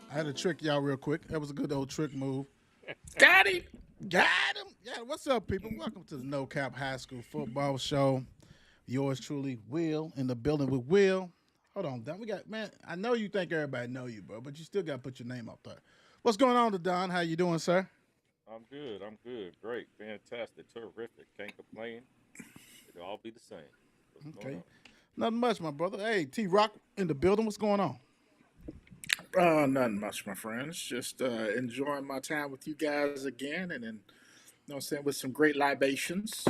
I had to trick y'all real quick. That was a good old trick move. Got him. Got him. Yeah, what's up, people? Welcome to the No Cap High School Football Show. Yours truly, Will, in the building with Will. Hold on, Don. We got man. I know you think everybody know you, bro, but you still got to put your name out there. What's going on, Don? How you doing, sir? I'm good. I'm good. Great. Fantastic. Terrific. Can't complain. It'll all be the same. What's going Okay, on? nothing much, my brother. Hey, T Rock in the building. What's going on? Nothing much, my friends. Just enjoying my time with you guys again, and then, what I'm saying, with some great libations.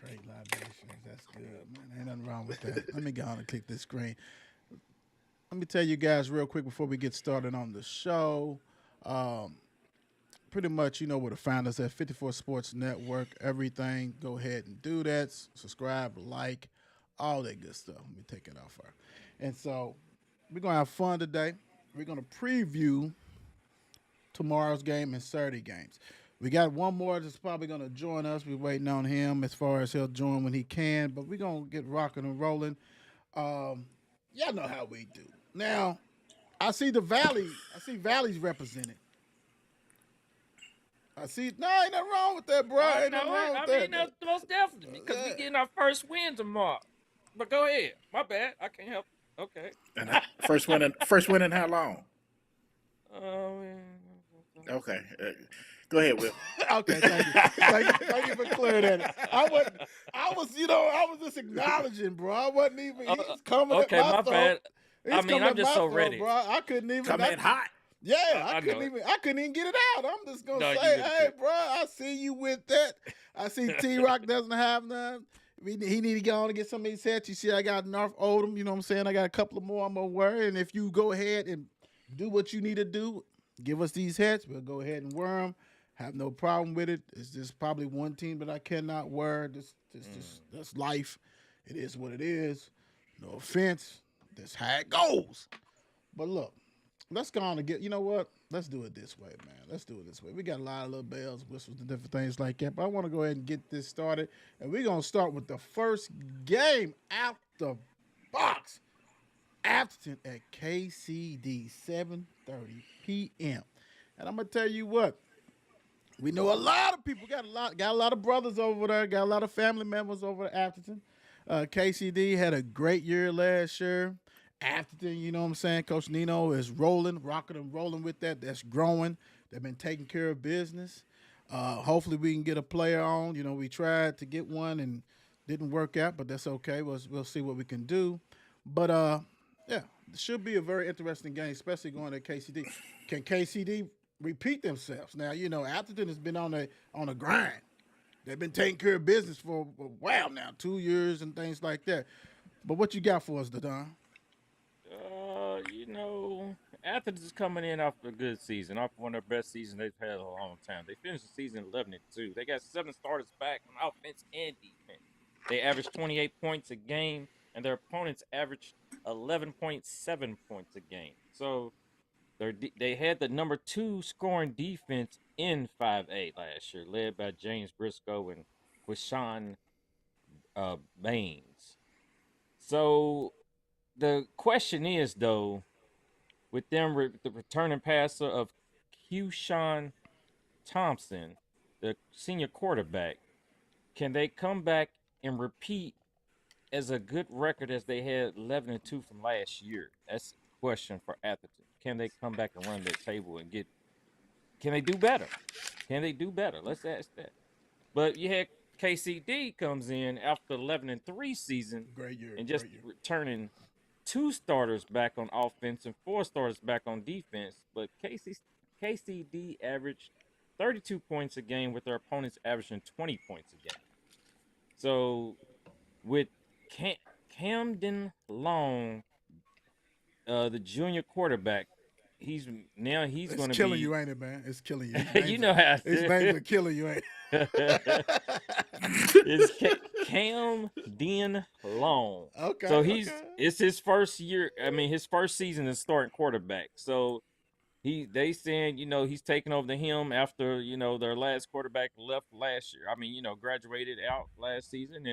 Great libations. That's good, man. Ain't nothing wrong with that. Let me go on and click this screen. Let me tell you guys real quick before we get started on the show. Um, Pretty much, you know where to find us at 54 Sports Network. Everything. Go ahead and do that. Subscribe, like, all that good stuff. Let me take it off her. And so we're gonna have fun today. We're gonna preview tomorrow's game and Saturday games. We got one more that's probably gonna join us. We're waiting on him as far as he'll join when he can, but we're gonna get rocking and rolling. Um, y'all know how we do. Now, I see the Valley. I see Valley's represented. I see. No, ain't nothing wrong with that, bro. I Ain't nothing know it. wrong I with mean, that. that's most definitely because we Yeah. getting our first win tomorrow. But go ahead. My bad. I can't help. Okay. And first win in how long? Um, Okay, go ahead, Will. Okay, thank you. Thank you for clearing that. I was just acknowledging, bro. I wasn't even. uh, He's coming at okay, my my throat. bad. I He's mean, coming I'm at just my so throat, ready. bro. I couldn't even. Come in hot. Yeah, I know it. I couldn't even get it out. I'm just gonna No, you say, really hey, could. bro, I see you with that. I see T Rock doesn't have none. He need to go on and get some of these hats. You see, I got North Odom. You know what I'm saying? I got a couple of more I'm gonna wear. And if you go ahead and do what you need to do, give us these hats. We'll go ahead and wear them. Have no problem with it. It's just probably one team that I cannot wear. That's life. It is what it is. No offense. That's how it goes. But look, let's go on and get. You know what? Let's do it this way, man. Let's do it this way. We got a lot of little bells, whistles, and different things like that. But I want to go ahead and get this started, and we're gonna start with the first game out the box. Afterton at KCD, 7:30 p.m. And I'm gonna tell you what. We know a lot of people got a lot of brothers over there, got a lot of family members over at Afterton. KCD had a great year last year. Afterton, you know what I'm saying? Coach Nino is rolling, rocking and rolling with that. That's growing. They've been taking care of business. Hopefully we can get a player on. You know, we tried to get one and didn't work out, but that's okay. We'll see what we can do. But yeah, it should be a very interesting game, especially going to KCD. Can KCD repeat themselves? Now, you know, Atherton has been on a grind. They've been taking care of business for a while now, 2 years and things like that. But what you got for us, Don? you know, Athens is coming in off a good season, off one of the best seasons they've had in a long time. They finished the season 11-2. They got seven starters back on offense and defense. They averaged 28 points a game, and their opponents averaged 11.7 points a game. So they had the number two scoring defense in 5A last year, led by James Briscoe and Quishan Baines. So the question is, though, with them the returning passer of Qshawn Thompson, the senior quarterback, can they come back and repeat as a good record as they had 11-2 from last year? That's the question for Atherton. Can they come back and run that table and get? Can they do better? Can they do better? Let's ask that. But you had KCD comes in after 11-3 season Great year, and just great year. returning two starters back on offense and four starters back on defense. But KCD averaged 32 points a game with their opponents averaging 20 points a game. So with Camden Long, the junior quarterback, he's It's going to killing be. you, ain't it, man? It's killing you. You know how His names are killing you, ain't it's Cam Den Long. Okay, So okay. it's his first year. I mean, his first season as starting quarterback. So they saying he's taking over the helm after their last quarterback left last year. I mean graduated out last season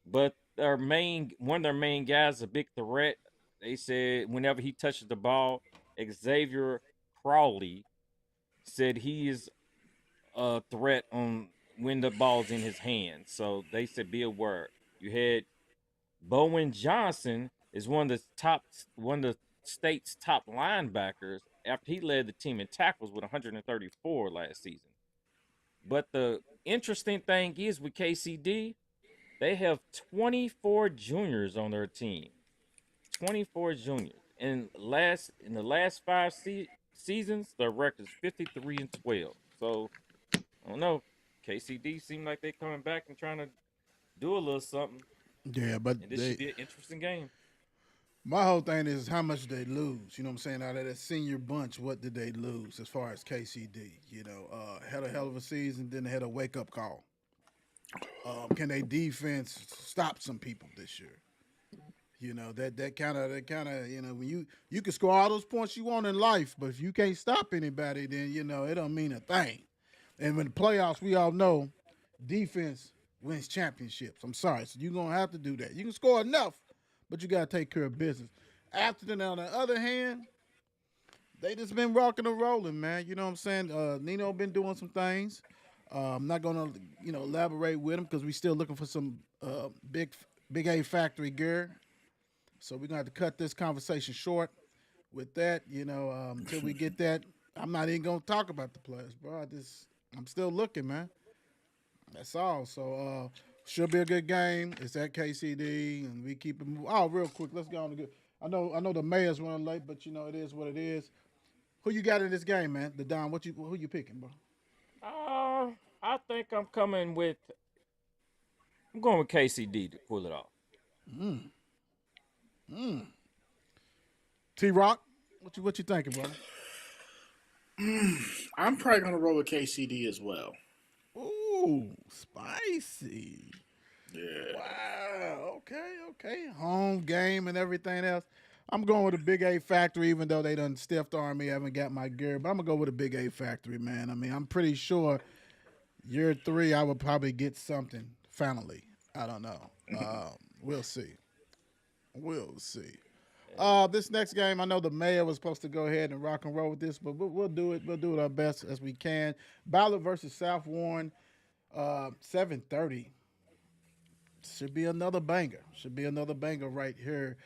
but one of their main guys, a big threat. They said whenever he touches the ball, Xavier Crawley said he is a threat on when the ball's in his hand. So they said be aware. You had Bowen Johnson is one of the state's top linebackers after he led the team in tackles with 134 last season. But the interesting thing is with KCD, they have 24 juniors on their team. 24 juniors. In the last five seasons, their record is 53-12. So I don't know. KCD seem like they coming back and trying to do a little something, Yeah, but and this should be an interesting game. my whole thing is how much they lose. You know what I'm saying? Out of that senior bunch, what did they lose as far as KCD? Had a hell of a season, then they had a wake up call. Can they defense stop some people this year? That kind of when you can score all those points you want in life, but if you can't stop anybody, then it don't mean a thing. And in the playoffs, we all know defense wins championships. I'm sorry, so you're gonna have to do that. You can score enough, but you gotta take care of business. After that, on the other hand, they just been rocking and rolling, man. You know what I'm saying? Nino been doing some things. I'm not gonna elaborate with him because we still looking for some big A factory gear. So we're gonna have to cut this conversation short with that. Until we get that, I'm not even gonna talk about the players, bro. I'm still looking, man. That's all. So should be a good game. It's at KCD, and we keep it moving. Oh, real quick, let's go on to good. I know the mayor's running late, but it is what it is. Who you got in this game, man? The Don. Who you picking, bro? I think I'm coming with. I'm going with KCD to pull it off. T Rock, what you thinking, bro? I'm probably gonna roll with KCD as well. Ooh, spicy. Yeah. Wow. Okay. Home game and everything else. I'm going with a Big A factory, even though they done stiffed arm me. I haven't got my gear, but I'm gonna go with a Big A factory, man. I mean, I'm pretty sure year 3 I would probably get something finally. I don't know. We'll see. We'll see. This next game, I know the mayor was supposed to go ahead and rock and roll with this, but we'll do it. We'll do it our best as we can. Ballard versus South Warren, 7:30. Should be another banger. Should be another banger right here.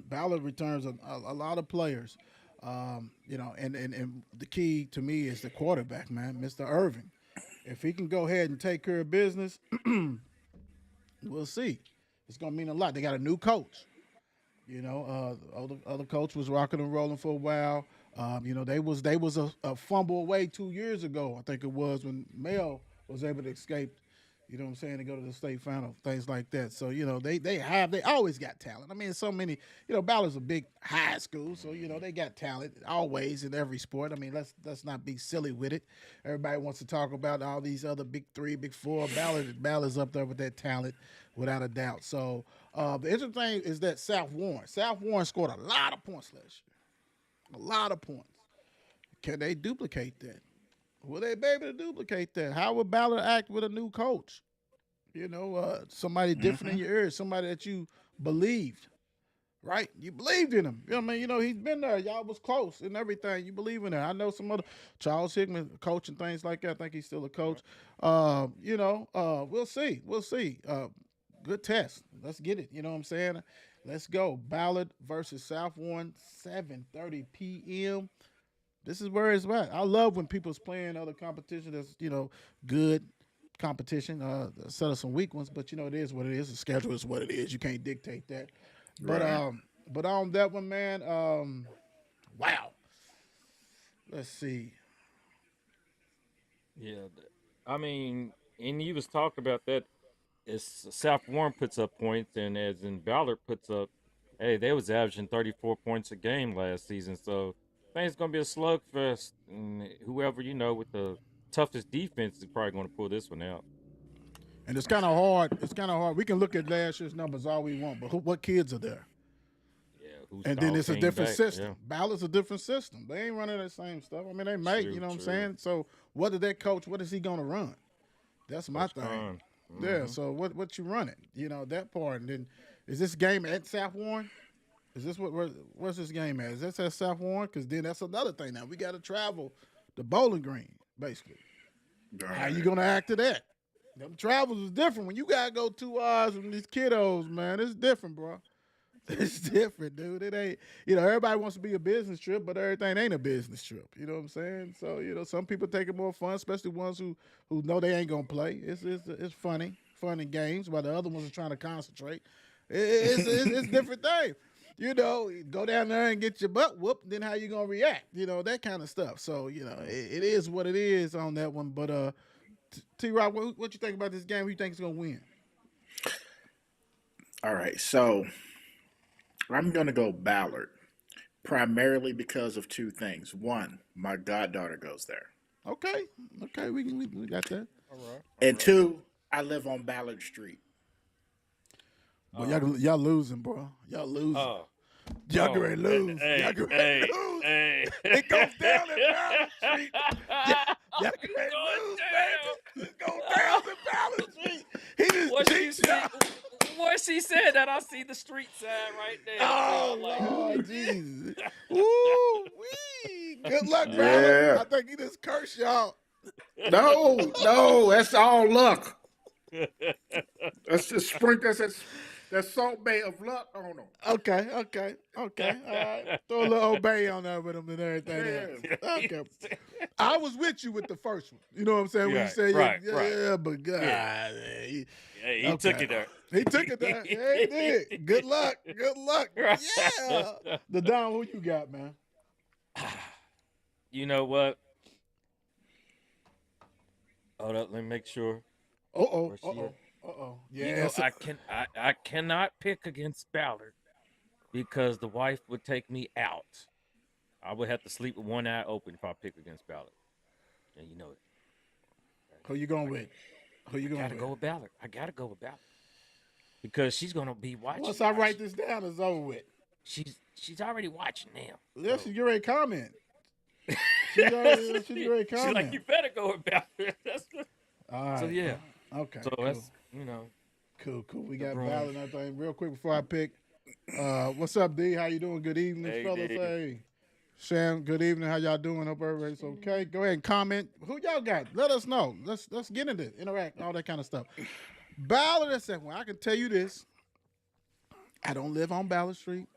Ballard returns a lot of players. And the key to me is the quarterback, man, Mr. Irving. If he can go ahead and take care of business, we'll see. It's gonna mean a lot. They got a new coach. Other coach was rocking and rolling for a while. They was a fumble away 2 years ago. I think it was when Mel was able to escape. You know what I'm saying? To go to the state final, things like that. So they always got talent. I mean, so many. Ballard's a big high school, so they got talent always in every sport. I mean, let's not be silly with it. Everybody wants to talk about all these other big 3, big 4. Ballard's up there with that talent, without a doubt. So the interesting thing is that South Warren scored a lot of points last year, a lot of points. Can they duplicate that? Will they be able to duplicate that? How would Ballard act with a new coach? Somebody different in your ear, somebody that you believed, right? You believed in him. He's been there. Y'all was close and everything. You believe in that. I know some other Charles Hickman coach and things like that. I think he's still a coach. We'll see. We'll see. Good test. Let's get it. You know what I'm saying? Let's go. Ballard versus South Warren, 7:30 p.m. This is where it's at. I love when people's playing other competition that's, good competition. Set up some weak ones, but it is what it is. The schedule is what it is. You can't dictate that. Right. But on that one, man, wow. Let's see. Yeah, I mean, and you was talking about that. As South Warren puts up points, and as in Ballard puts up, hey, they was averaging 34 points a game last season. So I think it's gonna be a slugfest. And whoever with the toughest defense is probably going to pull this one out. And it's kind of hard. It's kind of hard. We can look at last year's numbers all we want, but what kids are there? Yeah, who's and then it's a different back? system. Yeah. Ballard's a different system. They ain't running the same stuff. I mean, they might, True, you know what I'm true. saying? So what is that coach, what is he going to run? That's my thing. Mm-hmm. Yeah, so what you running? That part. And then is this game at South Warren? Is this where's this game at? Is this at South Warren? Because then that's another thing. Now we got to travel the Bowling Green, basically. How you gonna act to that? Them travels is different. When you gotta go 2 hours from these kiddos, man, it's different, bro. It's different, dude. It ain't, everybody wants to be a business trip, but everything ain't a business trip. You know what I'm saying? So, some people take it more fun, especially ones who know they ain't gonna play. It's funny, fun and games, while the other ones are trying to concentrate. It's different thing. Go down there and get your butt whooped, then how you gonna react? That kind of stuff. So, it is what it is on that one. But T-Rock, what you think about this game? Who you think is gonna win? All right, so I'm going to go Ballard, primarily because of two things. One, my goddaughter goes there. Okay, we got that. All right. And two, I live on Ballard Street. But y'all losing, bro. Y'all losing. Y'all Oh. getting ready to lose. Y'all getting ready to lose. It goes down in Ballard Street. Y'all getting ready to lose, baby. It goes down in Ballard Street. He just cheats y'all. What she said that I see the street sign right there. Oh, So I'm like, Lord Jesus. Woo, wee. Good luck, Ballard. I think he just cursed y'all. No, that's all luck. Let's just sprinkle that Salt Bay of luck on them. Okay. All right. Throw a little obey on there with him and everything. Yeah. Okay. I was with you with the first one. You know what I'm saying? When you say, right. yeah, but God. he Okay. took it there. He took it there. Yeah, he did. Good luck. Right. Yeah. The Don, who you got, man? You know what? Hold up, let me make sure. Uh-oh. You Yeah. know, I cannot pick against Ballard because the wife would take me out. I would have to sleep with one eye open if I pick against Ballard. And you know it. Who you going with? I gotta go with Ballard. Because she's gonna be watching. Once I write this down, it's over with. She's already watching now. Yeah, she's getting ready to comment. She's ready to comment. She's like, you better go with Ballard. All right. So yeah. Okay. So cool. that's Cool. We got Room. Ballard and everything. Real quick before I pick. What's up, D? How you doing? Good evening, Hey, fellas. D. Hey. Sam, good evening. How y'all doing? Hope everybody's okay. Go ahead and comment. Who y'all got? Let us know. Let's get into it. Interact, all that kind of stuff. Ballard and second one. I can tell you this. I don't live on Ballard Street.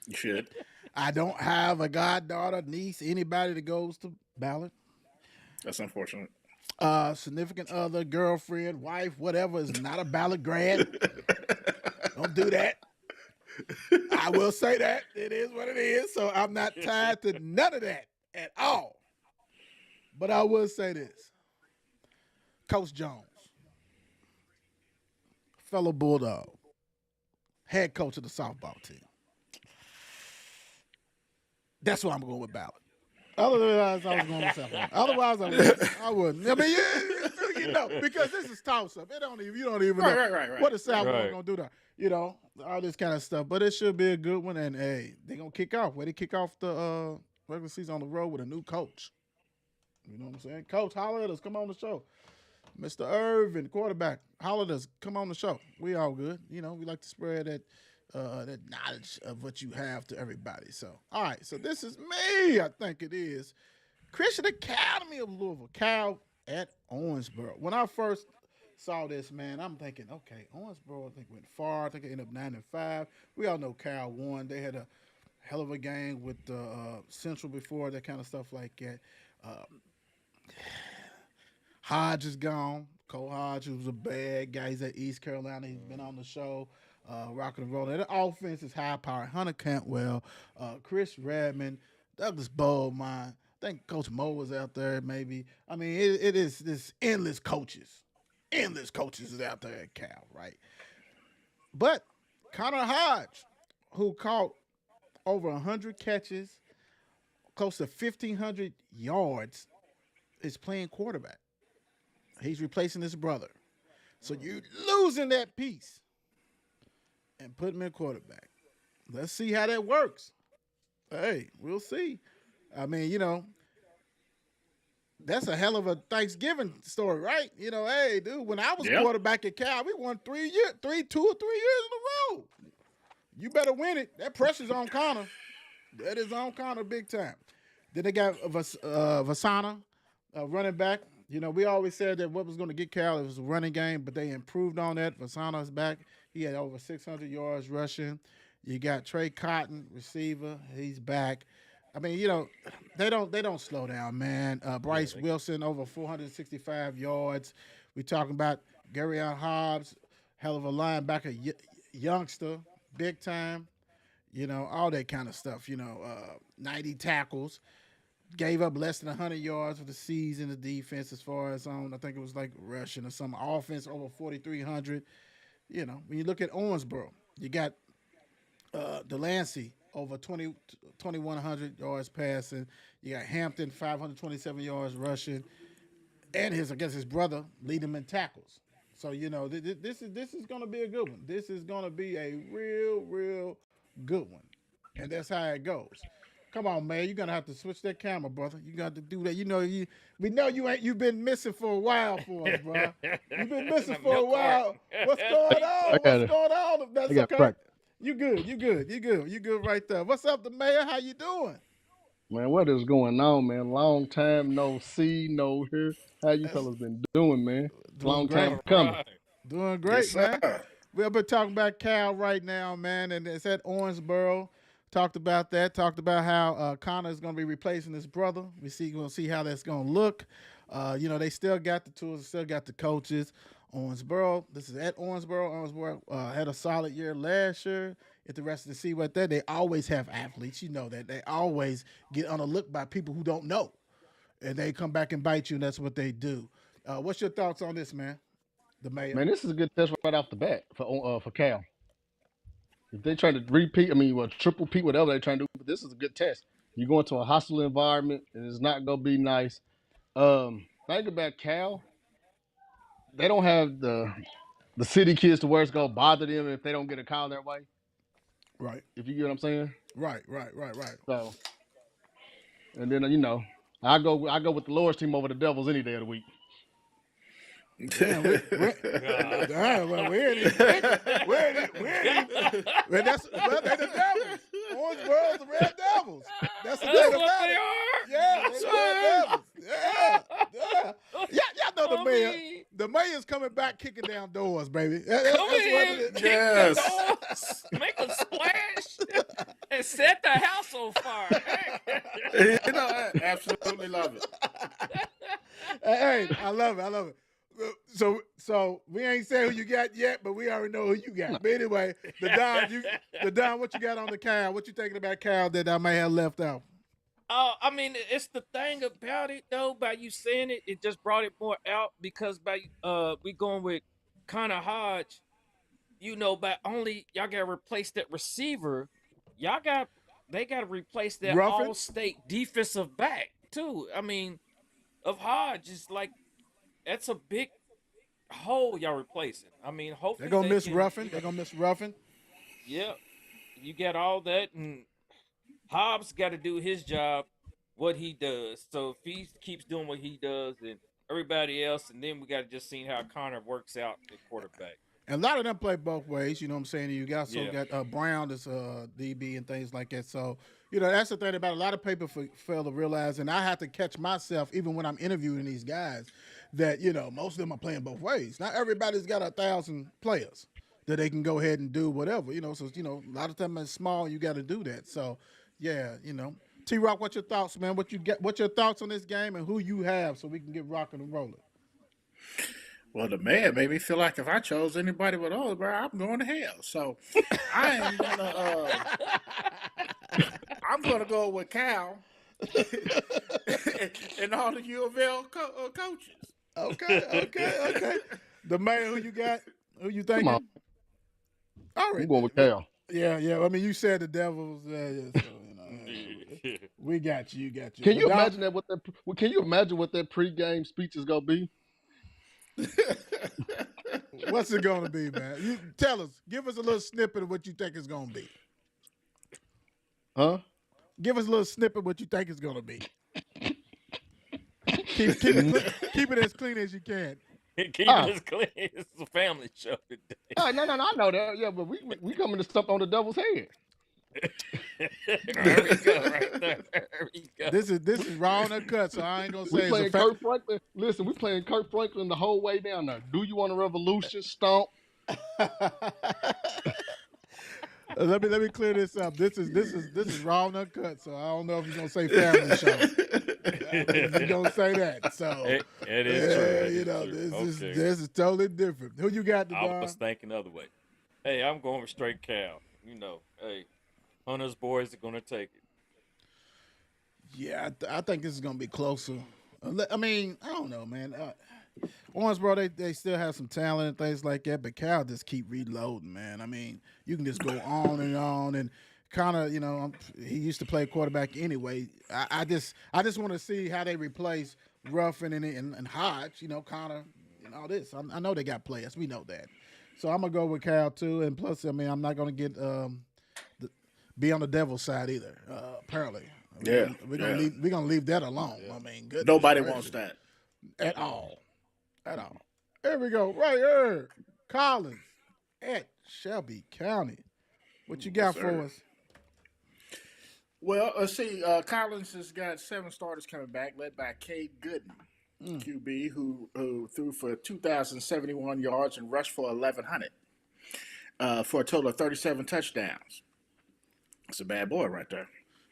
You should. I don't have a goddaughter, niece, anybody that goes to Ballard. That's unfortunate. Significant other, girlfriend, wife, whatever is not a Ballard grad. Don't do that. I will say that. It is what it is. So I'm not tied to none of that at all. But I will say this. Coach Jones, fellow Bulldog, head coach of the softball team. That's why I'm going with Ballard. Otherwise, I was going with South. Otherwise, I wouldn't. I mean, because this is toss up. You don't even know Right. what is South Right. going to do there. All this kind of stuff. But it should be a good one. And hey, they're gonna kick off. Where they kick off the regular season on the road with a new coach. You know what I'm saying? Coach, holler at us. Come on the show. Mr. Irvin, quarterback, holler at us. Come on the show. We all good. We like to spread that knowledge of what you have to everybody. So, all right. So this is me. I think it is Christian Academy of Louisville. Cal at Owensboro. When I first saw this, man, I'm thinking, okay, Owensboro, I think went far. I think it ended up 9-5. We all know Cal won. They had a hell of a game with Central before, that kind of stuff like that. Hodge is gone. Cole Hodge, who was a bad guy. He's at East Carolina. He's been on the show, rocking and rolling. The offense is high power. Hunter Cantwell, Chris Redmond, Douglas Bowman. I think Coach Mo was out there maybe. I mean, it is this endless coaches. Endless coaches is out there at Cal, right? But Connor Hodge, who caught over 100 catches, close to 1,500 yards, is playing quarterback. He's replacing his brother. So you're losing that piece and put him in quarterback. Let's see how that works. Hey, we'll see. I mean, that's a hell of a Thanksgiving story, right? Hey, dude, when I was quarterback at Cal, we won 2 or 3 years in a row. You better win it. That pressure's on Connor. That is on Connor big time. Then they got Vasana, running back. You know, we always said that what was going to get Cal it was a running game, but they improved on that. Vasana's back. He had over 600 yards rushing. You got Trey Cotton, receiver. He's back. I mean, you know, they don't slow down, man. Yeah, Bryce Wilson over 465 yards. We talking about Garyon Hobbs, hell of a linebacker, youngster, big time. You know, all that kind of stuff. You know, 90 tackles, gave up less than 100 yards for the season. The defense, as far as I think it was like rushing or some offense over 4,300. You know, when you look at Owensboro, you got Delancey over 2,100 yards passing. You got Hampton 527 yards rushing, and his brother lead him in tackles. So you know this is going to be a good one. This is going to be a real good one, and that's how it goes. Come on, man, you're gonna have to switch that camera, brother. You got to do that. You know we know you've been missing for a while for us, bro. You've been missing for a while. What's going on? What's going on? That's okay. Practice. You good? You good right there. What's up, the mayor? How you doing? Man, what is going on, man? Long time no see, no hear. How you That's fellas been doing, man? doing Long great. time coming. right. Doing Yes, great, man. sir. We've been talking about Cal right now, man, and it's at Owensboro. Talked about that. Talked about how Connor is going to be replacing his brother. We're going to see how that's going to look. You know, they still got the tools, they still got the coaches. Owensboro, this is at Owensboro. Owensboro had a solid year last year. Interested to see what that. They always have athletes. You know that. They always get underlooked by people who don't know. And they come back and bite you, and that's what they do. What's your thoughts on this, man? The mayor. Man, this is a good test right off the bat for Cal. If they're trying to repeat, I mean, well, triple peat, whatever they're trying to do, but this is a good test. You go into a hostile environment, and it's not gonna be nice. Think about Cal. They don't have the city kids to where it's gonna bother them if they don't get a call their way. Right. If you get what I'm saying. Right. So, and then I go with the Lord's team over the Devils any day of the week. Damn, God. damn, well, we ain't even, well, they're the Devils. Owensboro's the Red Devils. That's the That's thing what about they it. are. Yeah, they're the Red Devils. Yeah. Y'all know the I mayor. mean- The mayor's coming back kicking down doors, baby. That's Come what in, it is. kick Yes. the doors, make a splash, and set the house on fire. You know, I absolutely love it. Hey, I love it. So we ain't saying who you got yet, but we already know who you got. But anyway, the Don, what you got on the Cal? What you thinking about Cal that I may have left out? I mean, it's the thing about it though. By you saying it, it just brought it more out because by we going with Connor Hodge. You know, but only y'all got to replace that receiver. They got to replace that Ruffin? all-state defensive back too. I mean, of Hodge is like that's a big hole y'all replacing. I mean, hopefully They're gonna they miss can, Ruffin. you They're know, gonna miss Ruffin. yeah, you got all that, and Hobbs got to do his job, what he does. So if he keeps doing what he does, and everybody else, and then we got to just see how Connor works out at quarterback. And a lot of them play both ways. You know what I'm saying? You also Yeah. got Brown as DB and things like that. So you know that's the thing about a lot of people fail to realize, and I have to catch myself even when I'm interviewing these guys that you know most of them are playing both ways. Not everybody's got 1,000 players that they can go ahead and do whatever. You know, so you know a lot of time it's small. You got to do that. So yeah, you know. T Rock, what's your thoughts, man? What's your thoughts on this game and who you have so we can get rocking and rolling? Well, the man made me feel like if I chose anybody but those, bro, I'm going to hell. So I am I'm gonna go with Cal and all the U of L coaches. Okay. The man, who you got? Who you thinking? Come on, All right. I'm going with Cal. Yeah. I mean, you said the Devils. Yeah, so, you know, we got you. You got you. Can you But imagine that? Can you imagine what that pregame speech is gonna be? what's it gonna be, man? You tell us. Give us a little snippet of what you think it's gonna be. Huh? Give us a little snippet of what you think it's gonna be. Keep it as clean as you can. Keeping this clean. It's a family show today. No, I know that. Yeah, but we coming to stump on the devil's head. There we go, right there. There we go. This is raw and cut, so I ain't gonna We say playing it's a Kurt Franklin. Listen, we playing Kurt Franklin the whole way down there. Do you want a revolution? Stomp. Let me clear this up. This is raw and uncut, so I don't know if you're gonna say family show. You're gonna say that. So it is true. you know, this is totally different. Who you got, I was thinking the other way. Hey, I'm going with straight Cal. You know, hey, Hunter's boys are gonna take it. Yeah, I think this is gonna be closer. I mean, I don't know, man. Owensboro, they still have some talent and things like that, but Cal just keep reloading, man. I mean, you can just go on and kind of, you know, he used to play quarterback anyway. I just want to see how they replace Ruffin and Hodge, you know, kind of, and all this. I know they got players, we know that. So I'm gonna go with Cal too, and plus, I mean, I'm not gonna get be on the devil's side either. Apparently, we're gonna leave that alone. I mean, goodness Nobody gracious. wants that At all. Here we go, right here. Collins at Shelby County. What you got for us? Well, let's see. Collins has got 7 starters coming back, led by Cade Gooden, QB, who threw for 2,071 yards and rushed for 1,100 for a total of 37 touchdowns. That's a bad boy right there.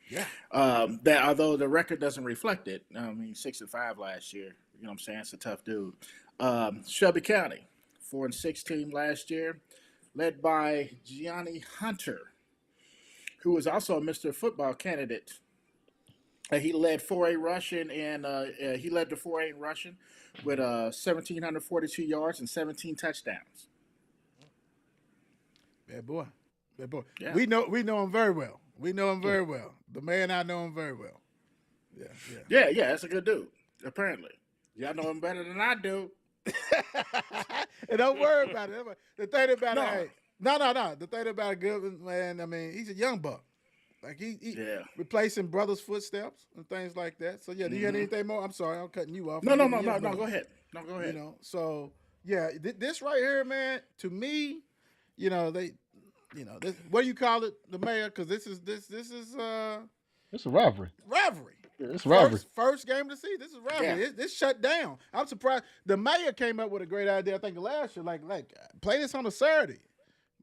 Yeah. That although the record doesn't reflect it, I mean 6-5 last year. You know what I'm saying? It's a tough dude. Shelby County, 4-6 team last year, led by Gianni Hunter, who was also a Mr. Football candidate. He led 4A rushing and he led the 4A in rushing with 1,742 yards and 17 touchdowns. Bad boy. Yeah. We know him very well. The man, I know him very well. Yeah, that's a good dude, apparently. Y'all know him better than I do. And don't worry about it. The thing about No. it, no. The thing about it, good man, I mean, he's a young buck. Like he replacing brothers' footsteps and things like that. So yeah, do you have anything more? I'm sorry, I'm cutting you off. No. Go ahead. You know, so yeah, this right here, man. To me, you know, this, what do you call it, the mayor? Because this is It's a rivalry. rivalry. It's rivalry. First game of the season. This is rivalry. Yeah. This shut down. I'm surprised. The mayor came up with a great idea. I think last year, like play this on a Saturday.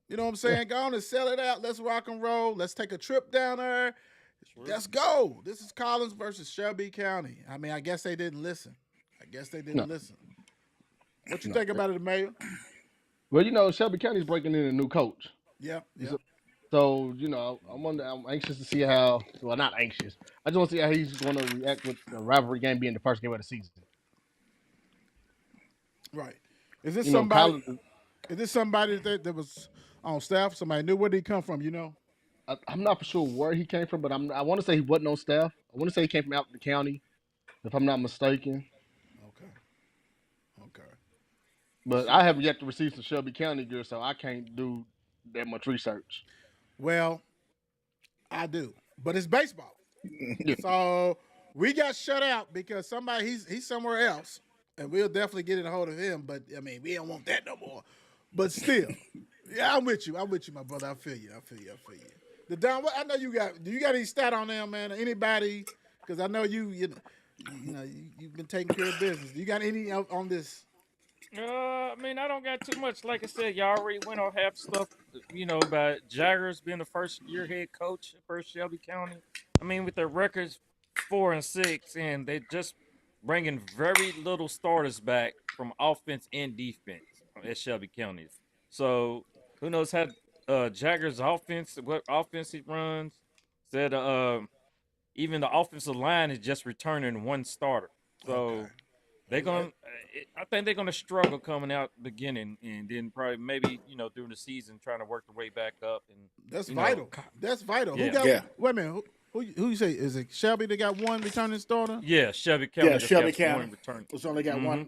You know what I'm saying? Go on and sell it out. Let's rock and roll. Let's take a trip down there. Let's go. This is Collins versus Shelby County. I mean, I guess they didn't listen. What you think about it, Mayor? Well, you know, Shelby County's breaking in a new coach. Yeah. So, you know, I'm anxious to see how. Well, not anxious. I just want to see how he's going to react with the rivalry game being the first game of the season. Right. Is this You know, somebody? Collins, Is this somebody that was on staff? Somebody knew where did he come from? You know. I'm not for sure where he came from, but I want to say he wasn't on staff. I want to say he came from out the county, if I'm not mistaken. Okay. But I haven't yet to receive some Shelby County gear, so I can't do that much research. Well, I do, but it's baseball. Yeah. So we got shut out because he's somewhere else, and we'll definitely get in a hold of him. But I mean, we don't want that no more. But still, yeah, I'm with you, my brother. I feel you. The Don, I know you got. Do you got any stat on them, man? Anybody? Because I know you've been taking care of business. You got any on this? I mean, I don't got too much. Like I said, y'all already went off half stuff, you know, about Jaggers being the first year head coach at First Shelby County. I mean, with their records 4-6, and they just bringing very little starters back from offense and defense at Shelby County. So who knows how Jaggers' offense, what offense he runs? Said even the offensive line is just returning one starter. So. Okay. They're going. I think they're going to struggle coming out beginning, and then probably maybe during the season trying to work their way back up. And That's vital. That's vital. Yeah. Who got? Yeah. Wait a minute. Who you say is it Shelby that got one returning starter? Yeah, Shelby County. Yeah, just Shelby got one County. return. It's only got one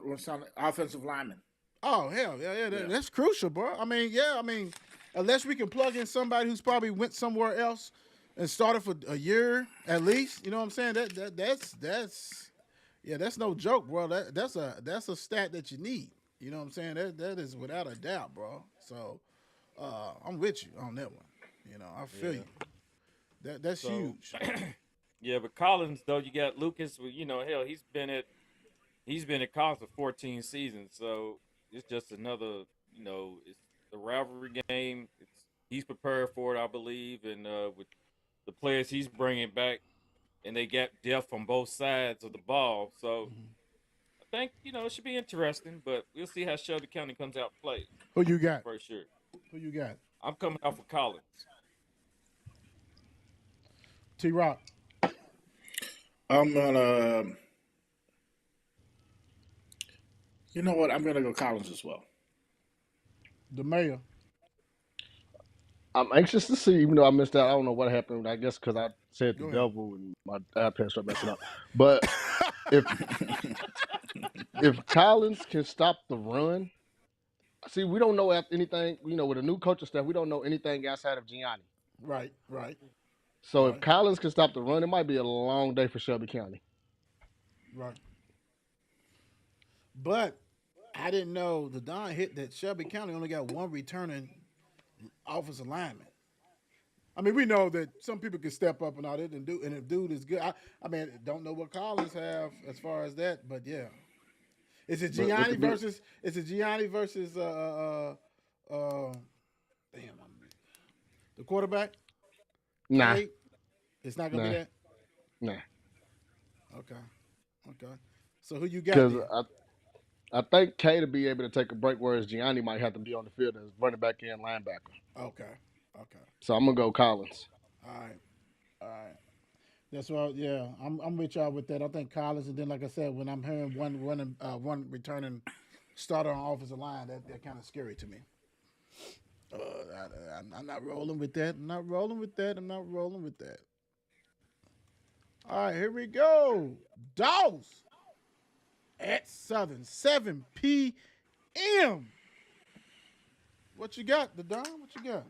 offensive lineman. Oh hell yeah. That's crucial, bro. I mean, unless we can plug in somebody who's probably went somewhere else and started for a year at least. You know what I'm saying? That's no joke, bro. That's a stat that you need. You know what I'm saying? That is without a doubt, bro. So I'm with you on that one. You know, I feel Yeah. you. That's So huge. yeah, but Collins though, you got Lucas. Well, hell, he's been at college for 14 seasons. So it's just another, it's the rivalry game. He's prepared for it, I believe, and with the players he's bringing back, and they got depth on both sides of the ball. So Mhm. I think it should be interesting, but we'll see how Shelby County comes out and plays Who you got? for sure. Who you got? I'm coming off of Collins. T Rock. I'm gonna. You know what? I'm gonna go Collins as well. The mayor. I'm anxious to see, even though I missed out. I don't know what happened. I guess because I said the Go ahead. devil and my iPad started messing up. But if if Collins can stop the run, see, we don't know anything. With a new coaching staff, we don't know anything outside of Gianni. Right, right, So if right, Collins can stop the run, it might be a long day for Shelby County. right. But I didn't know the Don hit that Shelby County only got one returning offensive lineman. I mean, we know that some people can step up and all that and if dude is good. I mean, don't know what Collins have as far as that, but yeah. But with the new, Is it Gianni versus damn the quarterback? nah, Cade? It's not gonna be nah, that? nah, Okay. Okay. So who you got because then? I think K to be able to take a break, whereas Gianni might have to be on the field as running back and linebacker. Okay. Okay. So I'm gonna go Collins. All right. All right. That's what. Yeah, I'm with y'all with that. I think Collins, and then like I said, when I'm hearing one returning starter on offensive line, that kind of scary to me. I'm not rolling with that. I'm not rolling with that. I'm not rolling with that. All right, here we go. Dogs at Southern, 7 p.m. What you got, the Don? What you got?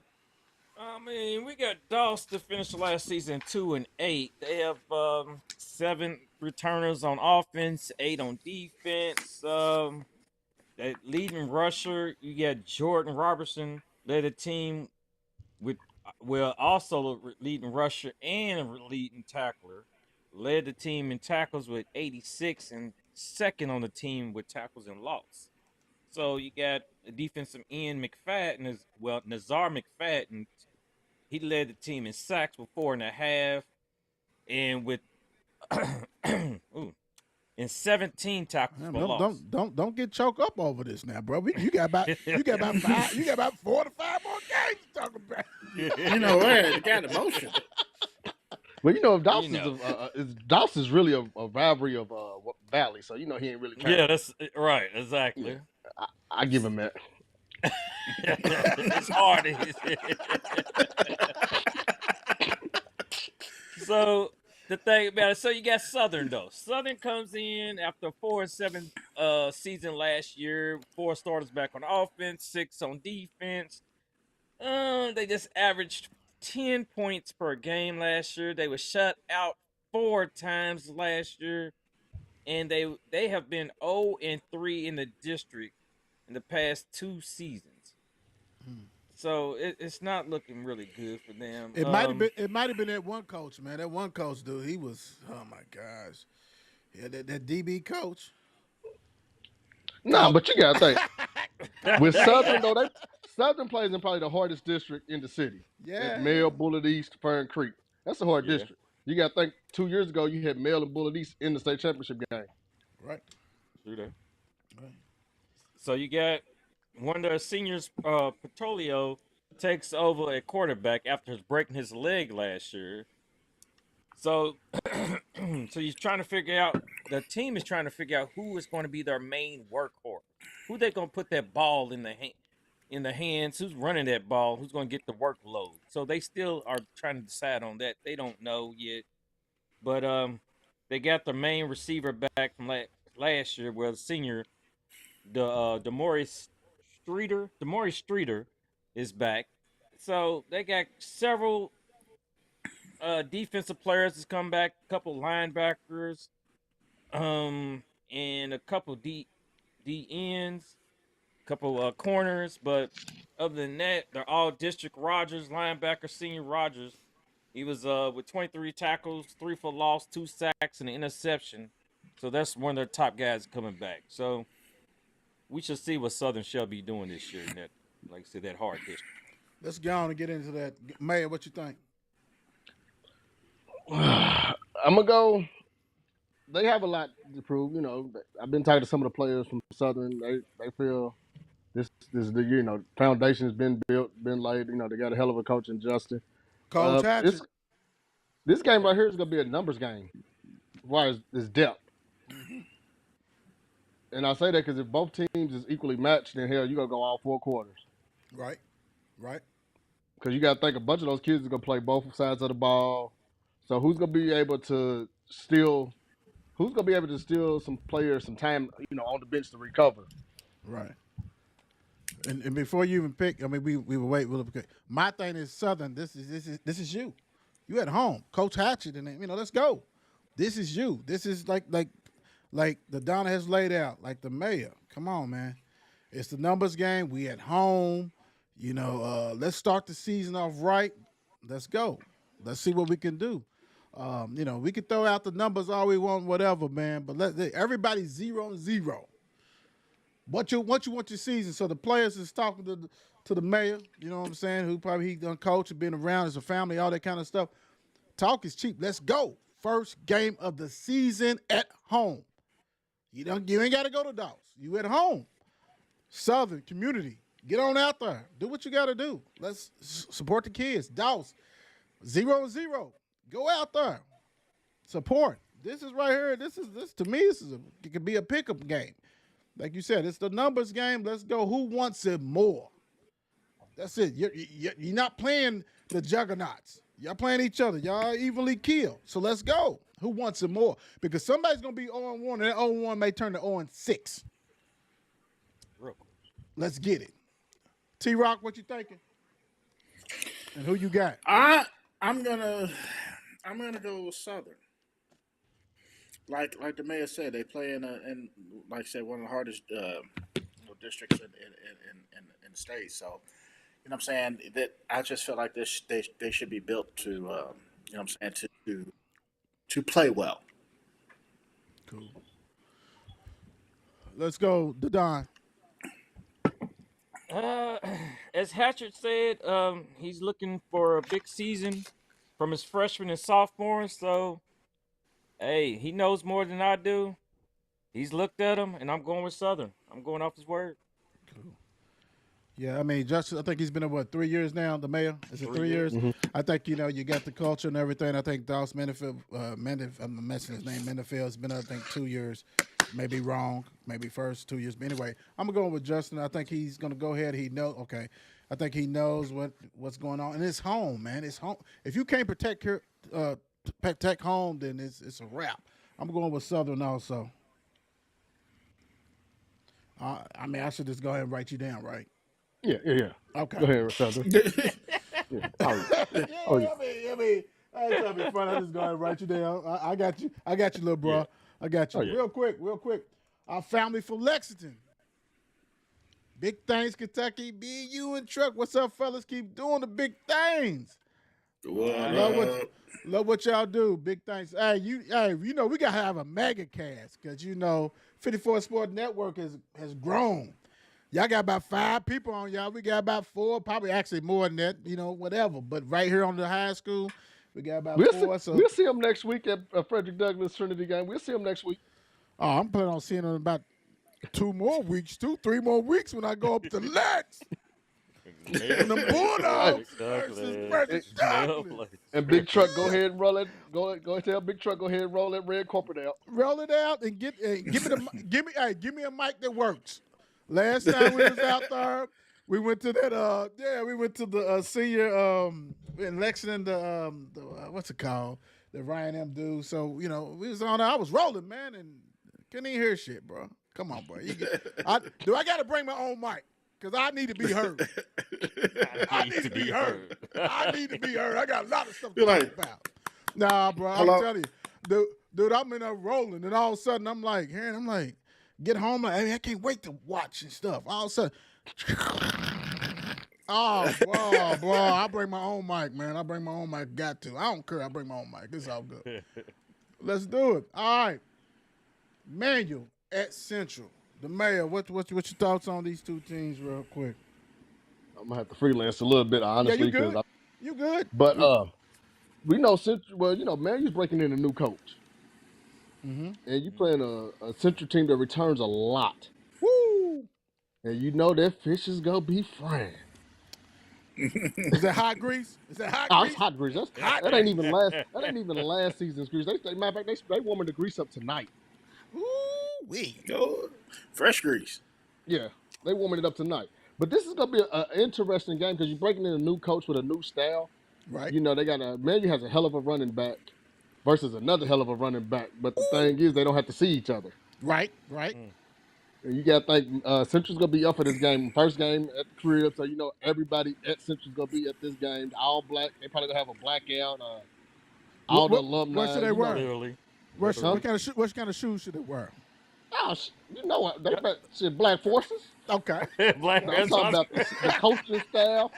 I mean, we got Doss to finish the last season 2-8. They have 7 returners on offense, 8 on defense. That leading rusher, you got Jordan Robertson led the team with also a leading rusher and a leading tackler. Led the team in tackles with 86 and second on the team with tackles and loss. So you got a defensive end McFadden Nazar McFadden. He led the team in sacks with 4.5, and with ooh, and 17 tackles Man, for loss. don't get choked up over this now, bro. You got about five. You got about 4 to 5 more games to talk about. You know what? It got emotion. Well, if You Doss know. Doss is really a rivalry of Valley, so he ain't really trying Yeah, to. that's right, Yeah, exactly. I give him that. It's hard. So the thing about it, so you got Southern though. Southern comes in after a 4-7 season last year. 4 starters back on offense, 6 on defense. They just averaged 10 points per game last year. They were shut out 4 times last year, and they have been 0-3 in the district in the past 2 seasons. So it's not looking really good for them. It might have been. It might have been that one coach, man. That one coach, dude. He was. Oh my gosh. Yeah, that DB coach. Nah, Dog. but you gotta think with Southern though, Southern plays in probably the hardest district in the city. At Yeah, Male, yeah, Bullet East, Fern Creek. That's a hard Yeah, district. You gotta think 2 years ago you had Male and Bullet East in the state championship game. right. true that. Right. So you got one of the seniors, Petrolio, takes over at quarterback after breaking his leg last year. So, so he's trying to figure out. The team is trying to figure out who is going to be their main workhorse. Who they going to put that ball in the hands? Who's running that ball? Who's going to get the workload? So they still are trying to decide on that. They don't know yet. But they got their main receiver back from last year, where the senior, Demore Streeter is back. So they got several defensive players that's come back, a couple linebackers, and a couple D ends. couple corners, but other than that, they're all district Rogers, linebacker, senior Rogers. He was with 23 tackles, 3 for loss, 2 sacks, and an interception. So that's one of their top guys coming back. So we should see what Southern shall be doing this year in that, like I said, that hard district. Let's go on and get into that. Mayor, what you think? I'm gonna go. They have a lot to prove. You know, I've been talking to some of the players from Southern. They feel this is the foundation has been built, been laid. You know, they got a hell of a coach in Justin. Coach Hatchet. This game right here is gonna be a numbers game, as far as this depth. Mm-hmm. And I say that because if both teams is equally matched, then hell, you gonna go all 4 quarters. Right. Because you got to think a bunch of those kids are gonna play both sides of the ball. So who's gonna be able to steal? Who's gonna be able to steal some players some time, on the bench to recover? Right. And before you even pick, I mean, we will wait. My thing is Southern. This is you. You at home, Coach Hatchet, and let's go. This is you. This is like the Donna has laid out, like the mayor. Come on, man. It's the numbers game. We at home. Let's start the season off right. Let's go. Let's see what we can do. We can throw out the numbers all we want, whatever, man. But everybody's 0-0. What you want your season? So the players is talking to the mayor. You know what I'm saying? Who probably he done coach and been around as a family, all that kind of stuff. Talk is cheap. Let's go. First game of the season at home. You ain't got to go to Dawes. You at home. Southern community. Get on out there. Do what you got to do. Let's support the kids. Dawes, 0-0. Go out there. Support. This is right here. This to me. It could be a pickup game. Like you said, it's the numbers game. Let's go. Who wants it more? That's it. You're not playing the juggernauts. Y'all playing each other. Y'all evenly killed. So let's go. Who wants it more? Because somebody's going to be 0-1, and that 0-1 may turn to 0-6. Real quick. Let's get it. T-Rock, what you thinking? And who you got? I'm gonna go with Southern. Like the mayor said, they play in like I said, one of the hardest districts in the state. So, what I'm saying, that I just feel like they should be built to what I'm saying, to play well. Cool. Let's go, Don. As Hatchett said, he's looking for a big season from his freshman and sophomore. So, hey, he knows more than I do. He's looked at him, and I'm going with Southern. I'm going off his word. Cool. Yeah, I mean, Justice, I think he's been at 3 years now, the mayor? Is it 3 years? Mm-hmm. I think, you got the culture and everything. I think Dawes Mendenfield, I'm messing his name, Mendenfield, has been, I think, 2 years. Maybe wrong, maybe first 2 years. But anyway, I'm going to go with Justin. I think he's going to go ahead. I think he knows what's going on. And it's home, man. It's home. If you can't protect home, then it's a wrap. I'm going with Southern also. I should just go ahead and write you down, right? Yeah. Okay. Go ahead, Southern. Yeah. I mean, I ain't trying to be funny. I just go ahead and write you down. I got you. I got you, little bro. Yeah. I got you. Real quick. Our family from Lexington. Big things, Kentucky. BU and Truck. What's up, fellas? Keep doing the big things. Love what y'all do. Big things. Hey, we gotta have a mega cast because 54 Sport Network has grown. Y'all got about 5 people on y'all. We got about 4, probably actually more than that, whatever. But right here on the high school, we got about 4. We'll see them next week at Frederick Douglass Trinity game. We'll see them next week. Oh, I'm planning on seeing them in about 3 more weeks when I go up to Lex. And the Bulldogs versus Frederick Douglass. And Big Truck, go ahead and roll it. Go tell Big Truck, go ahead and roll that red corporate out. Roll it out and give me a mic that works. Last time we was out there, we went to the senior in Lexington, the what's it called? The Ryan M. dude. So, we was on there. I was rolling, man, and couldn't even hear shit, bro. Come on, bro. Do I got to bring my own mic? Because I need to be heard. I need to be heard. I got a lot of stuff to talk about. Nah, bro, I'm telling you. Dude, I'm in there rolling, and all of a sudden I'm like, Get home, like, hey, I can't wait to watch and stuff. All of a sudden, oh, boy, I bring my own mic, man. I bring my own mic. Got to. I don't care. I bring my own mic. It's all good. Let's do it. All right. Manual at Central. The mayor, what's your thoughts on these two teams real quick? I'm gonna have to freelance a little bit, honestly. You good. You good. But we know Central. Well, Manu's breaking in a new coach, and you playing a Central team that returns a lot. Woo! And you know that fish is gonna be frying. Is that hot grease? Oh, it's hot grease. That ain't even last. That ain't even last season's grease. Matter of fact, they warming the grease up tonight. Ooh-wee. Oh, fresh grease. Yeah, they warming it up tonight. But this is gonna be an interesting game because you're breaking in a new coach with a new style. Right. They got Manu has a hell of a running back versus another hell of a running back. But the thing is, they don't have to see each other. Right. And you got to think Central's going to be up for this game. First game at the crib, so everybody at Central's going to be at this game. All black. They probably going to have a blackout. All the alumni. What should they wear? Literally. What kind of shoes should they wear? Oh, you know what? They bet Black Forces. Okay. Black I'm talking about the coaching staff.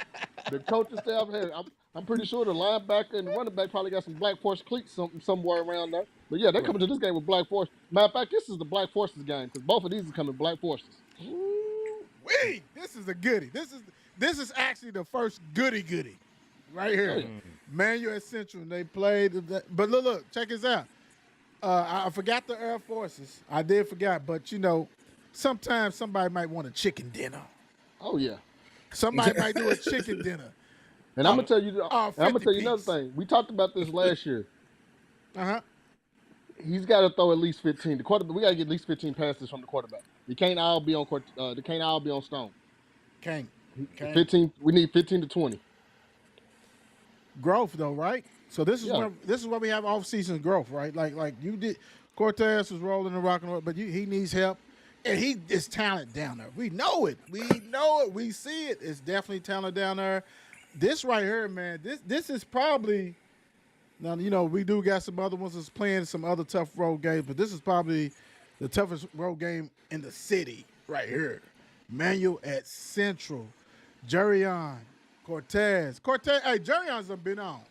The coaching staff. Hey, I'm pretty sure the linebacker and the running back probably got some Black Force cleats somewhere around there. But yeah, they're coming to this game with Black Force. Matter of fact, this is the Black Forces game because both of these are coming Black Forces. Wait, this is a goodie. This is actually the first goodie right here. Manual at Central. They played, but look, check this out. I forgot the Air Forces. I did forget, but sometimes somebody might want a chicken dinner. Oh yeah. Somebody might do a chicken dinner. And I'm gonna tell you. I'm gonna tell you 50 another thing. We talked about this last year. He's got to throw at least 15. We got to get at least 15 passes from the quarterback. They can't all be on. They can't all be on Stone. Can't. 15. We need 15 to 20. Growth though, right? So this is where we have off-season growth, right? Like you did. Cortez was rolling and rocking, but he needs help, and he is talent down there. We know it. We see it. It's definitely talent down there. This right here, man. This is probably. Now, we do got some other ones that's playing some other tough road games, but this is probably the toughest road game in the city right here. Manual at Central. Jerion, Cortez. Hey, Jerion's been on.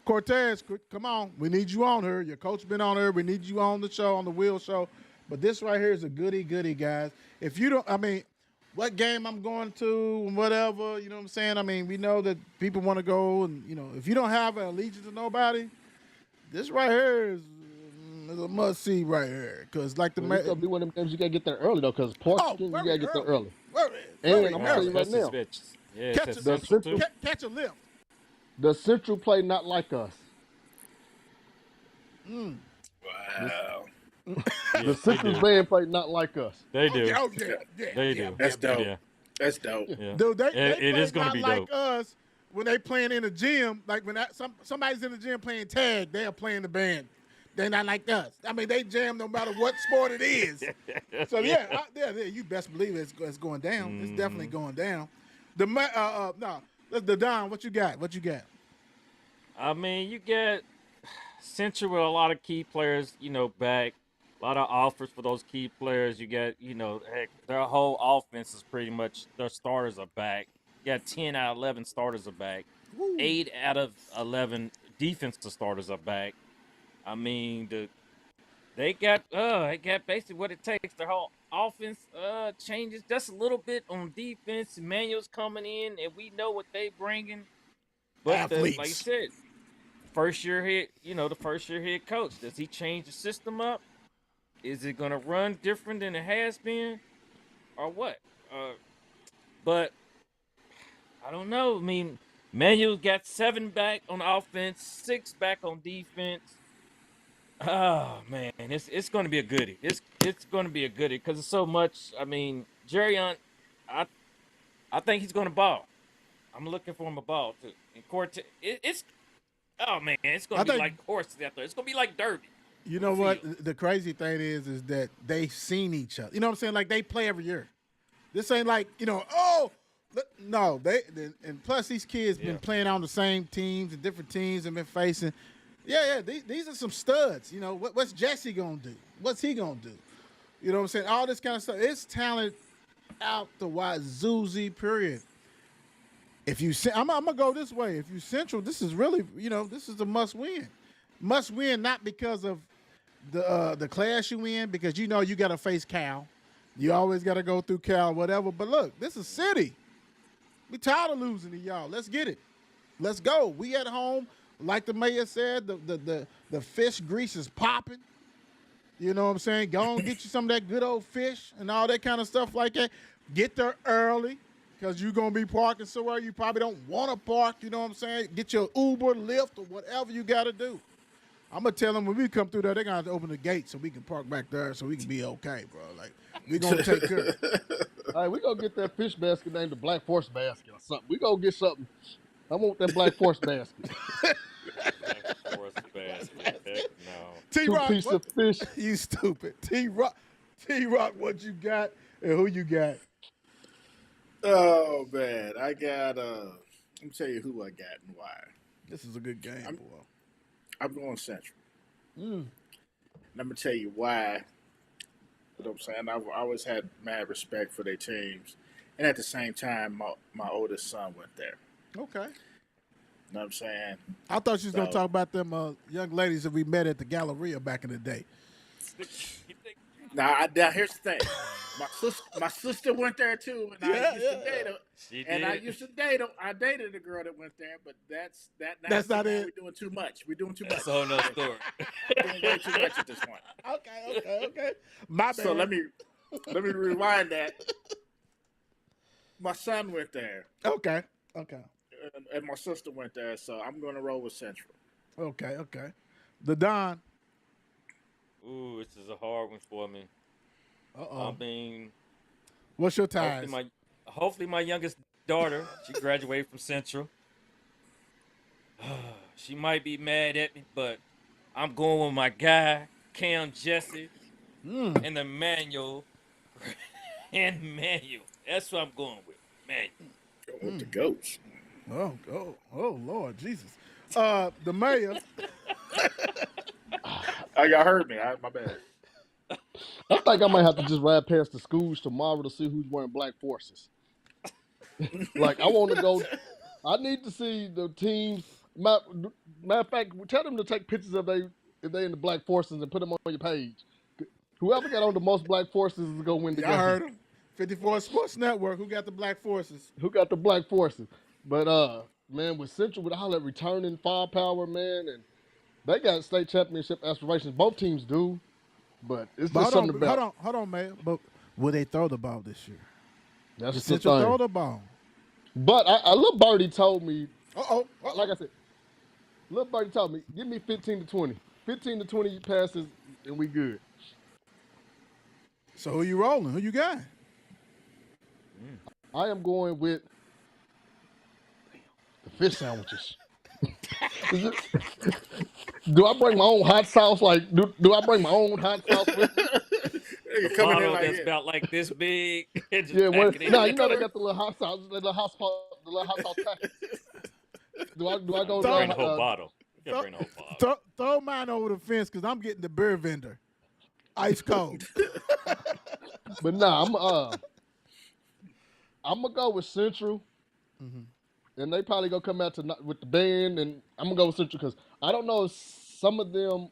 Cortez, come on. We need you on here. Your coach been on here. We need you on the show, on the Wheel Show. But this right here is a goodie, guys. If you don't, what game I'm going to and whatever, you know what I'm saying? We know that people want to go and, if you don't have an allegiance to nobody, this right here is a must-see right here. Because it's going to be one of them games you got to get there early, though, because you got to get there early. And I'm going to tell you right now. Catch a lift. The Central play not like us. Wow. The Central band play not like us. They do. Yeah. They do. That's dope. Yeah. That's dope. Yeah. Dude, they it is going to be like dope. us when they playing in the gym. Like when somebody's in the gym playing tag, they are playing the band. They're not like us. They jam no matter what sport it is. So yeah, you best believe it's going down. It's definitely going down. The Don, what you got? You get Central with a lot of key players, back. A lot of offers for those key players. You get, heck, their whole offense is pretty much their starters are back. You got 10 out of 11 starters are back. Woo. 8 out of 11 defensive starters are back. They got basically what it takes. Their whole offense changes just a little bit on defense. Emmanuel's coming in, and we know what they bringing. But like you said, first year head coach. Does he change the system up? Is it going to run different than it has been? Or what? But I don't know. Manuel got 7 back on offense, 6 back on defense. Oh, man. It's going to be a goodie. It's going to be a goodie because it's so much. Jerion, I think he's going to ball. I'm looking for him to ball, too. And Cortez, it's going to be like horses out there. It's going to be like Derby. You know what? The crazy thing is that they've seen each other. You know what I'm saying? Like, they play every year. This ain't like, no. And plus these kids been playing on the same teams and different teams and been facing. Yeah, these are some studs. What's Jesse going to do? What's he going to do? You know what I'm saying? All this kind of stuff. It's talent out the wazoozy, period. If you, I'm gonna go this way. If you Central, this is really, this is a must win. Must win not because of the class you in, because you got to face Cal. You always got to go through Cal, whatever. But look, this is city. We tired of losing to y'all. Let's get it. Let's go. We at home, like the mayor said. The fish grease is popping. You know what I'm saying? Go and get you some of that good old fish and all that kind of stuff like that. Get there early because you're going to be parking somewhere you probably don't want to park. You know what I'm saying? Get your Uber, Lyft, or whatever you got to do. I'm going to tell them when we come through there, they're going to have to open the gate so we can park back there so we can be okay, bro. Like, we're going to take care of it. All right, we're going to get that fish basket named the Black Force basket or something. We're going to get something. I want that Black Force basket. Black Force basket. Heck no. T-Rock, Two-piece of fish. You stupid. T-Rock, what you got and who you got? Oh man, I got. Let me tell you who I got and why. This is a good game, boy. I'm going Central. And I'm gonna tell you why. You know what I'm saying? I've always had mad respect for their teams, and at the same time, my oldest son went there. Okay. You know what I'm saying? I thought you was gonna talk about them young ladies that we met at the Galleria back in the day. Now here's the thing. My sister went there too, and I used to date her. I used to date her. I dated a girl that went there, but that's not it. We're doing too much. We're doing too much. That's a whole nother story. We're doing way too much at this point. Okay. My bad. So let me rewind that. My son went there. Okay. And my sister went there, so I'm going to roll with Central. Okay. The Don. Ooh, this is a hard one for me. Uh-oh. I mean, What's your ties? Hopefully my youngest daughter, she graduated from Central. She might be mad at me, but I'm going with my guy, Cam Jesse, and the Manuel. And Manuel. That's what I'm going with. Manuel. Go with the goats. Oh, Lord Jesus. The mayor. Y'all heard me. My bad. I think I might have to just ride past the schools tomorrow to see who's wearing Black Forces. Like, I want to go. I need to see the teams. Matter of fact, tell them to take pictures of if they in the Black Forces and put them on your page. Whoever got on the most Black Forces is going to win the game. I heard him. 54 Sports Network. Who got the Black Forces? But, man, with Central, with all that returning firepower, man, and they got state championship aspirations. Both teams do, but it's just something about. Hold on, man. But will they throw the ball this year? That's the Central thing. throw the ball. But a little birdie told me. Uh-oh. Like I said, little birdie told me, give me 15 to 20. 15 to 20 passes, and we good. So who you rolling? Who you got? I am going with the fish sandwiches. Do I bring my own hot sauce? Like, do I bring my own hot sauce with me? A bottle that's about like this big. Yeah, you know they got the little hot sauce, the little hot sauce packet. Do I go? Bring the whole bottle. You gotta bring the whole bottle. Throw mine over the fence because I'm getting the beer vendor, ice cold. But nah, I'm gonna go with Central, and they probably gonna come out with the band, and I'm gonna go with Central because I don't know if some of them,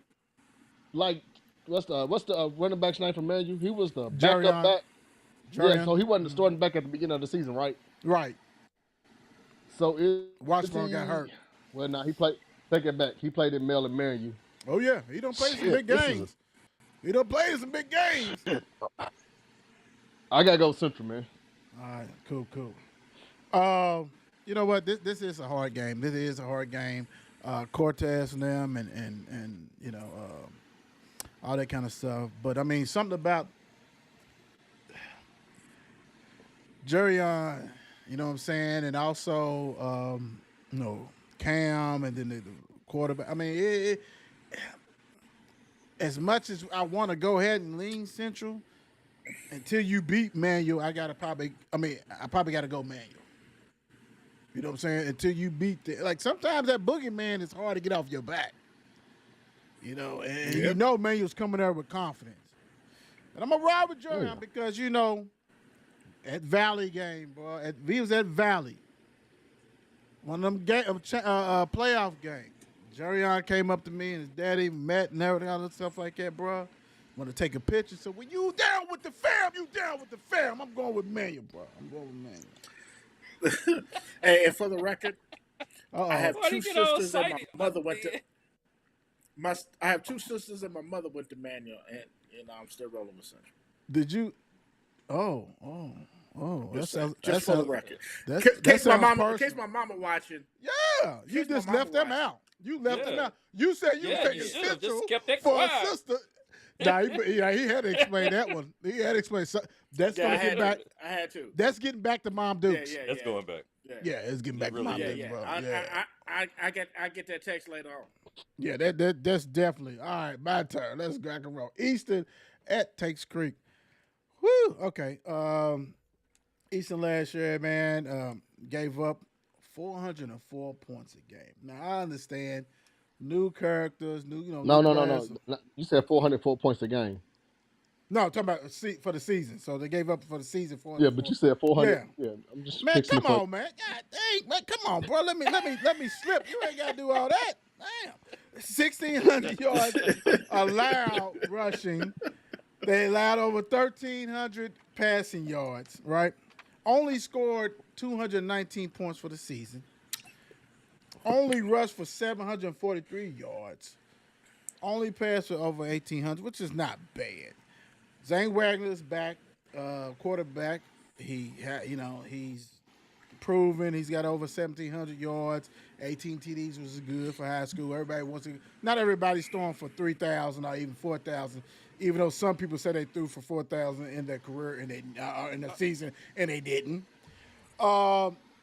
like what's the running back's name from Manu? He was the backup back. Yeah, so he wasn't the starting back at the beginning of the season, right? Right. So Washburn got hurt. Well, nah, he played. Take it back. He played in Maryland, Marion. Oh yeah, he don't play some big games. He don't play some big games. I gotta go Central, man. All right, cool. You know what? This is a hard game. This is a hard game. Cortez and them, and you know, all that kind of stuff. But I mean, something about Jurion, you know what I'm saying, and also you know, Cam, and then the quarterback. I mean, as much as I want to go ahead and lean Central, until you beat Manual, I probably got to go Manual. You know what I'm saying? Until you beat sometimes that boogeyman is hard to get off your back. You know, and you know Manual's coming there with confidence. And I'm gonna ride with Oh, yeah. Jurion because at Valley game, bro. He was at Valley. One of them playoff games. Jurion came up to me and his daddy met and everything, all that stuff like that, bro. Want to take a picture. So when you down with the fam, you down with the fam. I'm going with Manuel, bro. I'm going with Manuel. Hey, and for the record, Uh-oh. I have Why'd two he get all sisters and my excited mother like went to. that? I have two sisters and my mother went to Manual, and I'm still rolling with Central. Did you? Oh. Just for the record. That In case my personal. mama watching. Yeah, you Case my just mama left them watching. out. You left them Yeah. out. You said you Yeah, taking you should've just Central kept that for quiet. a sister. Nah, he had to explain that one. He had to explain. That's Yeah, gonna get back. I had to. That's getting back to Mom Dukes. That's going back. Yeah, it's getting back to really Mom is. Dukes, bro. I get that text later on. Yeah, that's definitely all right. My turn. Let's go and roll. Easton at Takes Creek. Woo. Okay. Easton last year, man, gave up 404 points a game. Now I understand new characters, new No. players. You said 404 points a game. No, I'm talking about for the season. So they gave up for the season 404. Yeah, but you said 400. Yeah. Yeah, I'm just Man, fixing come it for- on, man. God dang, man, come on, bro. Let me slip. You ain't gotta do all that. Damn. 1,600 yards allowed rushing. They allowed over 1,300 passing yards, right? Only scored 219 points for the season. Only rushed for 743 yards. Only passed for over 1,800, which is not bad. Zane Wagner's back, quarterback. He's proven. He's got over 1,700 yards. 18 TDs was good for high school. Everybody wants to. Not everybody's throwing for 3,000 or even 4,000. Even though some people say they threw for 4,000 in their career and they in the season and they didn't.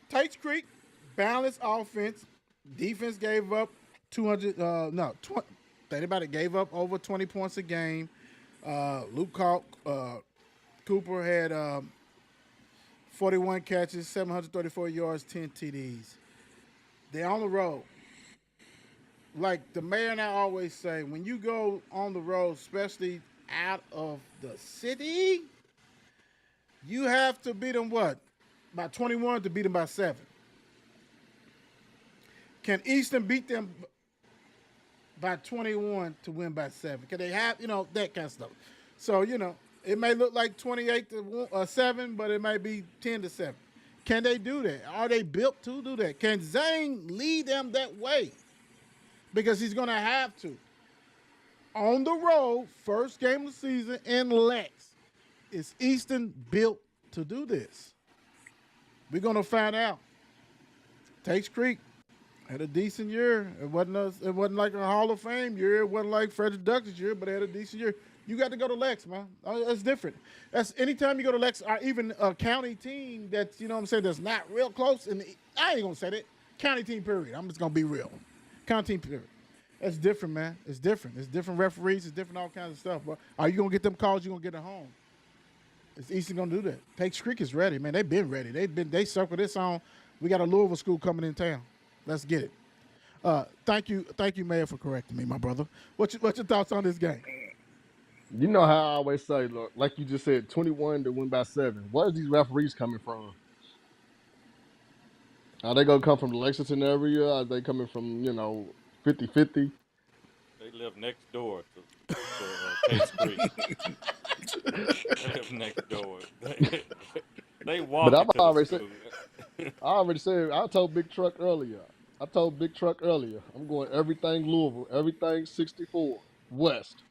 Takes Creek, balanced offense. Defense gave up 200. Think about it. Gave up over 20 points a game. Luke Cooper had 41 catches, 734 yards, 10 TDs. They're on the road. Like the mayor and I always say, when you go on the road, especially out of the city, you have to beat them what? By 21 to beat them by 7. Can Easton beat them by 21 to win by 7? Can they have, that kind of stuff? So, it may look like 28 to 7, but it might be 10 to 7. Can they do that? Are they built to do that? Can Zane lead them that way? Because he's going to have to. On the road, first game of the season in Lex. Is Easton built to do this? We're going to find out. Takes Creek had a decent year. It wasn't like a Hall of Fame year. It wasn't like Frederick Douglass' year, but they had a decent year. You got to go to Lex, man. That's different. That's anytime you go to Lex, or even a county team that's, that's not real close. And I ain't going to say that. County team, period. I'm just going to be real. County team, period. That's different, man. It's different. It's different referees. It's different all kinds of stuff. But are you going to get them calls? You're going to get it home. It's Easton going to do that. Takes Creek is ready, man. They've been ready. They circled this on. We got a Louisville school coming in town. Let's get it. Thank you, Mayor, for correcting me, my brother. What's your thoughts on this game? You know how I always say, look, like you just said, 21 to win by 7. Where are these referees coming from? Are they going to come from the Lexington area? Are they coming from, 50-50? They live next door to Takes Creek. They live next door. They walk But to the school. I already said, I told Big Truck earlier, I'm going everything Louisville, everything 64, West.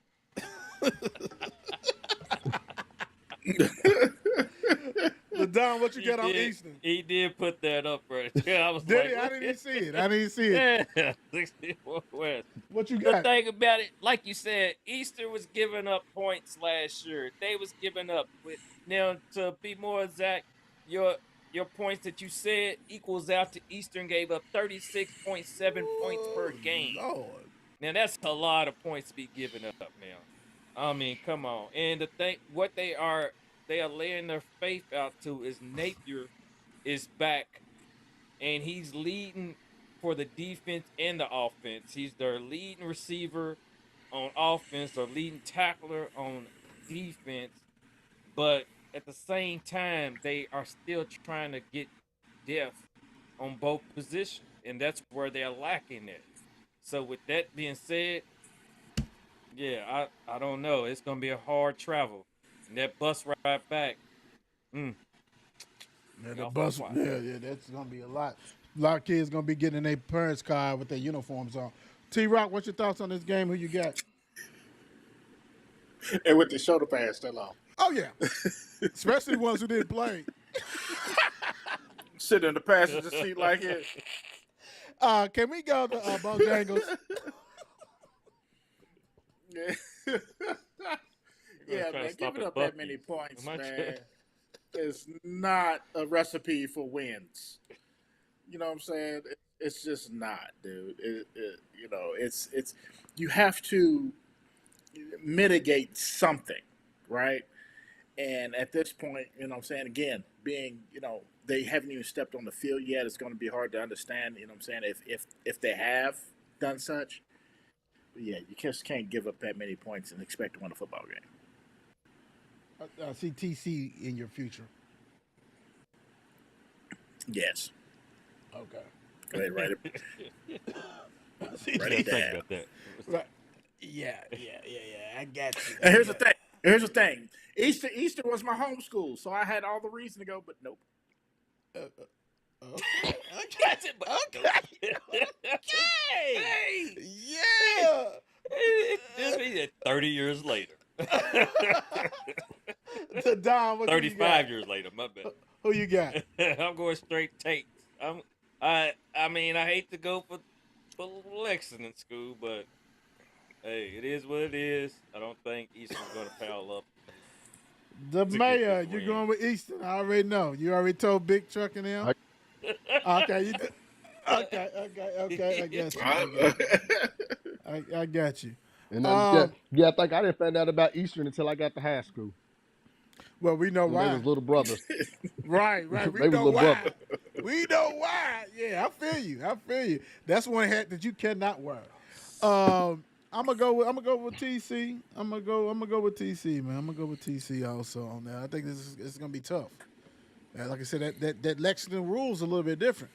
LaDon, what you got on Easton? He did put that up, right? I was Did like, he? I didn't even see it. Yeah, 64 West. What you The got? thing about it, like you said, Easter was giving up points last year. They was giving up. Now, to be more exact, your points that you said equals out to Eastern gave up 36.7 points per game. Lord. Now, that's a lot of points to be giving up now. I mean, come on. And the thing, what they are laying their faith out to is Napier is back, and he's leading for the defense and the offense. He's their leading receiver on offense, their leading tackler on defense, but at the same time, they are still trying to get depth on both positions, and that's where they're lacking it. So with that being said, yeah, I don't know. It's gonna be a hard travel, and that bus ride back, mm, Yeah, the awful bus. quiet. Yeah, that's gonna be a lot. A lot of kids gonna be getting in their parents' car with their uniforms on. T Rock, what's your thoughts on this game? Who you got? And with the shoulder pads still on. Oh yeah, especially the ones who didn't play. Sitting in the passenger seat like it. Can we go to Bojangles? Yeah, Trying to man. stop Giving at up that many Buc-ee's. points, Am I man, is not a recipe for wins. You know what I'm saying? It's just not, dude. It's you have to mitigate something, right? And at this point, you know what I'm saying, again, being, they haven't even stepped on the field yet, it's going to be hard to understand, you know what I'm saying, if they have done such. But yeah, you just can't give up that many points and expect to win a football game. I see TC in your future. Yes. Okay. Go ahead, write it. See Write Yeah, it think down. about that. Right. Yeah. I got you. And here's the thing. Here's the thing. Easter was my homeschool, so I had all the reason to go, but nope. Okay. Okay. Hey. Yeah. This be 30 years later. The Don, what you 35 got? years later, my bad. Who you got? I'm going straight takes. I mean, I hate to go for Lexington school, but hey, it is what it is. I don't think Easton's going to foul up. The get mayor, this you're win. going with Easton. I already know. You already told Big Truck and them. Okay, you did. Okay. I got you. I got you. And Um, I think I didn't find out about Eastern until I got to high school. Well, we know When they why. was little brothers. Right. They We was know little why. brother. We know why. Yeah, I feel you. That's one hat that you cannot wear. I'm gonna go with TC. I'm gonna go with TC, man. I'm gonna go with TC also on that. I think this is gonna be tough. Like I said, that Lexington rule's a little bit different.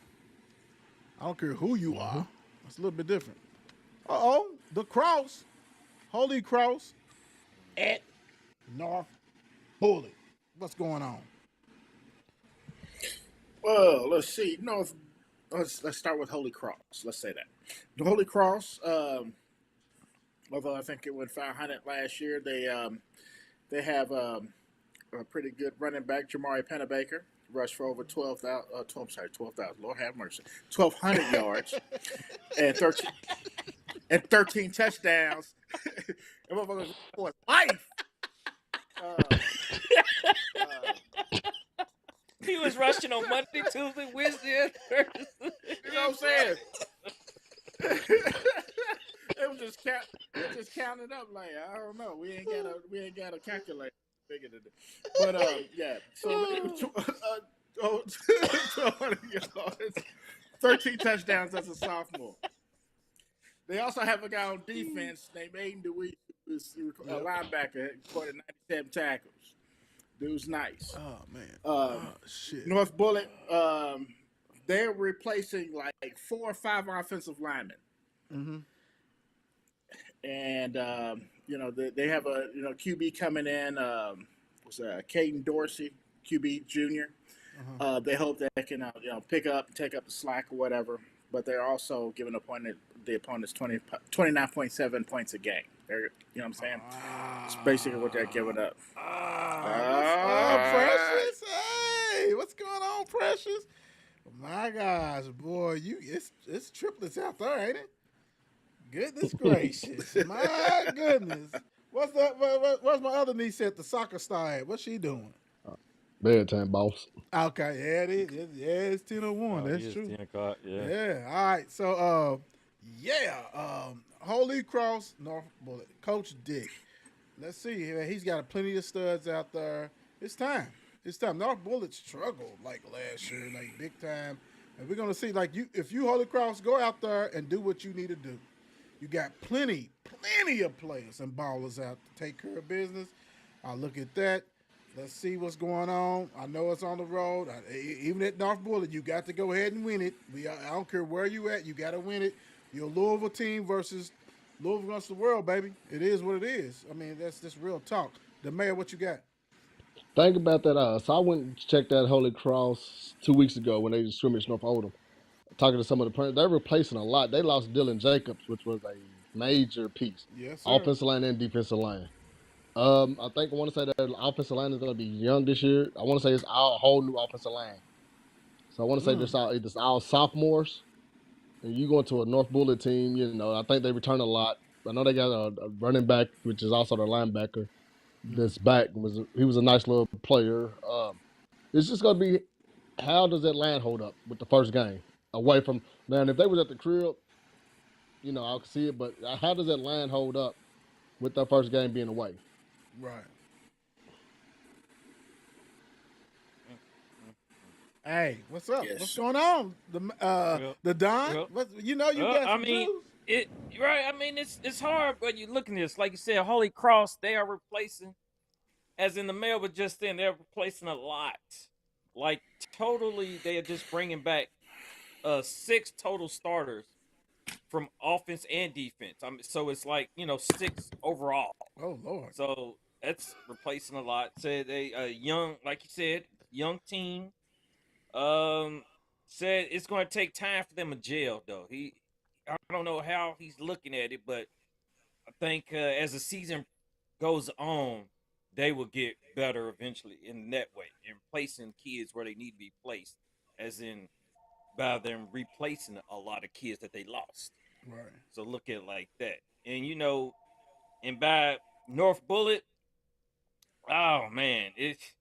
I don't care who you are. It's a little bit different. The cross, Holy Cross at North Bullet. What's going on? Well, let's see. Let's start with Holy Cross. Let's say that the Holy Cross. Although I think it went 500 last year, they have a pretty good running back, Jamari Pennebaker, rushed for over 12,000. Lord have mercy, 1,200 yards and 13 touchdowns. And motherfuckers for life. He was rushing on Monday, Tuesday, Wednesday, and Thursday. You know what I'm saying? It was just counted up like I don't know. We ain't got a calculator bigger than that. But yeah. So 1,200 yards, 13 touchdowns as a sophomore. They also have a guy on defense named Aiden DeWeese, who's a linebacker, recorded 97 tackles. Dude's nice. Oh man. Shit. North Bullet, they're replacing like 4 or 5 offensive linemen. Mm-hmm. And they have a QB coming in. Was Caden Dorsey, QB junior. Uh-huh. They hope that they can pick up and take up the slack or whatever. But they're also giving the opponents 29.7 points a game. They're, you know what I'm saying? It's basically what they're giving up. Precious. Hey, what's going on, Precious? My gosh, boy, it's triplets out there, ain't it? Goodness gracious, my goodness. What's that? What's my other niece at the soccer star at? What's she doing? Bedtime, boss. Okay, yeah, it is. Yeah, it's 10:01. Oh, That's it is true. 10 o'clock, yeah. Yeah. All right. So, Holy Cross North Bullet, Coach Dick. Let's see. He's got plenty of studs out there. It's time. North Bullet struggled like last year, like big time. And we're gonna see, like if you Holy Cross, go out there and do what you need to do. You got plenty of players and ballers out to take care of business. I look at that. Let's see what's going on. I know it's on the road. Even at North Bullet, you got to go ahead and win it. I don't care where you at. You got to win it. You're a Louisville team versus Louisville against the world, baby. It is what it is. I mean, that's just real talk. The mayor, what you got? Think about that. So I went and checked that Holy Cross 2 weeks ago when they scrimmaged North Oldham. Talking to some of the players, they're replacing a lot. They lost Dylan Jacobs, which was a major piece, Yes, sir. offensive line and defensive line. I want to say that the offensive line is going to be young this year. I want to say it's our whole new offensive line. So I want to say this all sophomores, and you go into a North Bullet team. I think they return a lot. I know they got a running back, which is also their linebacker. That's back he was a nice little player. It's just going to be how does that line hold up with the first game away from now? And if they was at the crib, I could see it. But how does that line hold up with that first game being away? Right. Hey, what's up? Yes. What's going on? The Don? Well, What, you got some juice? right. I mean, it's hard, but you look at this, like you said, Holy Cross, they are replacing, as in the mail, but just then they're replacing a lot. Like totally, they are just bringing back 6 total starters from offense and defense. So it's like 6 overall. Oh Lord. So that's replacing a lot. Said they young, like you said, young team. Said it's going to take time for them to gel though. I don't know how he's looking at it, but I think as the season goes on, they will get better eventually in that way, and placing kids where they need to be placed, as in by them replacing a lot of kids that they lost. Right. So look at it like that, and and by North Bullet, oh man, it's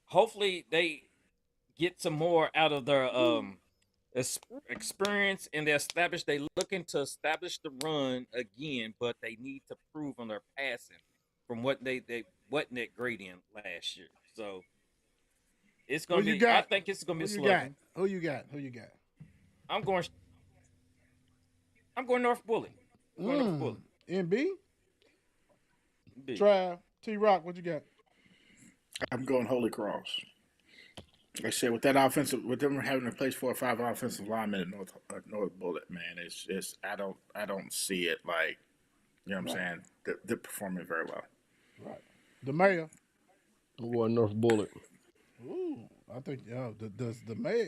hopefully they get some more out of their experience, and they looking to establish the run again, but they need to prove on their passing from what they wasn't that great in last year. So it's gonna be. I think it's gonna be a slugger. Who you got? I'm going. North Bullet. North Bullet. NB. B. Trav. T-Rock. What you got? I'm going Holy Cross. Like I said, with them having to replace 4 or 5 offensive linemen at North Bullet, man, it's I don't see it like, what I'm saying, they're performing very well. Right. The mayor. I'm going North Bullet. Ooh, I think does the May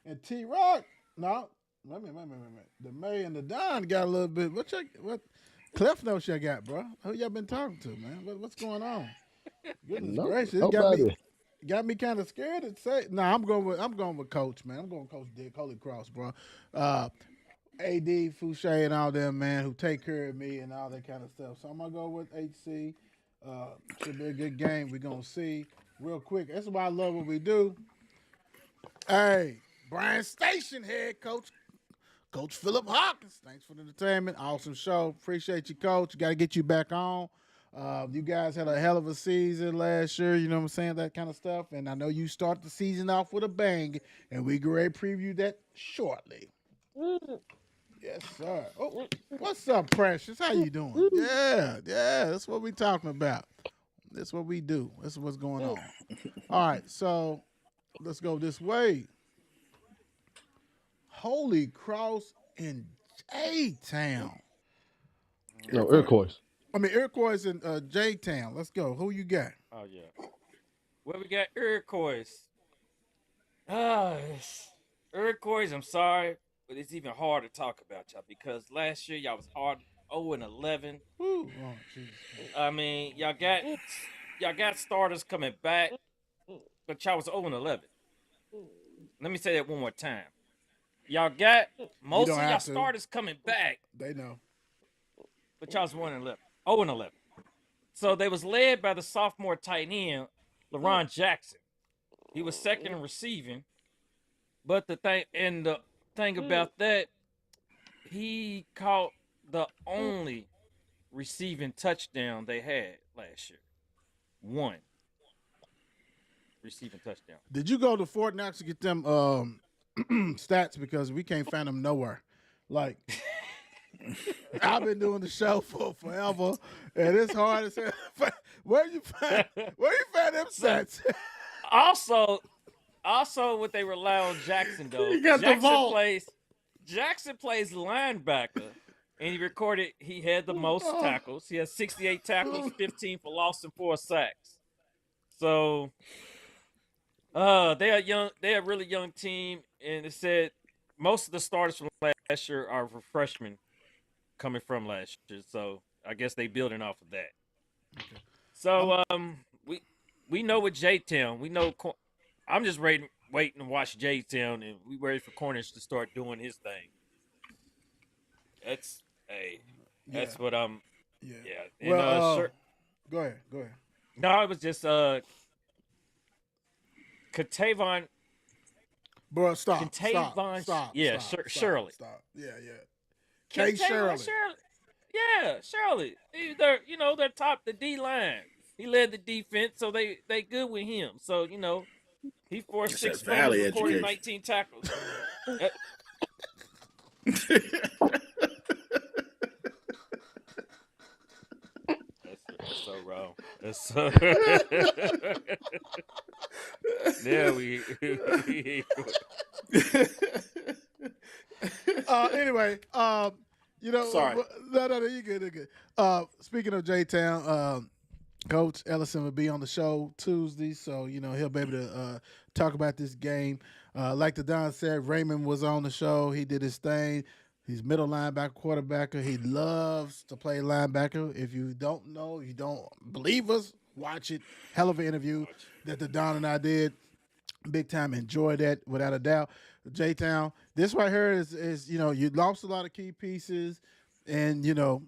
and T-Rock. No, wait a minute. The May and the Don got a little bit. What Cliff notes you got, bro? Who y'all been talking to, man? What's going on? Goodness gracious, it got me kind of scared to say. No, I'm going with Coach, man. I'm going with Coach Dick, Holy Cross, bro. AD, Fouché, and all them, man, who take care of me and all that kind of stuff. So I'm gonna go with HC. Should be a good game. We're gonna see real quick. That's why I love what we do. Hey, Bryan Station head coach, Coach Philip Hawkins. Thanks for the entertainment. Awesome show. Appreciate you, Coach. Got to get you back on. You guys had a hell of a season last year, you know what I'm saying, that kind of stuff. And I know you start the season off with a bang, and we can ready to preview that shortly. Yes, sir. Oh, what's up, Precious? How you doing? Yeah, that's what we talking about. That's what we do. That's what's going on. All right, so let's go this way. Holy Cross in J-Town. No, Iroquois. I mean, Iroquois in J-Town. Let's go. Who you got? Oh, yeah. Well, we got Iroquois. Iroquois, I'm sorry, but it's even hard to talk about y'all because last year y'all was hard 0-11. Woo. Oh, I mean, y'all got starters coming back, but y'all was 0-11. Let me say that one more time. Y'all got most of y'all starters coming back. They know. But y'all was 1-11. 0-11. So they was led by the sophomore tight end, LaRon Jackson. He was second in receiving. But the thing about that, he caught the only receiving touchdown they had last year. 1 receiving touchdown. Did you go to Fort Knox to get them stats because we can't find them nowhere? Like I've been doing the show for forever, and it's hard to say. Where you find them So sets? also, what they rely on Jackson though. You got the vault. Jackson plays linebacker, and he had the most tackles. He has 68 tackles, 15 for loss, and 4 sacks. So, they're a really young team, and it said most of the starters from last year are freshmen coming from last year. So I guess they building off of that. So we know with J-Town, we know. I'm just waiting to watch J-Town, and we ready for Cornish to start doing his thing. That's what I'm. Yeah. And, Well, go ahead. No, it was just Katavon. Bro, stop. Yeah, Shirley. Stop. Yeah. K. Shirley. Yeah, Shirley. They're top the D line. He led the defense, so they good with him. So he forced 6 fumbles, recorded 19 tackles. That's so wrong. That's so. Yeah, we. Anyway, Sorry. No, you good. Speaking of J-Town, Coach Ellison will be on the show Tuesday, so he'll be able to talk about this game. Like the Don said, Raymond was on the show. He did his thing. He's middle linebacker, quarterbacker. He loves to play linebacker. If you don't know, you don't believe us, watch it. Hell of an interview that the Don and I did. Big time. Enjoy that without a doubt. J-Town, this right here is you lost a lot of key pieces, and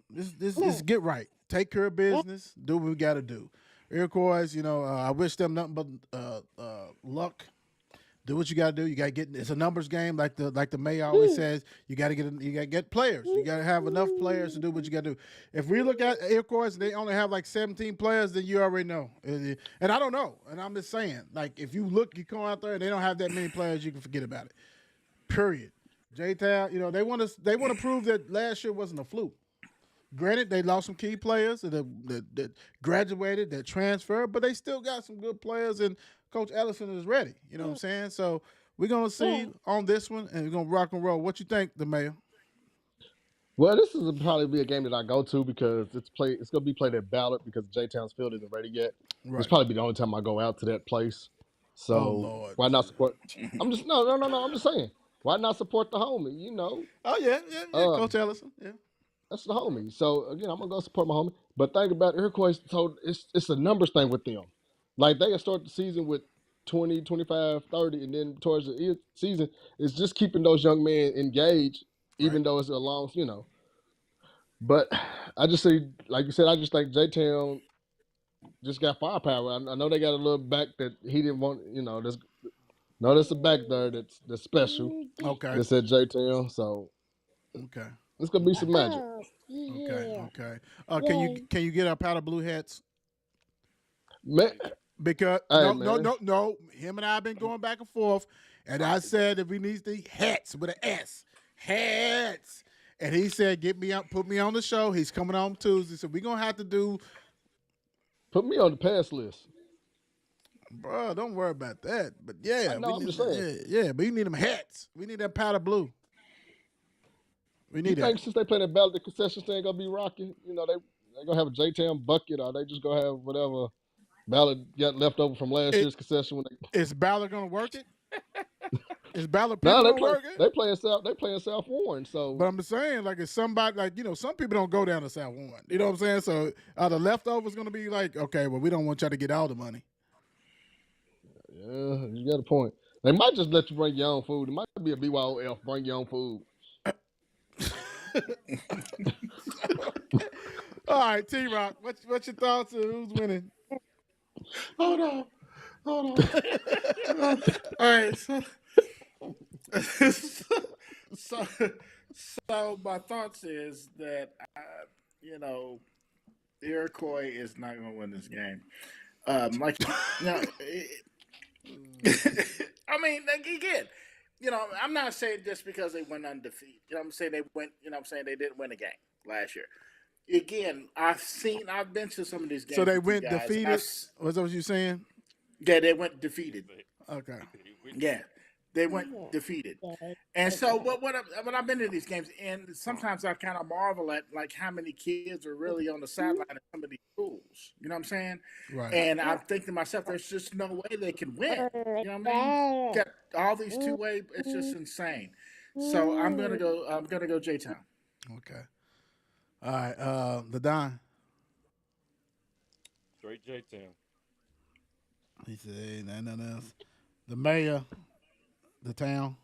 this get right. Take care of business. Do what we got to do. Iroquois, I wish them nothing but luck. Do what you got to do. You got to get. It's a numbers game, like the mayor always says. You got to get players. You got to have enough players to do what you got to do. If we look at Iroquois, they only have like 17 players. Then you already know. And I don't know. And I'm just saying, like if you come out there and they don't have that many players, you can forget about it. Period. J-Town, they want to prove that last year wasn't a fluke. Granted, they lost some key players that graduated, that transferred, but they still got some good players, and Coach Ellison is ready. You know what I'm saying? So we're going to see on this one, and we're going to rock and roll. What you think, the mayor? Well, this is probably be a game that I go to because it's going to be played at Ballard because J-Town's field isn't ready yet. Right. It's probably be the only time I go out to that place. So Lord. Why not support? I'm just saying. Why not support the homie? Oh yeah, Coach Ellison. Yeah. That's the homie. So again, I'm gonna go support my homie. But think about Iroquois. So it's a numbers thing with them. Like they can start the season with 20, 25, 30, and then towards the season, it's just keeping those young men engaged, even though it's a long, But I just see, like you said, I just think J-Town just got firepower. I know they got a little back that he didn't want. There's a back there that's special. Okay. It's at J-Town, so okay. It's gonna be some magic. Okay. Can you get our powder blue hats? Man, because hey, no. Him and I have been going back and forth, and I said that we need the hats with an S, hats. And he said, put me on the show. He's coming on Tuesday, so we're gonna have to do. Put me on the pass list. Bro, don't worry about that. But yeah, I'm just saying. Yeah, but you need them hats. We need that powder blue. We need that. You think since they play that Ballard, the concession stand gonna be rocking? They gonna have a J-Town bucket, or they just gonna have whatever Ballard got left over from last year's concession? Is Ballard gonna work it? Is Ballard gonna work it? They playing South Warren. So, but I'm just saying, like, it's somebody some people don't go down to South Warren. You know what I'm saying? So, are the leftovers gonna be like, okay, well, we don't want y'all to get all the money. Yeah, you got a point. They might just let you bring your own food. It might be a BYOF, bring your own food. All right, T-Rock, what's your thoughts on who's winning? Hold on. All right, so my thoughts is that Iroquois is not going to win this game. I mean, again, I'm not saying just because they went undefeated. I'm saying they went. I'm saying they didn't win a game last year. Again, I've been to some of these So games they with you went guys. defeated. Was that what you saying? Yeah, they went defeated. Okay. Yeah, they went defeated. And so when I've been to these games, and sometimes I kind of marvel at like how many kids are really on the sideline at some of these schools. You know what I'm saying? Right. And I'm thinking to myself, there's just no way they can win. You know what I mean? Got all these two-way. It's just insane. So I'm gonna go. I'm gonna go J Town. Okay. All right. The Don. Straight J Town. He said, ain't nothing else. The mayor. The town.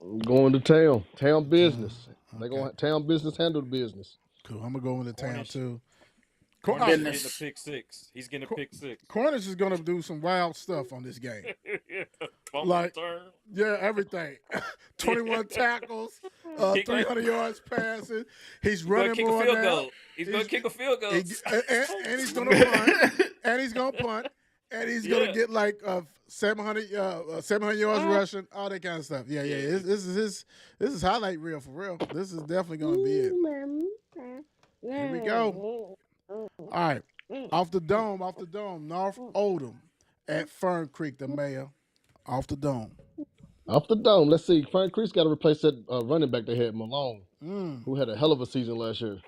I'm going to town. Town business. They Okay. gonna town business handle the business. Cool. I'm gonna go with the town Cornish. too. Cornish is Business. getting a pick six. He's getting a pick six. Cornish is gonna do some wild stuff on this game. Fumble Like- return. Yeah, everything. 21 tackles, 300 yards passing. He's He's gonna running kick a more field now. goal. He's gonna He's- kick a field goal. And he's gonna punt. And he's gonna punt. And he's gonna Yeah. get like 700 yards rushing, all that kind of stuff. Yeah. This is highlight reel for real. This is definitely gonna be it. Here we go. All right, off the dome, North Oldham at Fern Creek, the mayor. Off the dome. Off the dome. Let's see. Frank Creek's got to replace that running back they had, Malone, who had a hell of a season last year.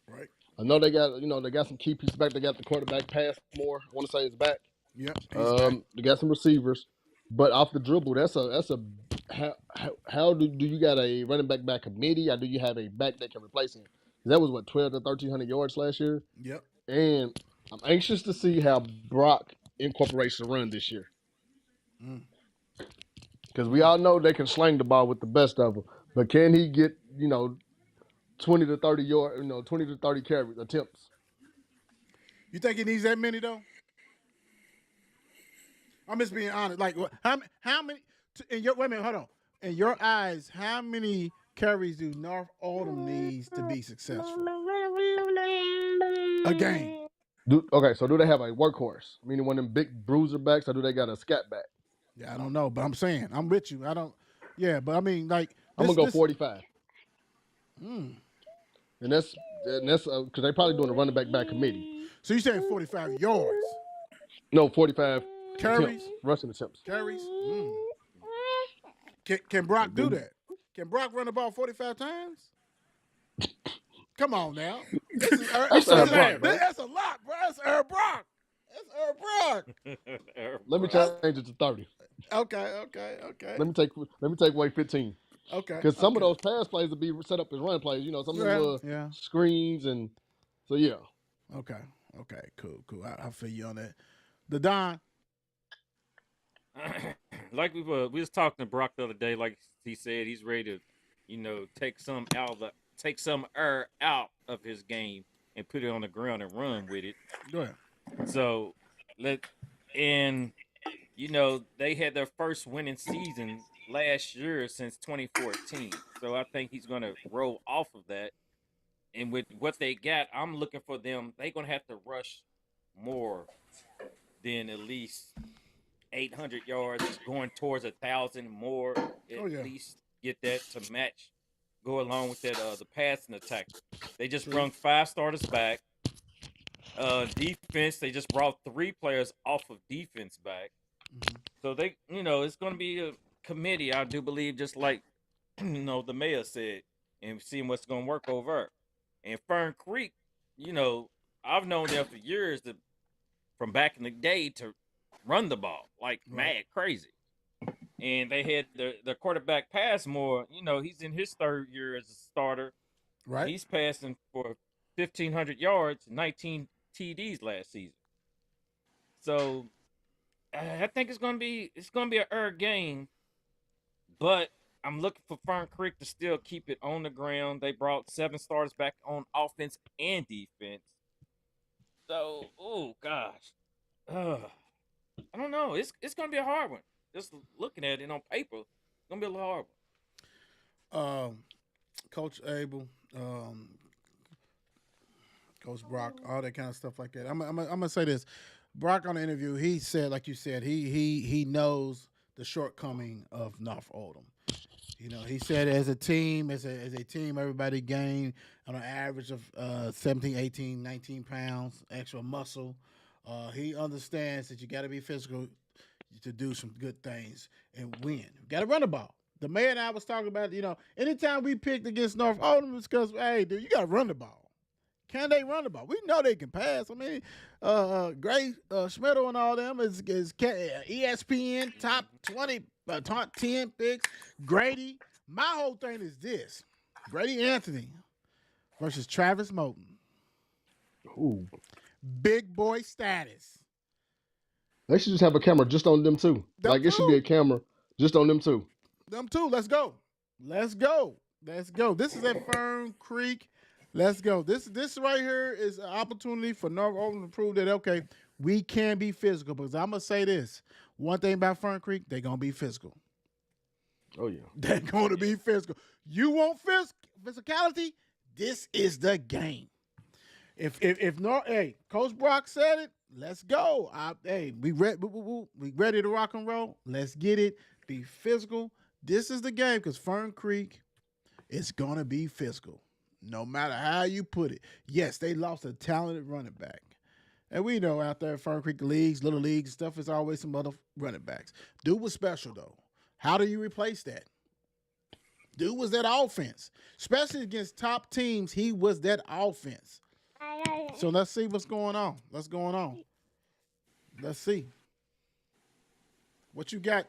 Right. I know they got some key pieces back. They got the quarterback pass more. I want to say it's back. Yep. He's back. They got some receivers, but off the dribble, how do you got a running back by committee, or do you have a back that can replace him? That was 12 to 1,300 yards last year, Yep. and I'm anxious to see how Brock incorporates the run this year. Because we all know they can sling the ball with the best of them, but can he get 20 to 30 20 to 30 carry attempts? You think he needs that many though? I'm just being honest. Like, how many? In your wait a minute, hold on. In your eyes, how many carries do North Oldham needs to be successful? A game. So do they have a workhorse, meaning one of them big bruiser backs, or do they got a scat back? Yeah, I don't know, but I'm saying I'm with you. I don't. Yeah, but I mean, like, I'm gonna go 45. And that's because they probably doing a running back by committee. So you saying 45 yards? No, 45 Carries? attempts, rushing attempts. Carries? Can Brock do that? Can Brock run the ball 45 times? Come on now. That's Brock, bro. That's a lot, bro. That's Eric Brock. Let me change it to 30. Okay. Let me take away 15. Okay. Because some of those pass plays will be set up as run plays. Some of them screens and so yeah. Okay. Cool. I feel you on that. The Don. Like we was talking to Brock the other day. Like he said, he's ready to, take some air out of his game and put it on the ground and run with it. Go ahead. So they had their first winning season last year since 2014. So I think he's gonna roll off of that. And with what they got, I'm looking for them. They're gonna have to rush more than at least 800 yards, going towards 1,000 more. At least get that to match, go along with that the passing attack. They just brung 5 starters back. Defense, they just brought 3 players off of defense back. So they, it's going to be a committee, I do believe, just like, the mayor said, and seeing what's going to work over. And Fern Creek, I've known them for years from back in the day to run the ball like mad crazy. And they had the quarterback pass more. He's in his 3rd year as a starter. Right. He's passing for 1,500 yards, 19 TDs last season. So I think it's gonna be a game, but I'm looking for Fern Creek to still keep it on the ground. They brought 7 starters back on offense and defense. So, oh gosh, I don't know. It's gonna be a hard one. Just looking at it on paper, it's gonna be a little hard one. Coach Abel, Coach Brock, all that kind of stuff like that. I'm gonna say this. Brock on the interview, he said, like you said, he knows the shortcoming of North Oldham. He said as a team, everybody gained on an average of 17, 18, 19 pounds extra muscle. He understands that you got to be physical to do some good things and win. You got to run the ball. The man I was talking about, anytime we picked against North Oldham, it's because, hey, dude, you got to run the ball. Can they run the ball? We know they can pass. I mean, Gray Schmiddle and all them is ESPN top 20, top 10 picks. Grady. My whole thing is this: Grady Anthony versus Travis Moulton. Ooh. Big boy status. They should just have a camera just on them two. It should be a camera just on them two. Them two. Let's go. Let's go. Let's go. This is at Fern Creek. Let's go. This right here is an opportunity for North Oakland to prove that, okay, we can be physical. Because I'm going to say this. One thing about Fern Creek, they're going to be physical. Oh, yeah. They're going to be physical. You want physicality? This is the game. Hey, Coach Brock said it, let's go. We ready to rock and roll? Let's get it. Be physical. This is the game because Fern Creek is going to be physical. No matter how you put it. Yes, they lost a talented running back. And we know out there, Fern Creek leagues, little leagues and stuff, there's always some other running backs. Dude was special, though. How do you replace that? Dude was that offense. Especially against top teams, he was that offense. So let's see what's going on. Let's see. What you got,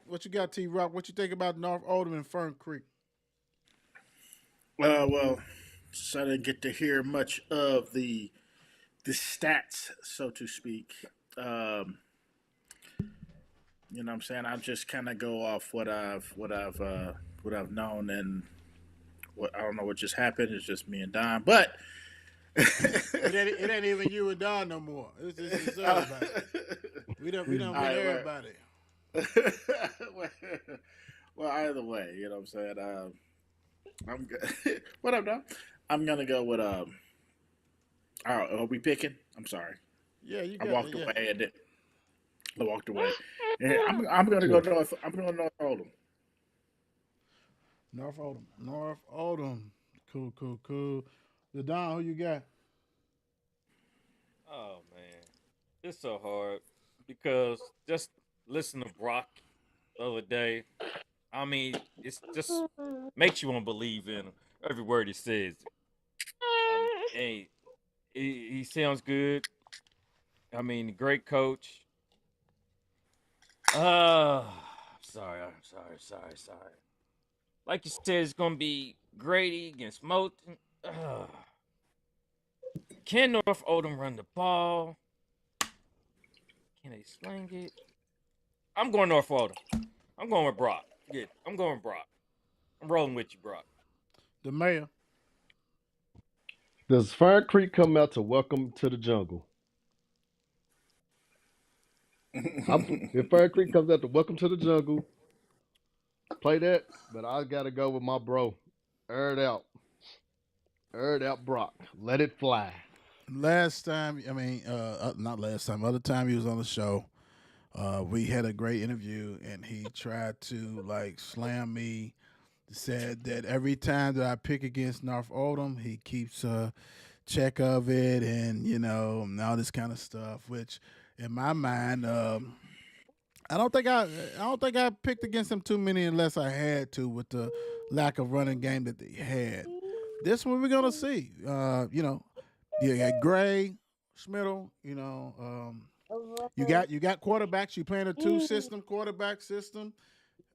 T-Rock? What you think about North Oldham and Fern Creek? Well, so I didn't get to hear much of the stats, so to speak. You know what I'm saying? I just kind of go off what I've known, and what I don't know what just happened. It's just me and Don, but it ain't even you and Don no more. It's everybody. We don't get everybody. Well, either way, you know what I'm saying. I'm good. What up, Don? I'm gonna go with are we picking? I'm sorry. Yeah, you. I walked away and I walked away. Yeah, I'm gonna go North. I'm going North Oldham. North Oldham. Cool. The Don, who you got? Oh man, it's so hard because just listen to Brock the other day. I mean, it's just makes you want to believe in every word he says. Hey, he sounds good. I mean, great coach. I'm sorry. Like you said, it's gonna be Grady against Moulton. Can North Oldham run the ball? Can they sling it? I'm going North Oldham. I'm going with Brock. Yeah, I'm going with Brock. I'm rolling with you, Brock. The mayor. Does Fern Creek come out to Welcome to the Jungle? If Fern Creek comes out to Welcome to the Jungle, play that. But I got to go with my bro. Aired out Brock. Let it fly. Last time, not last time, other time he was on the show, we had a great interview, and he tried to slam me. Said that every time that I pick against North Oldham, he keeps check of it, and all this kind of stuff. Which, in my mind, I don't think I picked against him too many unless I had to with the lack of running game that they had. This one we're gonna see. You got Gray, Schmiddle. You got quarterbacks. You playing a two-system quarterback system.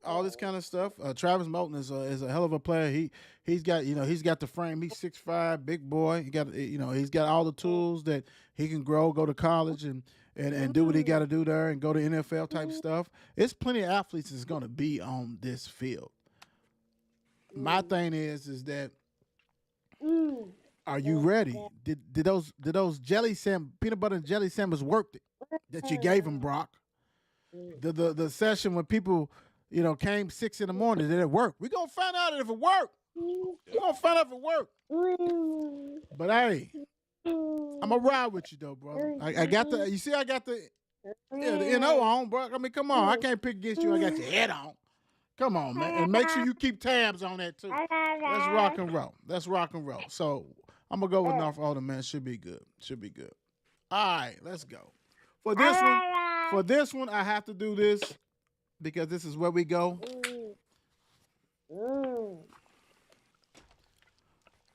All this kind of stuff. Travis Moulton is a hell of a player. He's got the frame. He's 6'5", big boy. He's got all the tools that he can grow, go to college and do what he got to do there and go to NFL type stuff. It's plenty of athletes that's going to be on this field. My thing is that are you ready? Did those peanut butter and jelly sandwiches work that you gave him, Brock? The session when people came 6 in the morning, did it work? We're going to find out if it worked. We're going to find out if it worked. But, hey, I'm going to ride with you, though, bro. I got the NO on, bro. I mean, come on. I can't pick against you. I got your head on. Come on, man. And make sure you keep tabs on that too. Let's rock and roll. Let's rock and roll. So I'm gonna go with North Oldham, man. Should be good. Should be good. All right, let's go. For this one, I have to do this because this is where we go.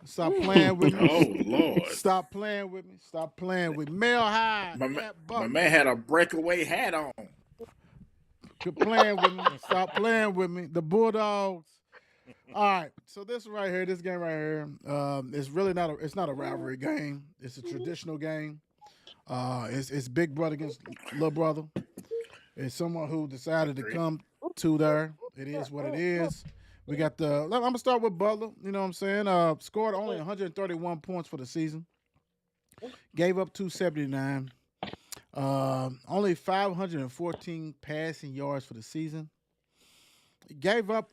Stop playing with me. Oh Lord. Stop playing with me. Stop playing with me. Male High. My man had a breakaway hat on. Quit playing with me. Stop playing with me. The Bulldogs. All right. So this right here, this game right here, it's really not a rivalry game. It's a traditional game. It's big brother against little brother. It's someone who decided to come to there. It is what it is. We got I'm gonna start with Butler. You know what I'm saying? Scored only 131 points for the season. Gave up 279. Only 514 passing yards for the season. Gave up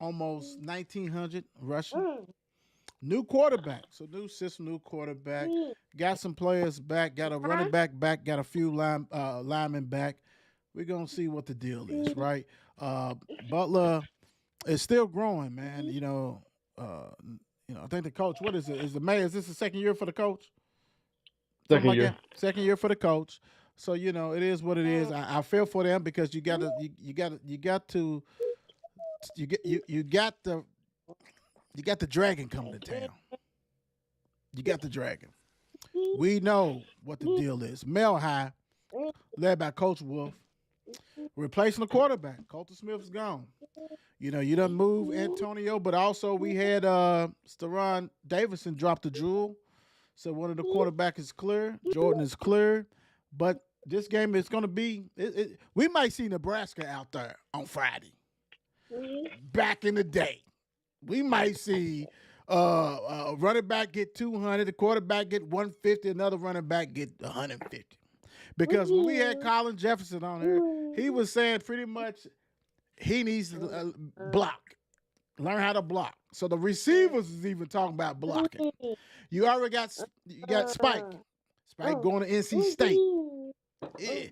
almost 1,900 rushing. New quarterback, so new system, new quarterback. Got some players back. Got a running back. Got a few linemen back. We're gonna see what the deal is, right? Butler is still growing, man. I think the coach. What is it? Is this the second year for the coach? Second year. Second year for the coach. So it is what it is. I feel for them because you got the dragon coming to town. You got the dragon. We know what the deal is. Mel High, led by Coach Wolf, replacing the quarterback. Colton Smith is gone. You done move Antonio, but also we had Steron Davison drop the jewel. So one of the quarterbacks is clear. Jordan is clear. But this game is going to be we might see Nebraska out there on Friday. Back in the day. We might see a running back get 200, the quarterback get 150, another running back get 150. Because when we had Colin Jefferson on here, he was saying pretty much he needs to block, learn how to block. So the receivers is even talking about blocking. You already got Spike going to NC State. Yeah.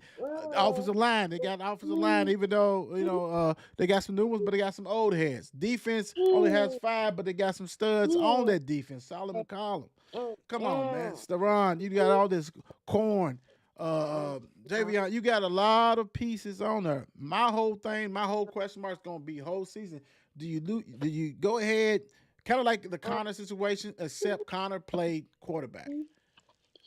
Offensive line, they got offensive line, even though they got some new ones, but they got some old heads. Defense only has 5, but they got some studs on that defense. Solomon Collins, come on, man. Steron, you got all this corn. Javion, you got a lot of pieces on there. My whole question mark is gonna be whole season. Do you go ahead, kind of like the Connor situation, except Connor played quarterback.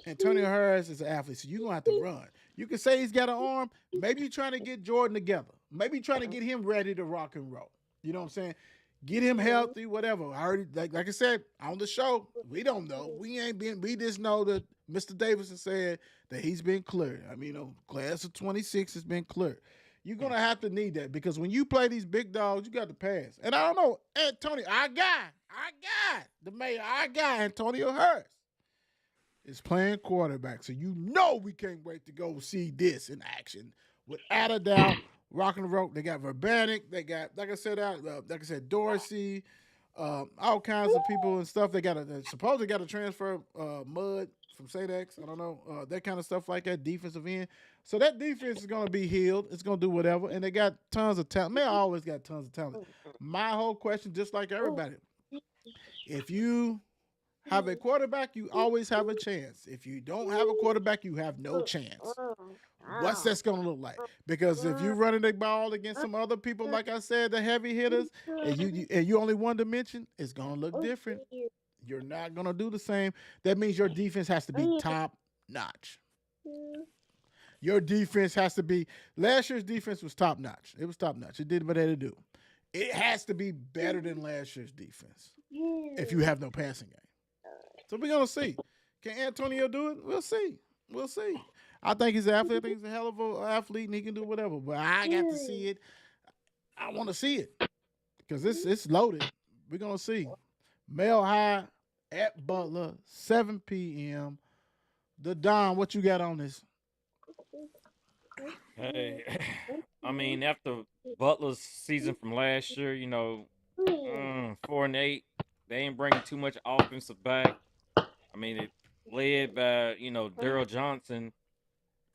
Antonio Harris is an athlete, so you're going to have to run. You can say he's got an arm. Maybe you're trying to get Jordan together. Maybe you're trying to get him ready to rock and roll. You know what I'm saying? Get him healthy, whatever. I already, like I said, on the show, we don't know. We just know that Mr. Davidson said that he's been cleared. I mean, class of 26 has been cleared. You're going to have to need that because when you play these big dogs, you got to pass. And I don't know, Antonio, our guy, Antonio Harris is playing quarterback. So we can't wait to go see this in action. Without a doubt, rocking the rope. They got Verbanik. They got, like I said, Dorsey, all kinds of people and stuff. They supposedly got to transfer Mud from St. X. I don't know. That kind of stuff like that, defensive end. So that defense is going to be healed. It's going to do whatever. And they got tons of talent. Man, I always got tons of talent. My whole question, just like everybody, if you have a quarterback, you always have a chance. If you don't have a quarterback, you have no chance. What's that going to look like? Because if you're running the ball against some other people, like I said, the heavy hitters, and you only one dimension, it's going to look different. You're not going to do the same. That means your defense has to be top notch. Your defense has to be. Last year's defense was top notch. It was top notch. It did what it had to do. It has to be better than last year's defense if you have no passing game. So we're going to see. Can Antonio do it? We'll see. I think he's an athlete. I think he's a hell of an athlete, and he can do whatever. But I got to see it. I want to see it because it's loaded. We're going to see. Mel High at Butler, 7 p.m. The Don, what you got on this? Hey, I mean, after Butler's season from last year, 4-8, they ain't bringing too much offensive back. I mean, it led by, Daryl Johnson,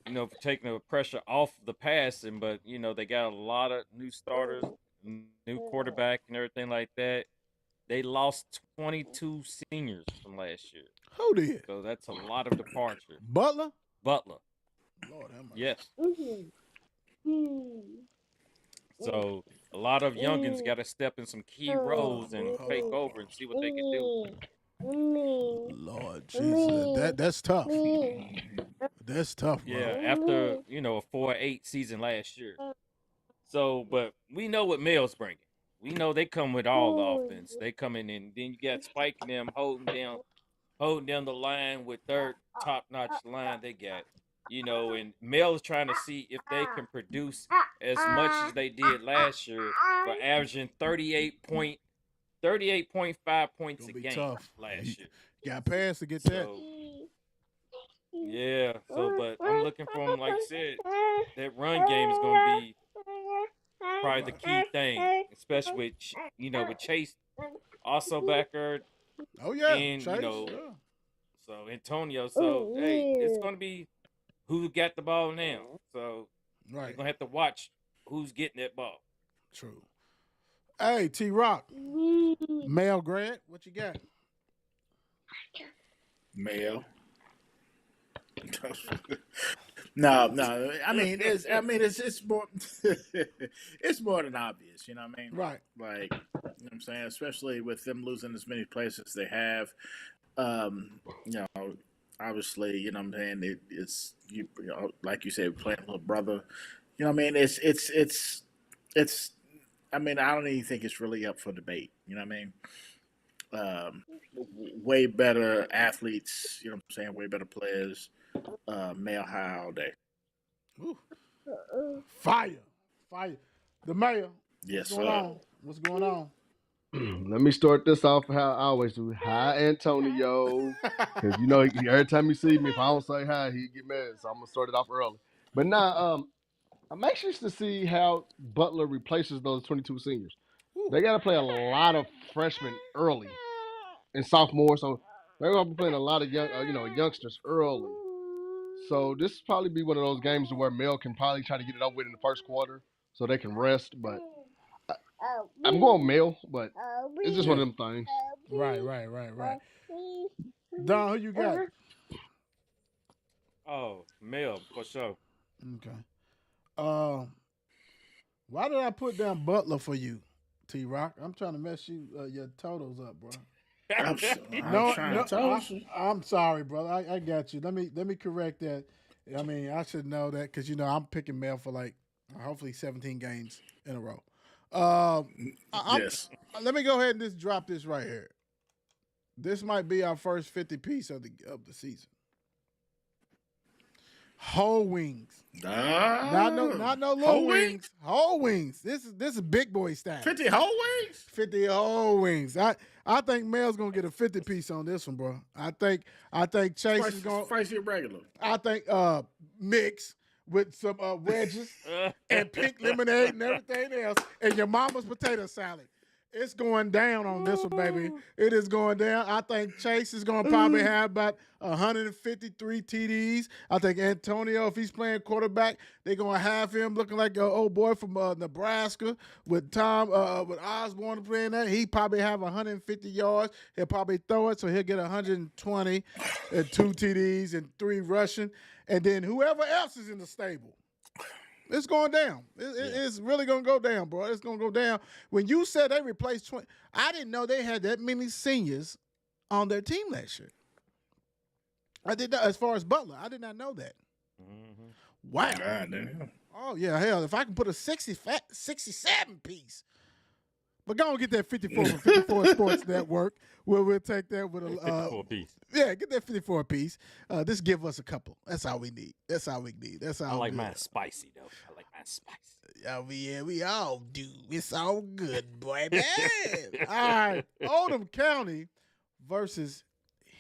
for taking the pressure off the passing, but, they got a lot of new starters. new quarterback and everything like that. They lost 22 seniors from last year. Who did? So that's a lot of departure. Butler? Butler. Lord have mercy. Yes. So a lot of youngins got to step in some key roles and take over and see what they can do. Lord Jesus, that's tough. That's tough, bro. Yeah, after a 4-8 season last year. So, but we know what Mel's bringing. We know they come with all the offense. They come in, and then you got Spike and them holding down the line with their top-notch line they got. And Mel's trying to see if they can produce as much as they did last year, for averaging 38.5 points a game tough. last year. Got pass to get that. Yeah. So, but I'm looking for him. Like I said, that run game is going to be probably the key thing, especially with Chase also back there. Oh yeah, And Chase, so Antonio. So hey, it's going to be who got the ball now. So you're going to have to watch who's getting that ball. True. Hey, T-Rock, Mel Grant, what you got? Male. No. I mean, it's more. It's more than obvious. You know what I mean? Right. Like, you know what I'm saying, especially with them losing as many players as they have. Obviously, you know what I'm saying. It's like you said, playing little brother. You know what I mean? It's. I mean, I don't even think it's really up for debate. You know what I mean? Way better athletes. You know what I'm saying? Way better players. Male high all day. Ooh. Fire. The mayor. Yes, What's going on? Let me start this off how I always do. Hi, Antonio. Because every time you see me, if I don't say hi, he get mad. So I'm gonna start it off early. But now, I'm anxious to see how Butler replaces those 22 seniors. They got to play a lot of freshmen early and sophomores, so they're gonna be playing a lot of youngsters early. So this will probably be one of those games where Mel can probably try to get it over with in the first quarter, so they can rest. But I'm going Mel, but it's just one of them things. Right. Don, who you got? Oh, Mel, for sure. Okay. Why did I put down Butler for you, T-Rock? I'm trying to mess your totals up, bro. I'm sorry, brother. I got you. Let me correct that. I mean, I should know that because I'm picking Mel for like hopefully 17 games in a row. Yes. Let me go ahead and just drop this right here. This might be our first 50 piece of the season. Whole wings. Not no little wings. Whole wings. This is big boy style. 50 whole wings? 50 whole wings. I think Mel's gonna get a 50 piece on this one, bro. I think Chase is gonna spicy regular. I think mix with some wedges and pink lemonade and everything else, and your mama's potato salad. It's going down on this one, baby. It is going down. I think Chase is going to probably have about 153 TDs. I think Antonio, if he's playing quarterback, they're going to have him looking like an old boy from Nebraska with with Osborne playing that. He probably have 150 yards. He'll probably throw it, so he'll get 120 and 2 TDs and 3 rushing. And then whoever else is in the stable. It's going down. It's really going to go down, bro. It's going to go down. When you said they replaced 20, I didn't know they had that many seniors on their team last year. I did not, as far as Butler. I did not know that. Mm-hmm. Wow. God damn. Oh, yeah, hell, if I can put a 67 piece. But go and get that 54 from 54 Sports Network. We'll take that with a 54 piece. Yeah, get that 54 piece. Just give us a couple. That's all we need. I like mine spicy though. I like mine spicy. Yeah, we all do. It's all good, boy. All right, Oldham County versus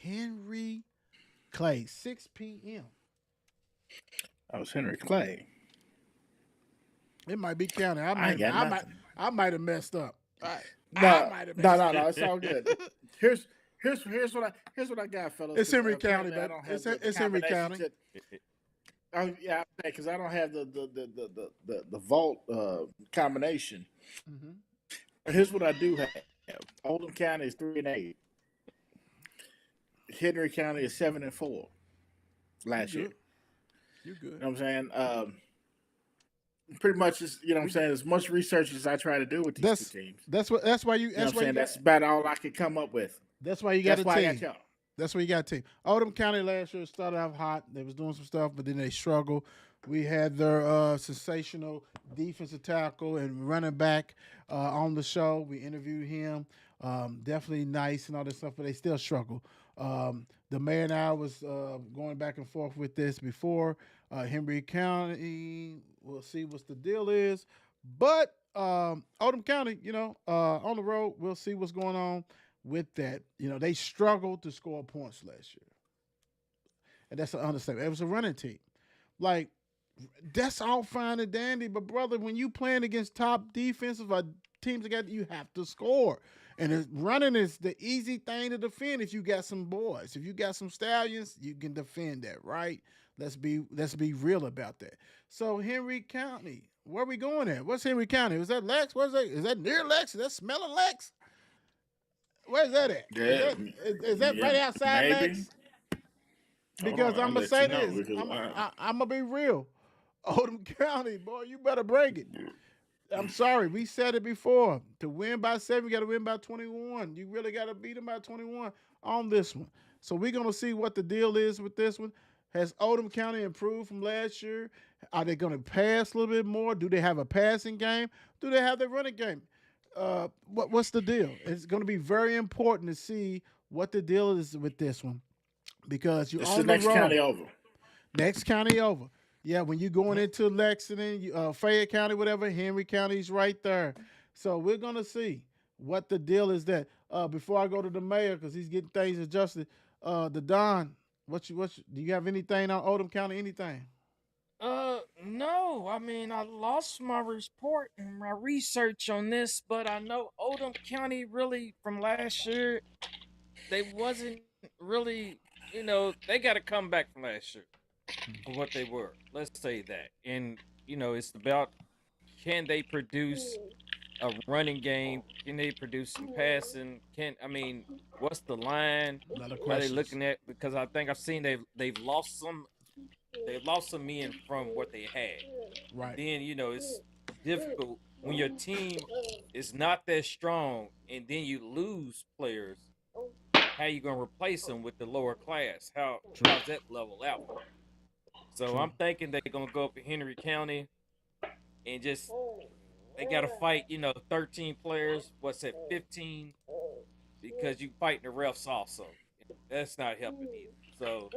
Henry Clay, 6 p.m. That was Henry Clay. It might be County. I might have messed up. No, it's all good. Here's what I got, fellas. It's Henry County, baby. It's Henry County. Oh yeah, because I don't have the vault combination. Mm-hmm. Here's what I do have. Oldham County is 3-8. Henry County is 7-4 You last year. good? You good? You know what I'm saying? Pretty much, you know what I'm We saying, as much research as I try to do with these two that's teams. that's why you You know that's what I'm why you saying? got That's about all I could come up with. that's why you got That's a why I got team. y'all. That's where you got a team. Oldham County last year started off hot. They was doing some stuff, but then they struggled. We had their sensational defensive tackle and running back on the show. We interviewed him. Definitely nice and all this stuff, but they still struggle. The mayor and I was going back and forth with this before. Henry County, we'll see what the deal is. But Oldham County, on the road, we'll see what's going on with that. They struggled to score points last year. And that's an understatement. It was a running team. Like, that's all fine and dandy, but brother, when you playing against top defensive teams together, you have to score. And running is the easy thing to defend if you got some boys. If you got some stallions, you can defend that, right? Let's be real about that. So Henry County, where are we going at? What's Henry County? Was that Lex? What's that? Is that near Lex? Is that smelling Lex? Where's that at? Is Yeah, that is that yeah, right outside maybe. Lex? Hold Because on, I'm I'll gonna let say you know this, because I'm gonna be real. Oldham County, boy, you better break it. I'm sorry, we said it before. To win by 7, you got to win by 21. You really got to beat them by 21 on this one. So we're gonna see what the deal is with this one. Has Oldham County improved from last year? Are they going to pass a little bit more? Do they have a passing game? Do they have their running game? What's the deal? It's going to be very important to see what the deal is with this one because you're it's the on the next county road. over. Next county over. Yeah, when you're going into Lexington, Fayette County, whatever, Henry County's right there. So we're gonna see what the deal is. That before I go to the mayor because he's getting things adjusted. The Don, do you have anything on Oldham County? Anything? No. I mean, I lost my report and my research on this, but I know Oldham County really from last year they wasn't really, they got to come back from last year for what they were. Let's say that. And it's about can they produce a running game? Can they produce some passing? What's the line? A lot of Are they questions. looking at? Because I think I've seen they've lost some men from what they had, and Right. then it's difficult when your team is not that strong, and then you lose players. How you gonna replace them with the lower class? True. How's that level out? So True. I'm thinking they're gonna go up in Henry County and just they gotta fight, 13 players. What's that, 15? Because you fighting the refs also. That's not helping either. So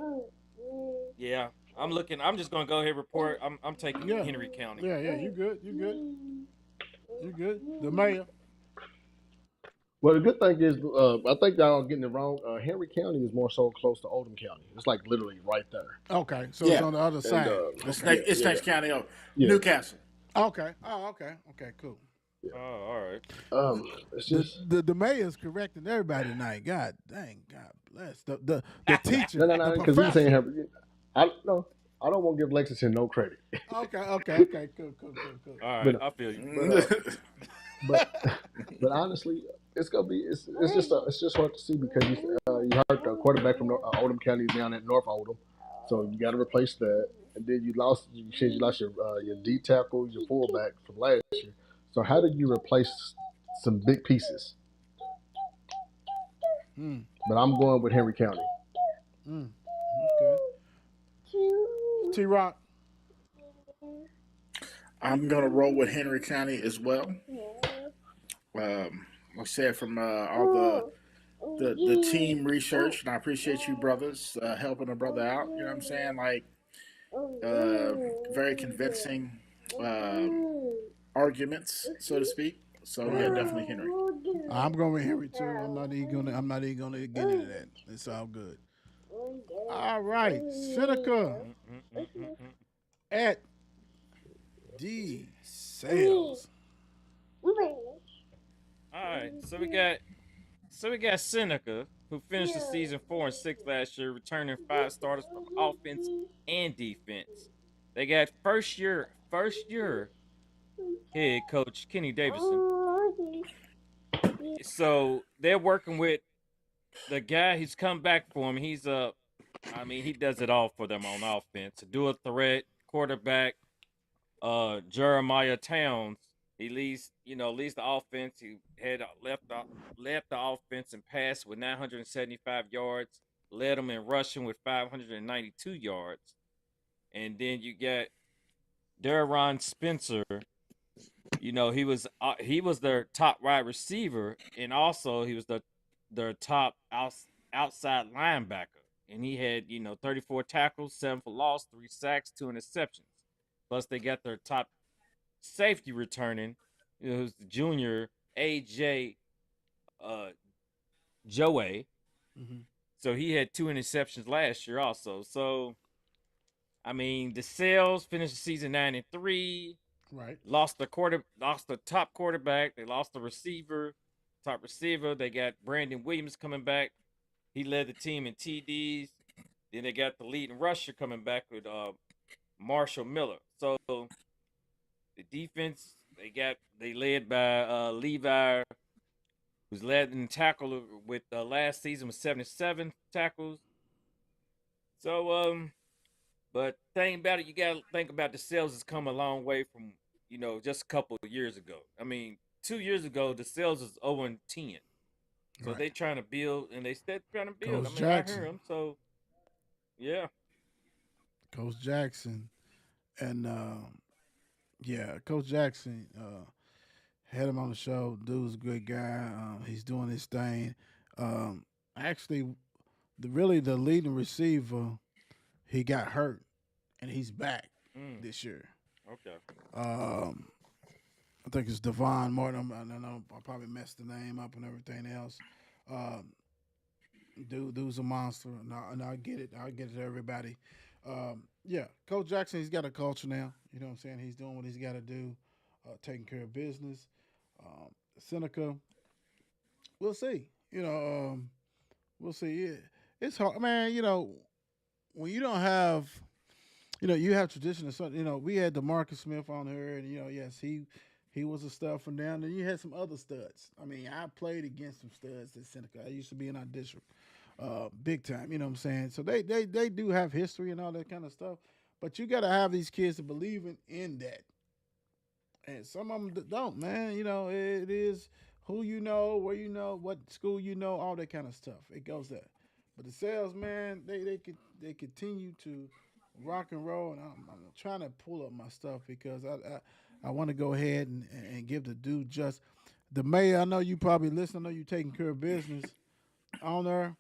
yeah, I'm just gonna go ahead and report. I'm taking Yeah. Henry County. Yeah. Yeah. You good? You good? You good? The mayor. Well, the good thing is, I think y'all are getting it wrong. Henry County is more so close to Oldham County. It's like literally right there. Okay. So it's Yeah, on the other And side. it's Okay. next. yeah, It's yeah, next county over. yeah, Newcastle. Okay. Oh, okay. Okay. Cool. yeah. Oh, all right. It's The just the mayor's correcting everybody tonight. God dang, God bless the teacher, no, no, the no, because we saying professor. Henry. I no, I don't want to give Lexington no credit, Okay, okay, cool. All right, but I feel you. but but but honestly, it's just hard to see because you heard the quarterback from Oldham County is down at North Oldham, so you got to replace that, and then you lost your D tackle, your fullback from last year. So how do you replace some big pieces? Mm, But I'm going with Henry County. mm, okay. T Rock. I'm gonna roll with Henry County as well. Like I said, from all the team research, and I appreciate you brothers helping a brother out. You know what I'm saying? Like uh, very convincing arguments, so to speak. So yeah, Right. definitely Henry. I'm going with Henry too. I'm not even gonna get into that. It's all good. All right, Seneca Mm-mm-mm-mm-mm. at D Sales. All right, so we got Seneca, who finished the season 4-6 last year, returning 5 starters from offense and defense. They got first year head coach Kenny Davidson. So they're working with the guy. He's come back for him. I mean, he does it all for them on offense. To do a threat quarterback, Jeremiah Towns. He leads the offense. He had left the offense and passed with 975 yards. Led them in rushing with 592 yards. And then you got Deron Spencer. He was their top wide receiver, and also he was their top outside linebacker. And he had 34 tackles, 7 for loss, 3 sacks, 2 interceptions. Plus they got their top safety returning, who's the junior AJ uh, Joey. Mm-hmm. So he had 2 interceptions last year also. So I mean, the Sales finished the season 9-3. Right. Lost the top quarterback. They lost the top receiver. They got Brandon Williams coming back. He led the team in TDs. Then they got the leading rusher coming back with Marshall Miller. So the defense they led by Levi, who's led in tackle with last season with 77 tackles. So but thing about it, you gotta think about the Sales has come a long way from just a couple of years ago. I mean, 2 years ago the Sales was 0-10. So Right. they trying to build, and they still trying to build. Coach I mean, I Jackson. hear them. So yeah. Coach Jackson. And Coach Jackson had him on the show. Dude's a good guy. He's doing his thing. Actually, the leading receiver, he got hurt, and he's back Mm, this year. okay. Um, I think it's Devon Martin. I know I probably messed the name up and everything else. Um, dude's a monster, and I get it. I get it to everybody. Coach Jackson, he's got a culture now. You know what I'm saying? He's doing what he's got to do, taking care of business. Seneca, we'll see. We'll see. It's hard, man. When you don't have, you have tradition of something. We had DeMarcus Smith on here, and yes, he was a stud from down. Then you had some other studs. I mean, I played against some studs at Seneca. I used to be in our district, big time. You know what I'm saying? So they do have history and all that kind of stuff. But you got to have these kids to believe in that, and some of them don't. Man, it is who you know, where you know, what school you know, all that kind of stuff. It goes there. But the sales, man, they continue to rock and roll, and I'm trying to pull up my stuff because I want to go ahead and give the dude just the mayor. I know you probably listen. I know you taking care of business on there,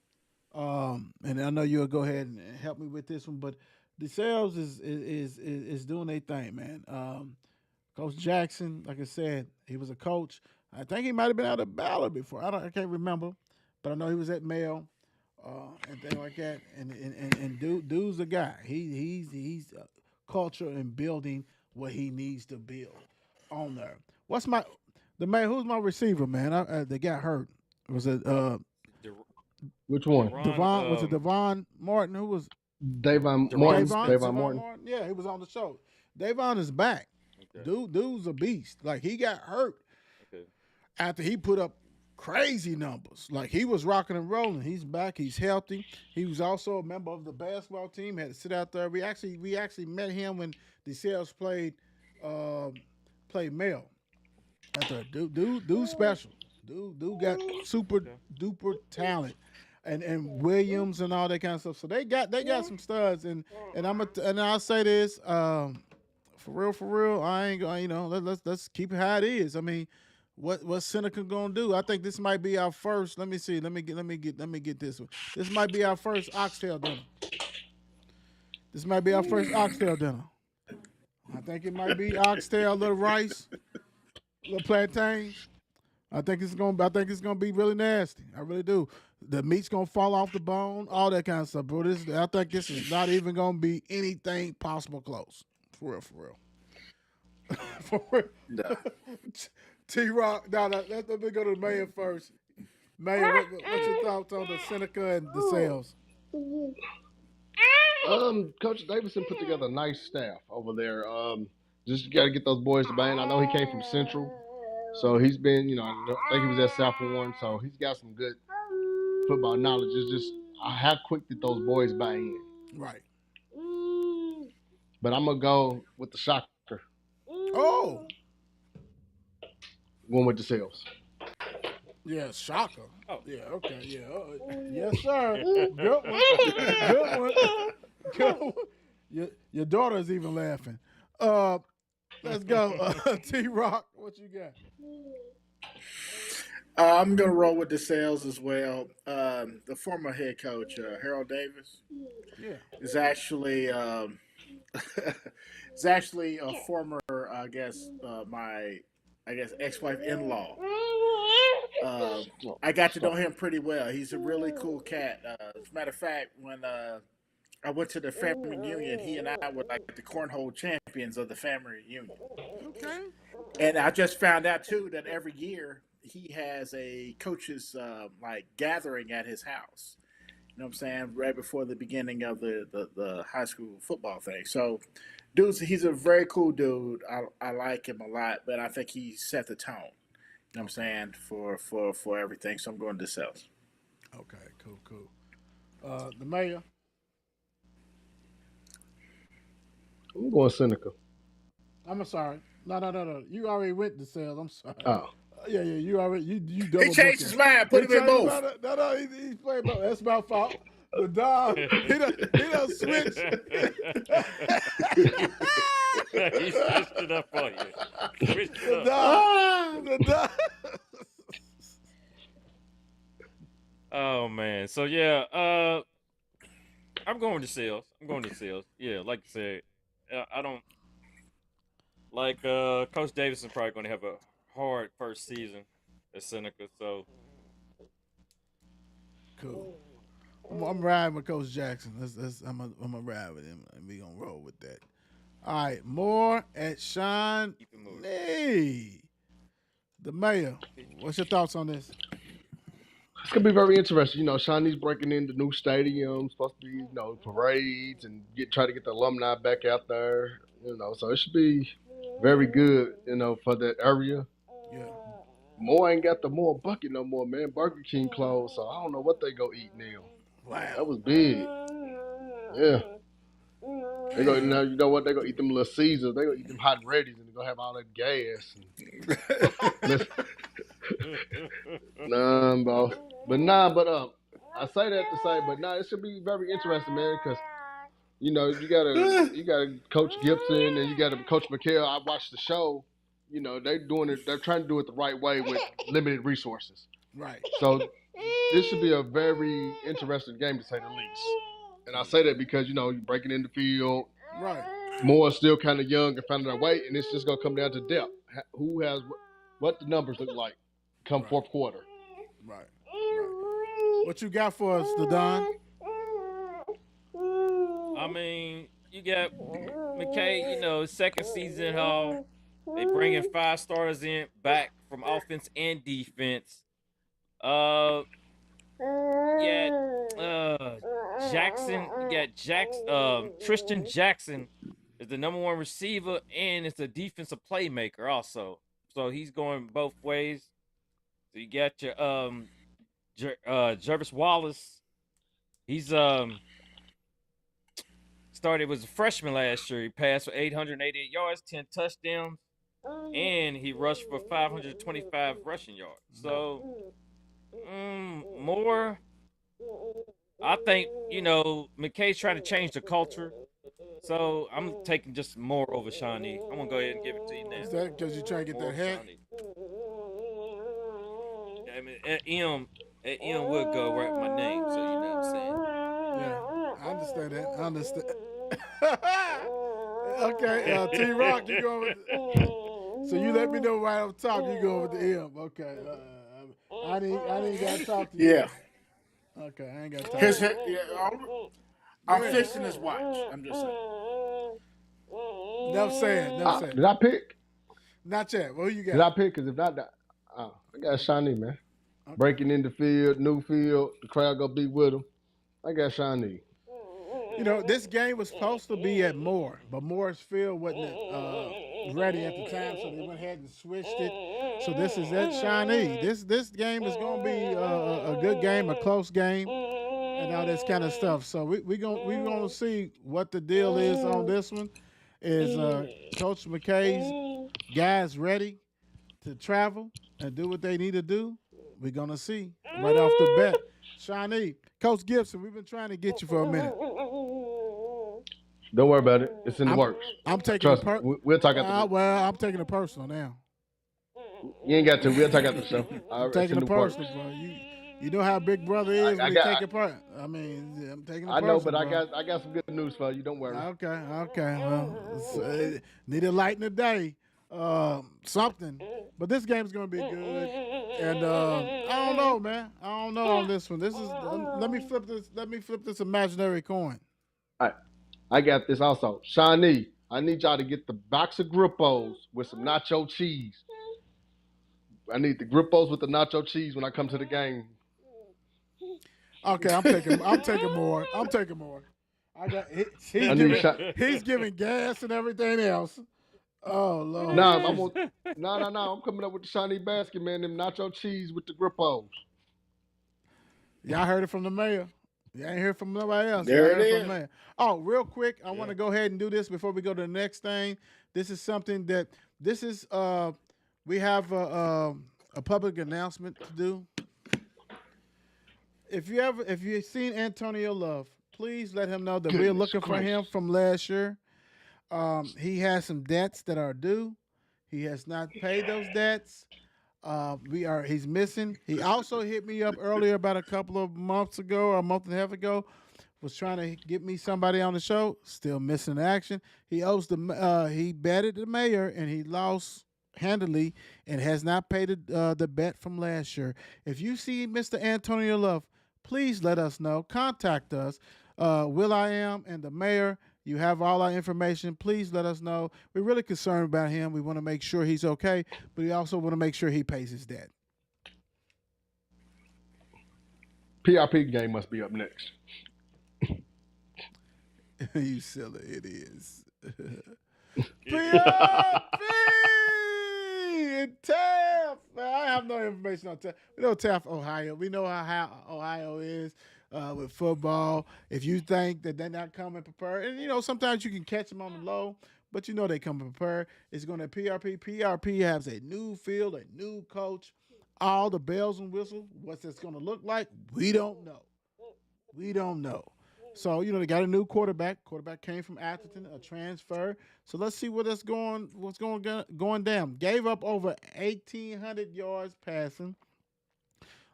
and I know you'll go ahead and help me with this one. But the sales is doing their thing, man. Coach Jackson, like I said, he was a coach. I think he might have been out of Ballard before. I can't remember, but I know he was at Mayo and things like that. And dude's a guy. He's culture and building what he needs to build on there. Who's my receiver, man? They got hurt. Was it De- Which one? Deron, Devon? Was it Devon Martin? Who was Davon Deron Martin. Davon? Davon Devon Martin. Martin? Yeah, he was on the show. Davon is back. Okay. Dude's a beast. Like he got hurt Okay. after he put up crazy numbers. Like he was rocking and rolling. He's back. He's healthy. He was also a member of the basketball team. Had to sit out there. We actually met him when the Sales played Mel. Out there. Dude special. Dude got super Okay. duper talent. And Williams and all that kind of stuff. So they got some studs and I'll say this, for real, I ain't gonna, let's keep it how it is. I mean, what's Seneca gonna do? I think this might be our first. Let me see. Let me get this one. This might be our first oxtail dinner. This might be our first oxtail dinner. I think it might be oxtail, little rice, little plantains. I think it's gonna be really nasty. I really do. The meat's gonna fall off the bone, all that kind of stuff, bro. I think this is not even gonna be anything possible close. For real. For real. No. T Rock. No, let me go to the mayor first. Mayor, what's your thoughts on the Seneca and the sales? Coach Davidson put together a nice staff over there. Just got to get those boys to bang. I know he came from Central, so he's been, I think he was at South Warren, so he's got some good football knowledge. It's just how quick did those boys buy in? Right. But I'm gonna go with the shocker. Oh. One with the sales. Yeah, shocker. Oh. Yeah, okay, yeah. Yes, sir. Good one. Good one. Good one. Your daughter's even laughing. Let's go. T-Rock, what you got? I'm gonna roll with the sales as well. The former head coach Harold Davis Yeah. is actually is actually a former, my ex-wife in-law. I got to know him pretty well. He's a really cool cat. As a matter of fact, when I went to the family reunion, he and I were like the cornhole champions of the family reunion. Okay. And I just found out too that every year he has a coaches gathering at his house. You know what I'm saying? Right before the beginning of the high school football thing. So, he's a very cool dude. I like him a lot, but I think he set the tone. You know what I'm saying? For everything. So I'm going to sales. Okay, cool. The mayor. I'm going Seneca. I'm sorry. No. You already went to sales. I'm sorry. Oh. Yeah. You already you double. He changed his mind. Put him in both. No. He's playing both. That's my fault. The dog. He done switched. He switched it up for you. Switched it up. The dog. Oh man. So yeah, I'm going to sales. Yeah, like I said, I don't like Coach Davidson probably going to have a hard first season at Seneca. So cool. I'm riding with Coach Jackson. I'm gonna ride with him, and we gonna roll with that. All right, more at Sean. Hey, the mayor. What's your thoughts on this? It's gonna be very interesting. Shawnee's breaking into new stadiums, supposed to be, parades and try to get the alumni back out there. So it should be very good, for that area. Yeah. Moore ain't got the Moore bucket no more, man. Burger King closed, so I don't know what they go eat now. Wow. That was big. Yeah. They go now. You know what? They gonna eat them little Caesars. They gonna eat them hot and ready's, and they gonna have all that gas. Boss. But I say that to say, but it should be very interesting, man, because you gotta Coach Gibson and you gotta Coach McHale. I watched the show. They're trying to do it the right way with limited resources. Right. So this should be a very interesting game, to say the least. And I say that because, you're breaking in the field. Right. Moore's still kind of young and finding their weight, and it's just going to come down to depth. Who has what the numbers look like come fourth quarter. Right. What you got for us, Don? I mean, you got McKay, second season, how they bringing 5 starters back from offense and defense. Jackson, you got Tristan Jackson is the number 1 receiver and it's a defensive playmaker also. So he's going both ways. So you got your Jervis Wallace. He's started was a freshman last year. He passed for 888 yards, 10 touchdowns, and he rushed for 525 rushing yards. So more. I think McKay's trying to change the culture, so I'm taking just more over Shawnee. I'm gonna go ahead and give it to you now. Is that because you're trying to get that head? I mean, M would go right with my name, so you know what I'm saying. Yeah, I understand that. I understand. Okay, T-Rock, you going with so you let me know right off the top you go with the M. Okay. I didn't got to talk to you. Yeah. Okay, I ain't got to talk to you. I'm fixing his watch. I'm just saying. Never saying. Did I pick? Not yet. What you got? Did I pick? Because if not, I got Shawnee, man. Okay. Breaking in the field, new field, the crowd gonna be with him. I got Shawnee. You know, this game was supposed to be at Moore, but Moore's field wasn't ready at the time, so they went ahead and switched it. So this is at Shawnee. This game is going to be a good game, a close game, and all this kind of stuff. So we gonna see what the deal is on this one. Is Coach McKay's guys ready to travel and do what they need to do? We're gonna see right off the bat. Shawnee, Coach Gibson, we've been trying to get you for a minute. Don't worry about it. It's in the works. I'm taking Trust me. We'll talk after the well, I'm taking it personal now. You ain't got to. We'll talk after the show. I'm taking it personal, bro. You know how Big Brother is when they take it personal. I mean, I'm taking it personal. I know, but bro. I got some good news for you. Don't worry. Okay. Well, need a light in the day. Something. But this game's gonna be good. And I don't know, man. I don't know on this one. This is let me flip this imaginary coin. All right. I got this also. Shawnee, I need y'all to get the box of Grippos with some nacho cheese. I need the Grippos with the nacho cheese when I come to the game. Okay, I'm taking more. I got he's giving gas and everything else. Oh Lord. I'm coming up with the Shawnee basket, man. Them nacho cheese with the Grippos. Y'all heard it from the mayor. You ain't heard from nobody else. There it is. Oh, real quick, I want to go ahead and do this before we go to the next thing. This is something that we have a public announcement to do. If you've seen Antonio Love, please let him know that we're looking for him from last year. He has some debts that are due. He has not paid those debts. He's missing. He also hit me up earlier about a couple of months ago or a month and a half ago. Was trying to get me somebody on the show. Still missing action. He betted the mayor and he lost handily and has not paid the bet from last year. If you see Mr. Antonio Love, please let us know. Contact us. Will.i.am and the mayor. You have all our information. Please let us know. We're really concerned about him. We want to make sure he's okay, but we also want to make sure he pays his debt. PRP game must be up next. You silly it is. PRP and Taft. I have no information on Taft. We know Taft, Ohio. We know how Ohio is. With football, if you think that they're not coming prepared, and sometimes you can catch them on the low, but they come prepared. It's going to PRP. PRP has a new field, a new coach, all the bells and whistles. What's this going to look like? We don't know. So they got a new quarterback. Quarterback came from Atherton, a transfer. So let's see what's going down. Gave up over 1,800 yards passing.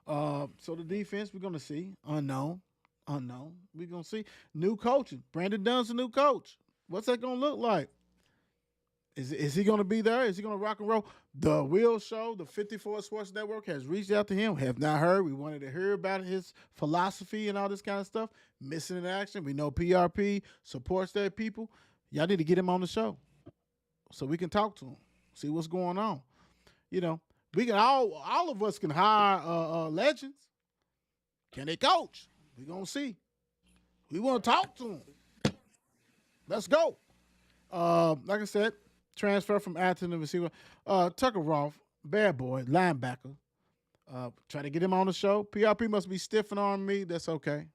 So the defense, we're going to see. Unknown. We're going to see. New coaching. Brandon Dunn's a new coach. What's that going to look like? Is he going to be there? Is he going to rock and roll? The Will Show, the 54 Sports Network, has reached out to him. Have not heard. We wanted to hear about his philosophy and all this kind of stuff. Missing in action. We know PRP supports their people. Y'all need to get him on the show so we can talk to him, see what's going on. We can all of us can hire legends. Can they coach? We're going to see. We want to talk to them. Let's go. Like I said, transfer from Atherton to receiver. Tucker Rolfe, bad boy, linebacker. Try to get him on the show. PRP must be stiffing on me. That's okay.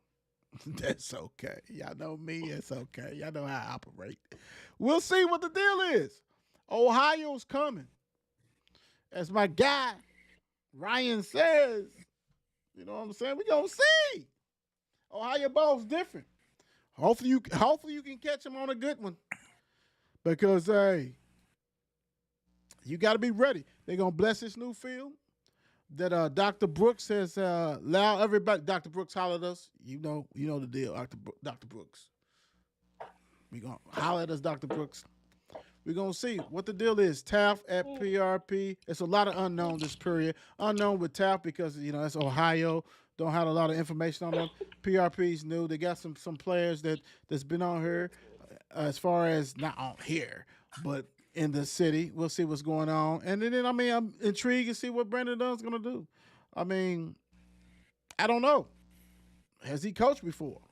That's okay. Y'all know me. It's okay. Y'all know how I operate. We'll see what the deal is. Ohio's coming. As my guy, Ryan says, you know what I'm saying? We're going to see. Ohio ball's different. Hopefully you can catch him on a good one. Because, hey, you got to be ready. They're going to bless this new field that Dr. Brooks has allowed everybody. Dr. Brooks hollered us. You know the deal, Dr. Brooks. We're going to holler at us, Dr. Brooks. We're going to see what the deal is. Taft at PRP. It's a lot of unknown this period. Unknown with Taft because, it's Ohio. Don't have a lot of information on them. PRP's new. They got some players that's been on here as far as not on here, but in the city. We'll see what's going on. And then, I'm intrigued to see what Brandon Dunn's going to do. I don't know. Has he coached before?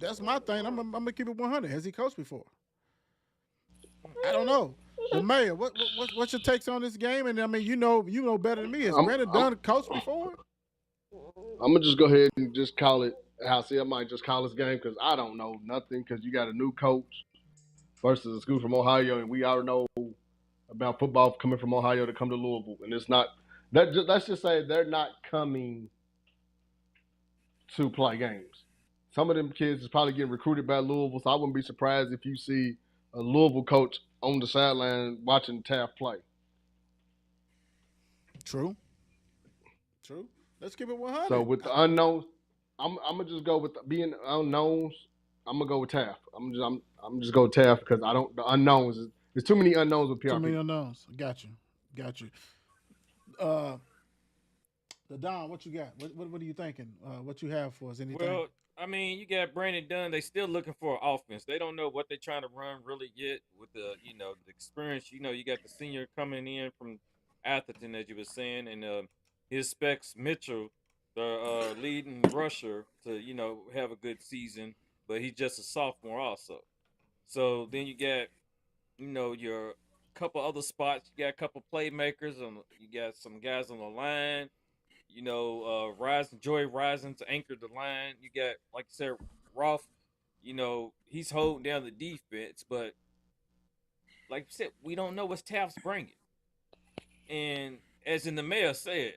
that's my thing. I'm gonna keep it 100. Has he coached before? I don't know. But Mayor, what's your takes on this game? And I mean, you know better than me. Has I'm Brandon I'm Dunn coached before? I'm gonna just go ahead and just call it. I might just call this game because I don't know nothing. Because you got a new coach versus a school from Ohio, and we already know about football coming from Ohio to come to Louisville, and it's not that. Let's just say they're not coming to play games. Some of them kids is probably getting recruited by Louisville, so I wouldn't be surprised if you see a Louisville coach on the sideline watching Taft play. True. True. Let's keep it So 100. with the unknowns, I'm gonna just go with being unknowns. I'm gonna go with Taft. I'm just go with Taft because I don't the unknowns. There's too many unknowns with Too many PRP. unknowns. Got you. Got you. Uh, the Don, what you got? What are you thinking? What you have for us? Anything? Well, I mean, you got Brandon Dunn. They still looking for an offense. They don't know what they're trying to run really yet with the experience. You got the senior coming in from Atherton, as you were saying, and he expects Mitchell, the leading rusher, to have a good season, but he's just a sophomore also. So then you got your couple other spots. You got a couple playmakers, and you got some guys on the line. Rising Joy Rising to anchor the line. You got, like I said, Roth. He's holding down the defense, but like you said, we don't know what Taft's bringing. And as in the mayor said,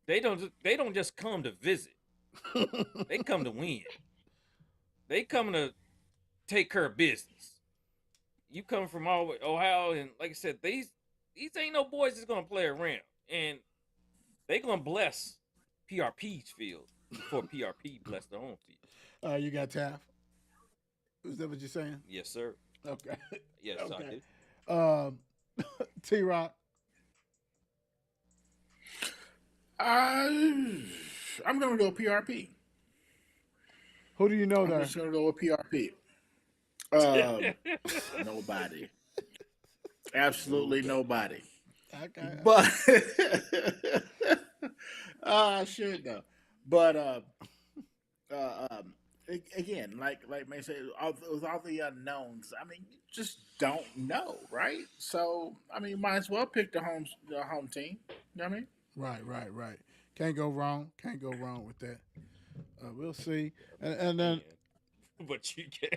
they don't just come to visit. They come to win. They come to take care of business. You come from all Ohio, and like I said, these ain't no boys that's gonna play around, and they gonna bless PRP's field before PRP bless their own field. You got Taft. Is that what you're saying? Yes, sir. Okay. Yes, Okay. I do. Um, T Rock. I'm gonna go PRP. Who do you know I'm there? just gonna go with PRP. Nobody. Absolutely nobody. Okay. But I should know. But again, like May said, with all the unknowns, I mean, you just don't know, right? So I mean, might as well pick the home team. You know what I mean? Right. Can't go wrong. Can't go wrong with that. We'll see. And Man. then But you can't.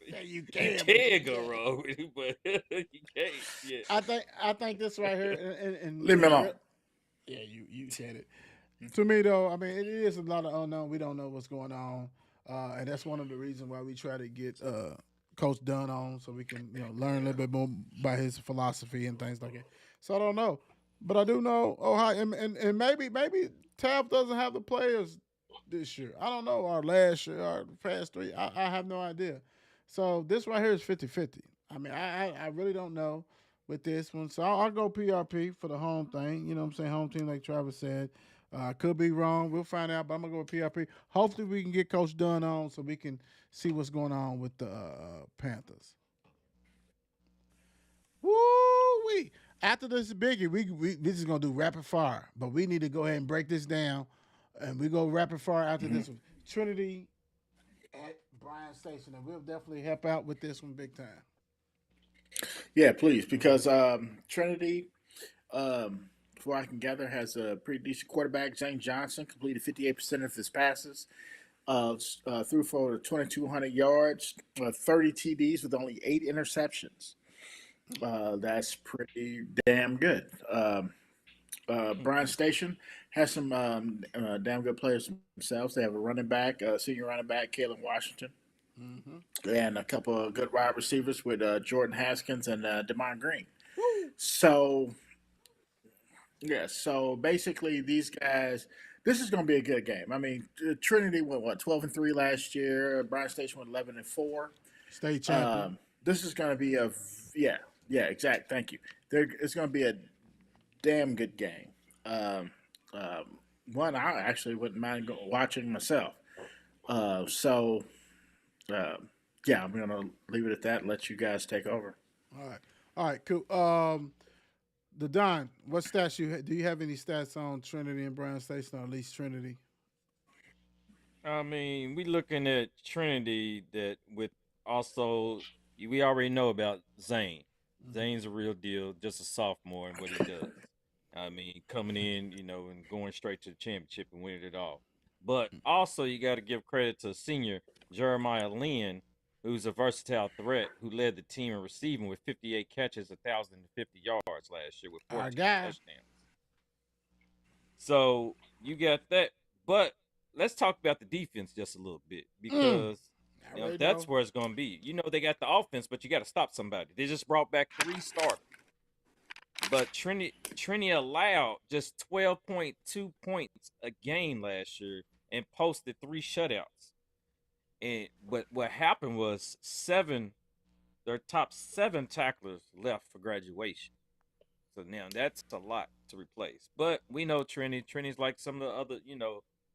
yeah, you You can. but can you go can't. wrong with it, but you can't. Yeah. I think this right here Leave me alone. yeah, you said it. To me though, I mean it is a lot of unknown. We don't know what's going on, and that's one of the reasons why we try to get Coach Dunn on so we can learn a little bit more about his philosophy and things like that. So I don't know, but I do know Ohio, and maybe Taft doesn't have the players this year. I don't know, or last year, or the past three. I have no idea. So this right here is 50-50. I mean, I really don't know with this one. So I'll go PRP for the home thing. You know what I'm saying? Home team, like Travis said. Could be wrong. We'll find out, but I'm going to go with PRP. Hopefully, we can get Coach Dunn on so we can see what's going on with the Panthers. Woo-wee. After this biggie, we just going to do rapid fire, but we need to go ahead and break this down. And we go rapid fire after this one. Trinity at Bryan Station, and we'll definitely help out with this one big time. Yeah, please, because Trinity, before I can gather, has a pretty decent quarterback. Zane Johnson completed 58% of his passes, threw for 2,200 yards, 30 TDs with only 8 interceptions. That's pretty damn good. Bryan Station has some damn good players themselves. They have a running back, senior running back, Kalen Washington, and a couple of good wide receivers with Jordan Haskins and Demond Green. So, yeah, so basically these guys, this is going to be a good game. I mean, Trinity went, 12-3 last year. Bryan Station went 11-4. State champion. This is going to be exact. Thank you. It's going to be a damn good game. One I actually wouldn't mind watching myself. So, yeah, I'm gonna leave it at that and let you guys take over. All right, cool. The Don, what stats do you have any stats on Trinity and Bryan Station, or at least Trinity? I mean, we looking at Trinity that with also we already know about Zane. Zane's a real deal, just a sophomore in what he does. I mean, coming in, and going straight to the championship and winning it all. But also, you got to give credit to senior Jeremiah Lynn, who's a versatile threat who led the team in receiving with 58 catches, 1,050 yards last year with Our 14 guy. touchdowns. So you got that. But let's talk about the defense just a little bit because that's where it's going to be. They got the offense, but you got to stop somebody. They just brought back 3 starters. But Trinity allowed just 12.2 points a game last year and posted 3 shutouts. And what happened was their top 7 tacklers left for graduation. So now that's a lot to replace. But we know Trinity's like some of the other,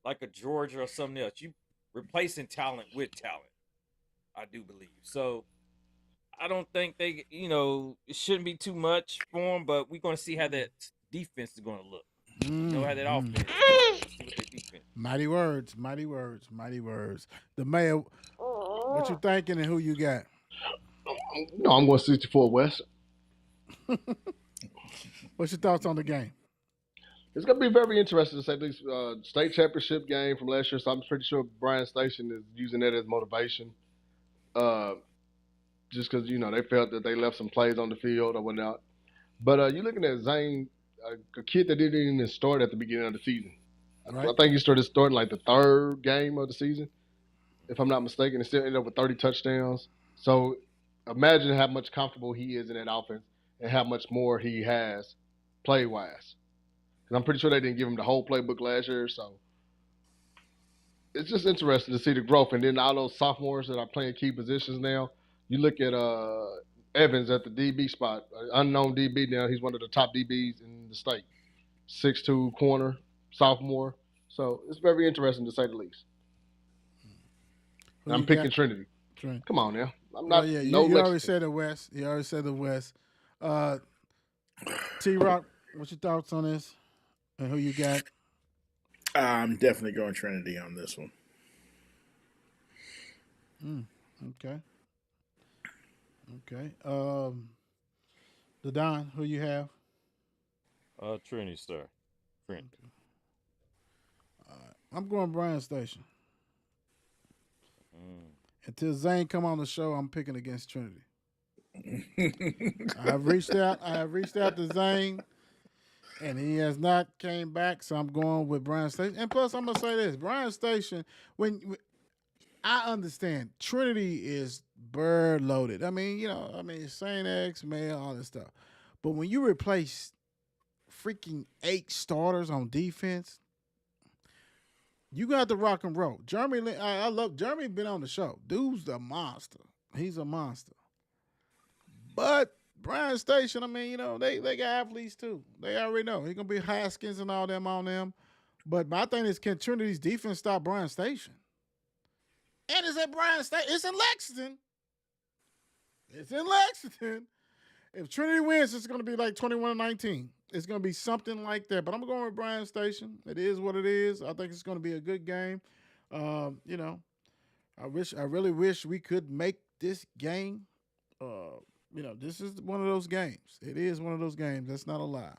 like a Georgia or something else. You replacing talent with talent, I do believe. So I don't think it shouldn't be too much for them, but we're going to see how that defense is going to look. How that offense is going to look. See what their defense. Mighty words, mighty words, mighty words. The mayor, what you thinking and who you got? No, I'm going 64 West. What's your thoughts on the game? It's going to be very interesting to say this state championship game from last year, so I'm pretty sure Bryan Station is using that as motivation. Just because, they felt that they left some plays on the field or whatnot. But you're looking at Zane, a kid that didn't even start at the beginning of the season. Right. I think he started starting like the 3rd game of the season, if I'm not mistaken, and still ended up with 30 touchdowns. So imagine how much comfortable he is in that offense and how much more he has play-wise. Because I'm pretty sure they didn't give him the whole playbook last year, so it's just interesting to see the growth. And then all those sophomores that are playing key positions now, you look at Evans at the DB spot, unknown DB now. He's one of the top DBs in the state. 6'2" corner, sophomore. So it's very interesting to say the least. And I'm picking Trinity. Come on now. I'm not. Yeah, you already said the West. You already said the West. T-Rock, what's your thoughts on this? And who you got? I'm definitely going Trinity on this one. Okay. The Don, who you have? Trinity Star. Trinity. I'm going Bryan Station. Until Zane come on the show, I'm picking against Trinity. I have reached out to Zane, and he has not came back, so I'm going with Bryan Station. And plus, I'm gonna say this: Bryan Station, when I understand Trinity is bird loaded. I mean, Saint X, Mayor, all this stuff. But when you replace freaking 8 starters on defense, you got to rock and roll. Jeremy, I love Jeremy. Been on the show. Dude's a monster. He's a monster. But Bryan Station, they got athletes too. They already know he's gonna be Haskins and all them on them. But my thing is, can Trinity's defense stop Bryan Station? And it's at Bryan Station. It's in Lexington. If Trinity wins, it's going to be like 21-19. It's going to be something like that. But I'm going with Bryan Station. It is what it is. I think it's going to be a good game. I really wish we could make this game. This is one of those games. It is one of those games. That's not a lie.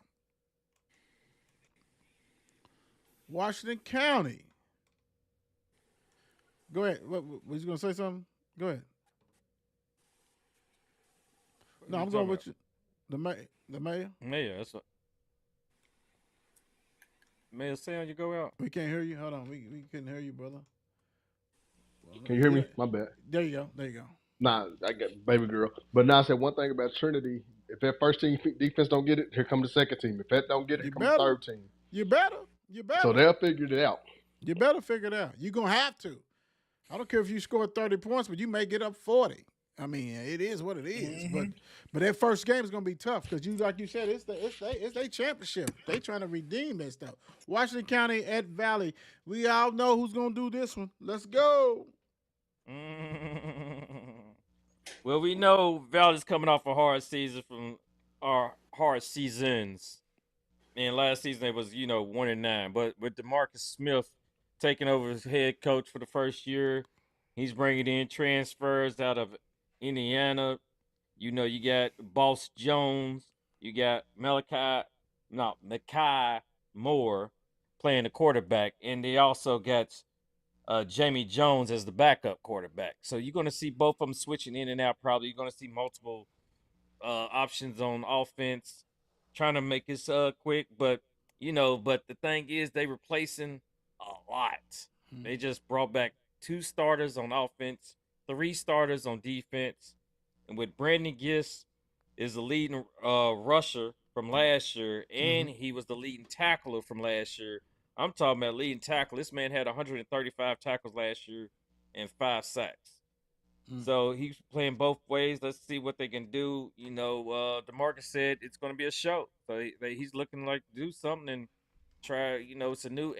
Washington County. Go ahead. What was you going to say something? Go ahead. No, I'm going with you. The mayor? Mayor, that's what. Mayor, say on you go out. We can't hear you. Hold on. We couldn't hear you, brother. Can you hear me? My bad. There you go. Nah, I got baby girl. But now I said one thing about Trinity. If that first team defense don't get it, here come the second team. If that don't get it, here come the third team. You better. So they'll figure it out. You better figure it out. You're going to have to. I don't care if you score 30 points, but you may get up 40. I mean, it is what it is. Mm-hmm. But that first game is going to be tough because, like you said, it's their championship. They trying to redeem that stuff. Washington County at Valley. We all know who's going to do this one. Let's go. Well, we know Valley's coming off a hard season from our hard seasons. And last season it was, 1-9. But with DeMarcus Smith taking over as head coach for the first year. He's bringing in transfers out of Indiana. You know, you got Boss Jones, you got Mackay Moore playing the quarterback, and they also got Jamie Jones as the backup quarterback. So you're going to see both of them switching in and out. Probably you're going to see multiple options on offense, trying to make this quick. But but the thing is, they replacing a lot. They just brought back 2 starters on offense, 3 starters on defense, and with Brandon Gist is the leading rusher from last year, and he was the leading tackler from last year. I'm talking about leading tackle. This man had 135 tackles last year and 5 sacks. So he's playing both ways. Let's see what they can do. DeMarcus said it's going to be a show. So he's looking like to do something and try. It's a new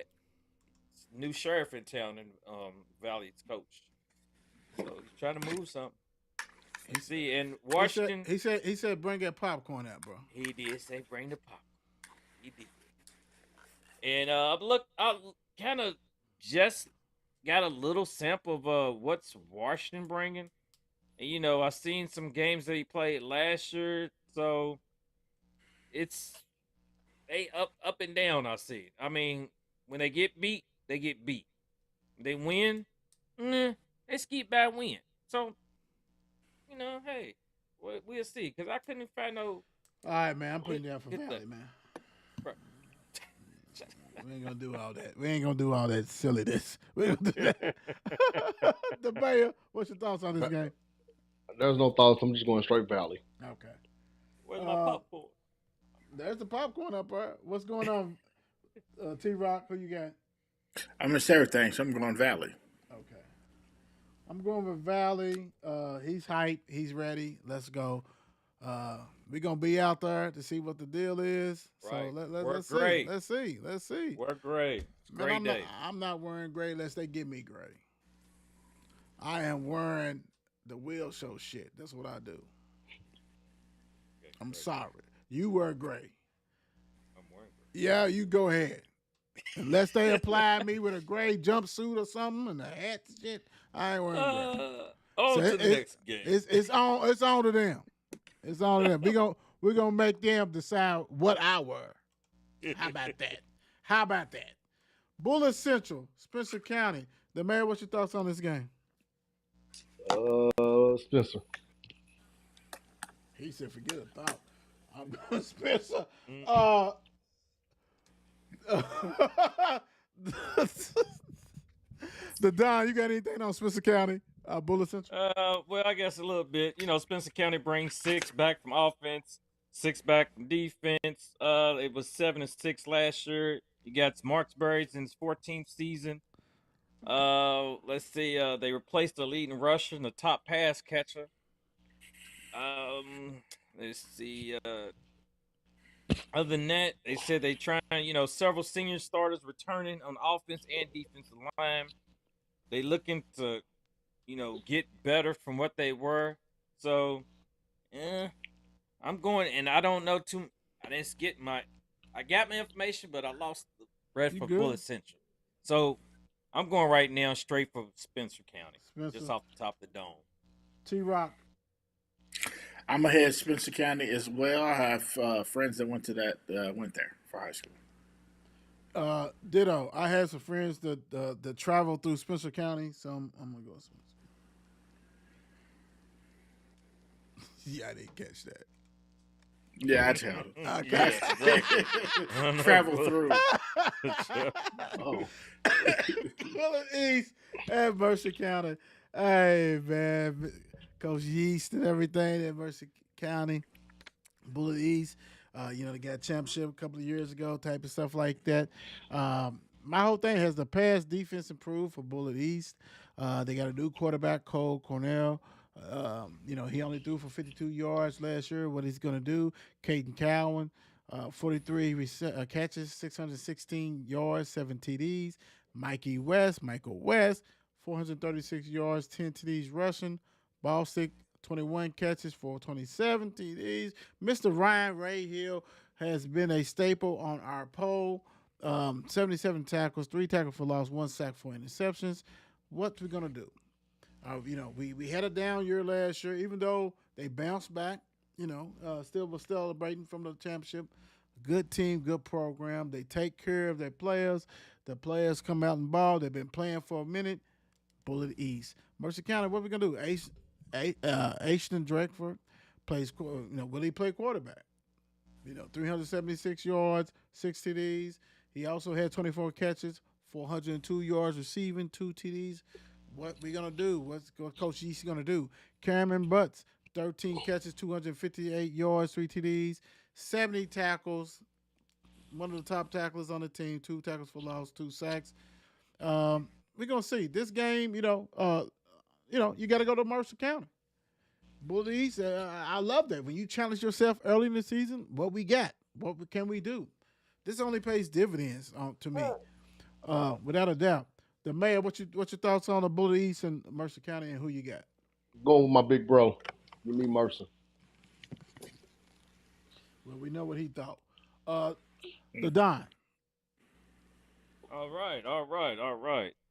sheriff in town in Valley's coach. So he's trying to move something. Let's see. And Washington. He said bring that popcorn out, bro. He did say bring the popcorn. He did. And I kind of just got a little sample of what's Washington bringing. And, I seen some games that he played last year, so it's they up and down. I see it. I mean, when they get beat, they get beat. They win, they skip by win. So, hey, we'll see. Because I couldn't find no. All right, man. I'm putting down for Valley, man. We ain't gonna do all that. We ain't gonna do all that silliness. We ain't gonna do that. The Mayor, what's your thoughts on this game? There's no thoughts. I'm just going straight Valley. Okay. Where's my popcorn? There's the popcorn up there. What's going on, T-Rock? Who you got? I missed everything, so I'm going Valley. Okay. I'm going with Valley. He's hyped. He's ready. Let's go. We're going to be out there to see what the deal is. Right. So let's see. Great. Let's see. We're great. Great day. I'm not wearing gray unless they give me gray. I am wearing the Will Show shit. That's what I do. Okay, I'm sorry. You wear gray. I'm wearing gray. Yeah, you go ahead. Unless they apply me with a gray jumpsuit or something and a hat and shit, I ain't wearing gray. On to the next game. It's on to them. It's on to them. We're gonna make them decide what I wear. How about that? Bullet Central, Spencer County. The Mayor, what's your thoughts on this game? Spencer. He said, forget a thought. I'm going Spencer. The Don, you got anything on Spencer County? Bullet Central? Well, I guess a little bit. Spencer County brings 6 back from offense, 6 back from defense. It was 7-6 last year. You got Marksbury's in his 14th season. Let's see. They replaced the leading rusher and the top pass catcher. Let's see. Other than that, they said they trying, several senior starters returning on offense and defensive line. They looking to, get better from what they were. So, I'm going, and I don't know too. I got my information, but I lost the rest for Bullet Central. So, I'm going right now straight for Spencer County, just off the top of the dome. T-Rock. I'm ahead Spencer County as well. I have friends that went there for high school. Ditto. I had some friends that travel through Spencer County, so I'm gonna go with Spencer. Yeah, I didn't catch that. Yeah, I tell you. Yeah, Travel through. Oh. Bullet East and Mercer County. Hey, man. Coach Yeast and everything at Mercer County. Bullet East. They got a championship a couple of years ago, type of stuff like that. My whole thing has the pass defense improved for Bullet East. They got a new quarterback, Cole Cornell. He only threw for 52 yards last year. What he's going to do, Caden Cowan, 43 catches, 616 yards, 7 TDs. Michael West, 436 yards, 10 TDs rushing. Ballstick, 21 catches for 27 TDs. Mr. Ryan Ray Hill has been a staple on our poll. 77 tackles, 3 tackles for loss, 1 sack for interceptions. What we gonna do? We had a down year last year, even though they bounced back. Still was celebrating from the championship. Good team, good program. They take care of their players. The players come out and ball. They've been playing for a minute. Bullet East, Mercer County. What we gonna do? Ashton Dreckford plays. Will he play quarterback? 376 yards, 6 TDs. He also had 24 catches, 402 yards receiving, 2 TDs. What we gonna do? What's Coach Yeast gonna do? Cameron Butts, 13 catches, 258 yards, 3 TDs, 70 tackles. One of the top tacklers on the team. 2 tackles for loss, 2 sacks. We're gonna see this game. You got to go to Mercer County. Bullies, I love that. When you challenge yourself early in the season, what we got? What can we do? This only pays dividends to me, without a doubt. The mayor, what's your thoughts on the Bullies and Mercer County and who you got? Going with my big bro. Give me Mercer. Well, we know what he thought. The Don. All right.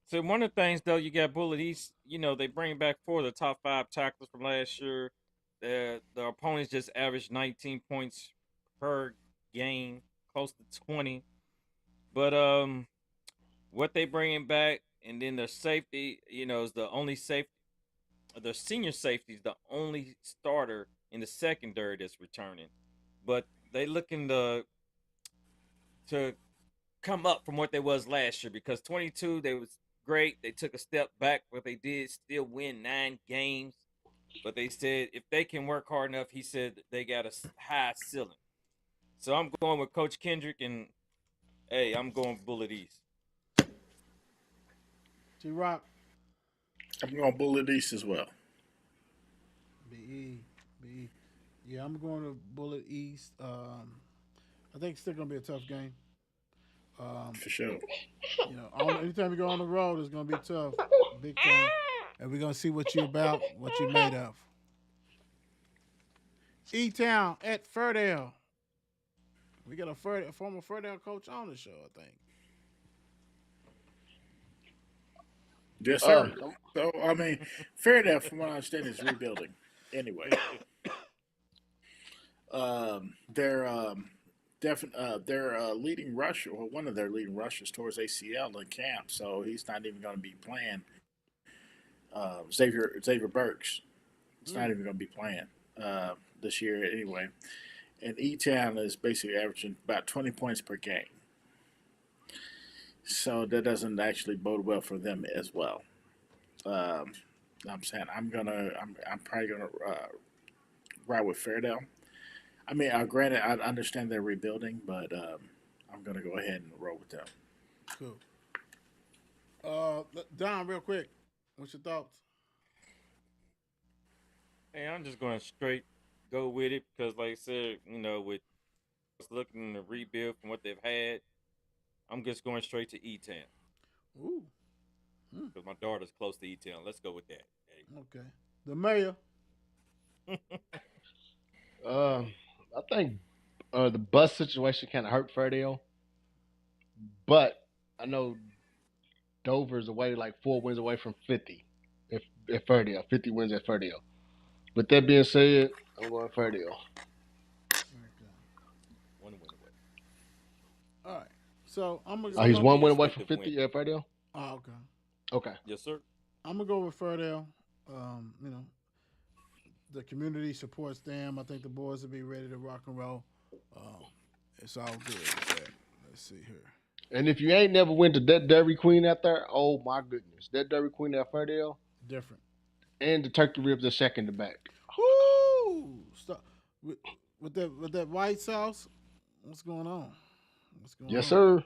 So one of the things though, you got Bullet East. They bring back 4 of the top 5 tacklers from last year. The opponents just averaged 19 points per game, close to 20. But what they bringing back, and then their safety, is the only safety. Their senior safety is the only starter in the secondary that's returning. But they looking to come up from what they was last year, because 22 they was great. They took a step back, but they did still win 9 games. But they said if they can work hard enough, he said they got a high ceiling. So I'm going with Coach Kendrick, and hey, I'm going Bullet East. T-Rock. I'm going Bullet East as well. B.E. Yeah, I'm going to Bullet East. I think it's still going to be a tough game. For sure. Anytime you go on the road, it's going to be tough, big time. And we're going to see what you're about, what you're made of. E-Town at Ferdale. We got a former Ferdale coach on the show, I think. Yes, sir. So, Fairdale, from what I understand, is rebuilding. Anyway, their leading rusher, or one of their leading rushers, towards ACL in camp, so he's not even going to be playing. Xavier Burks, it's not even going to be playing this year anyway. And E-Town is basically averaging about 20 points per game. So that doesn't actually bode well for them as well. I'm saying I'm probably gonna ride with Fairdale. Granted, I understand they're rebuilding, but I'm gonna go ahead and roll with them. Cool. Don, real quick, what's your thoughts? Hey, I'm just going to straight go with it because, like I said, with looking to rebuild from what they've had, I'm just going straight to E-Town. Ooh. Because my daughter's close to E-Town. Let's go with that. Hey. Okay. The mayor. I think the bus situation kind of hurt Fairdale, but I know Dover's away like 4 wins away from 50. If Fairdale, 50 wins at Fairdale. With that being said, I'm going Fairdale. Okay. 1 win away. All right. So I'm gonna. He's 1 win away from 50 at Fairdale. Oh, okay. Okay. Yes, sir. I'm gonna go with Fairdale. The community supports them. I think the boys will be ready to rock and roll. It's all good with that. Let's see here. And if you ain't never went to that Dairy Queen out there, oh my goodness, that Dairy Queen at Fairdale, Different. and the turkey ribs are second to back. Woo! Stop. With that white sauce. What's going on? Yes, sir.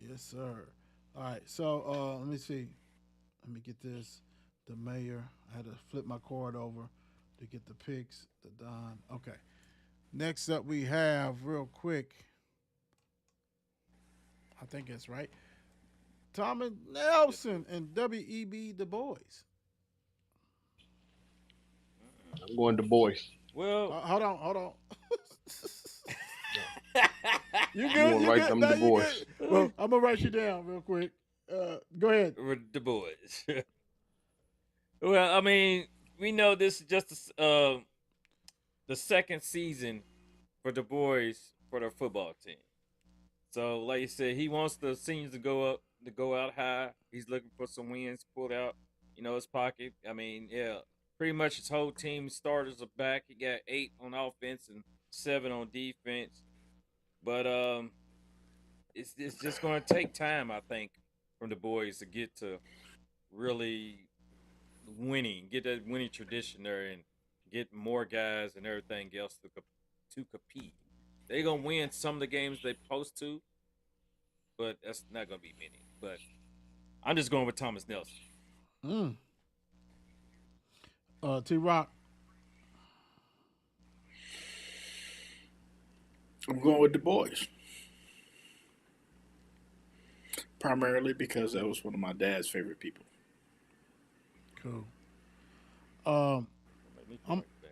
Yes, sir. All right. So let me see. Let me get this. The mayor. I had to flip my card over to get the picks. The Don. Okay. Next up, we have real quick. I think that's right. Thomas Nelson and W.E.B. Du Bois. I'm going to boys. Well, Hold on. You I'm good? gonna You write good? them No, Du you Bois. good. Well, I'm gonna write you down real quick. Go ahead. With the boys. Well, I mean, we know this is just the second season for the boys for their football team. So, like you said, he wants the seniors to go out high. He's looking for some wins pulled out, his pocket. I mean, yeah, pretty much his whole team starters are back. He got 8 on offense and 7 on defense. But it's just going to take time, I think, from the boys to get to really winning, get that winning tradition there, and get more guys and everything else to compete. They're gonna win some of the games they supposed to, but that's not gonna be many. But I'm just going with Thomas Nelson. Mm. T Rock. I'm going with the boys. Primarily because that was one of my dad's favorite people. Cool. Um, Let me I'm right back.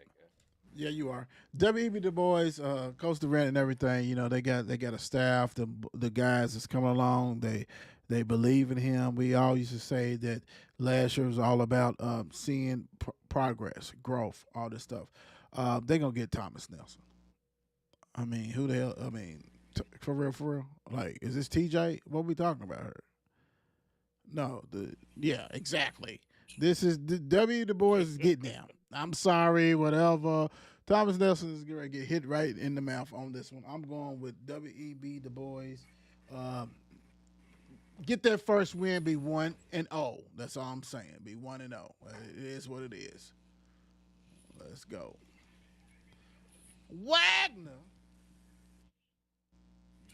Yeah, you are. WEB Du Bois, Coach Durant and everything. They got a staff. The guys that's coming along. They believe in him. We all used to say that last year was all about seeing progress, growth, all this stuff. They're gonna get Thomas Nelson. I mean, who the hell? I mean, for real, for real. Like, is this TJ? What we talking about here? No, yeah, exactly. This is the W. Du Bois is getting down. I'm sorry, whatever. Thomas Nelson is going to get hit right in the mouth on this one. I'm going with W.E.B. Du Bois. Um, get that first win, be 1-0. That's all I'm saying. Be 1-0. It is what it is. Let's go. Wagner.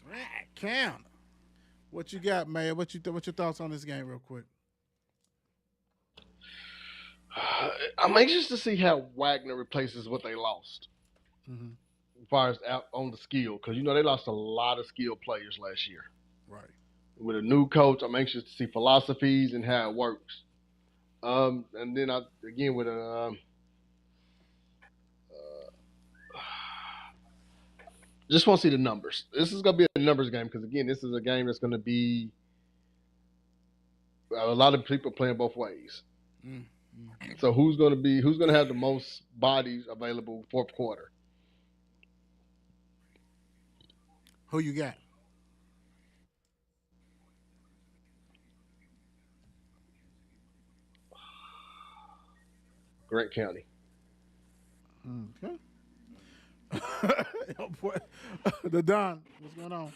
Grant County. What you got, man? What's your thoughts on this game, real quick? I'm anxious to see how Wagner replaces what they lost Mm-hmm. as far as out on the skill, because they lost a lot of skilled players last year. Right. With a new coach, I'm anxious to see philosophies and how it works. And then again with a just want to see the numbers. This is going to be a numbers game because again, this is a game that's going to be a lot of people playing both ways. Mm-hmm. So who's going to have the most bodies available fourth quarter? Who you got? Grant County. Okay. Oh, boy. The Don, what's going on?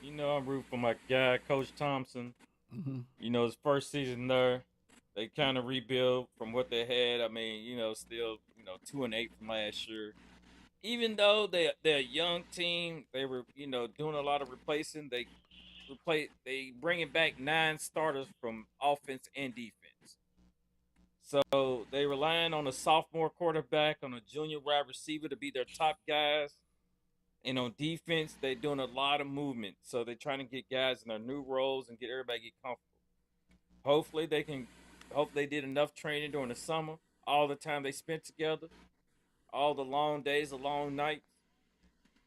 I'm rooting for my guy, Coach Thompson. Mm-hmm. His first season there, they kind of rebuild from what they had. I mean, still, 2-8 from last year. Even though they're a young team, they were, doing a lot of replacing. They bringing back 9 starters from offense and defense. So they relying on a sophomore quarterback, on a junior wide receiver to be their top guys. And on defense, they're doing a lot of movement. So they're trying to get guys in their new roles and get everybody get comfortable. Hopefully they did enough training during the summer, all the time they spent together, all the long days, the long nights,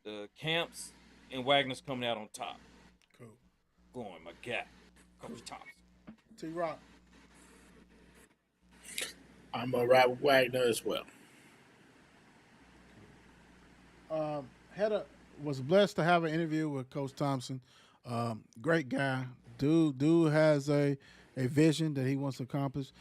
the camps, and Wagner's coming out on top. Cool. Going, my guy, Coach Thompson. T Rock. I'm going to ride with Wagner as well. Was blessed to have an interview with Coach Thompson. Great guy. Dude has a vision that he wants to accomplish.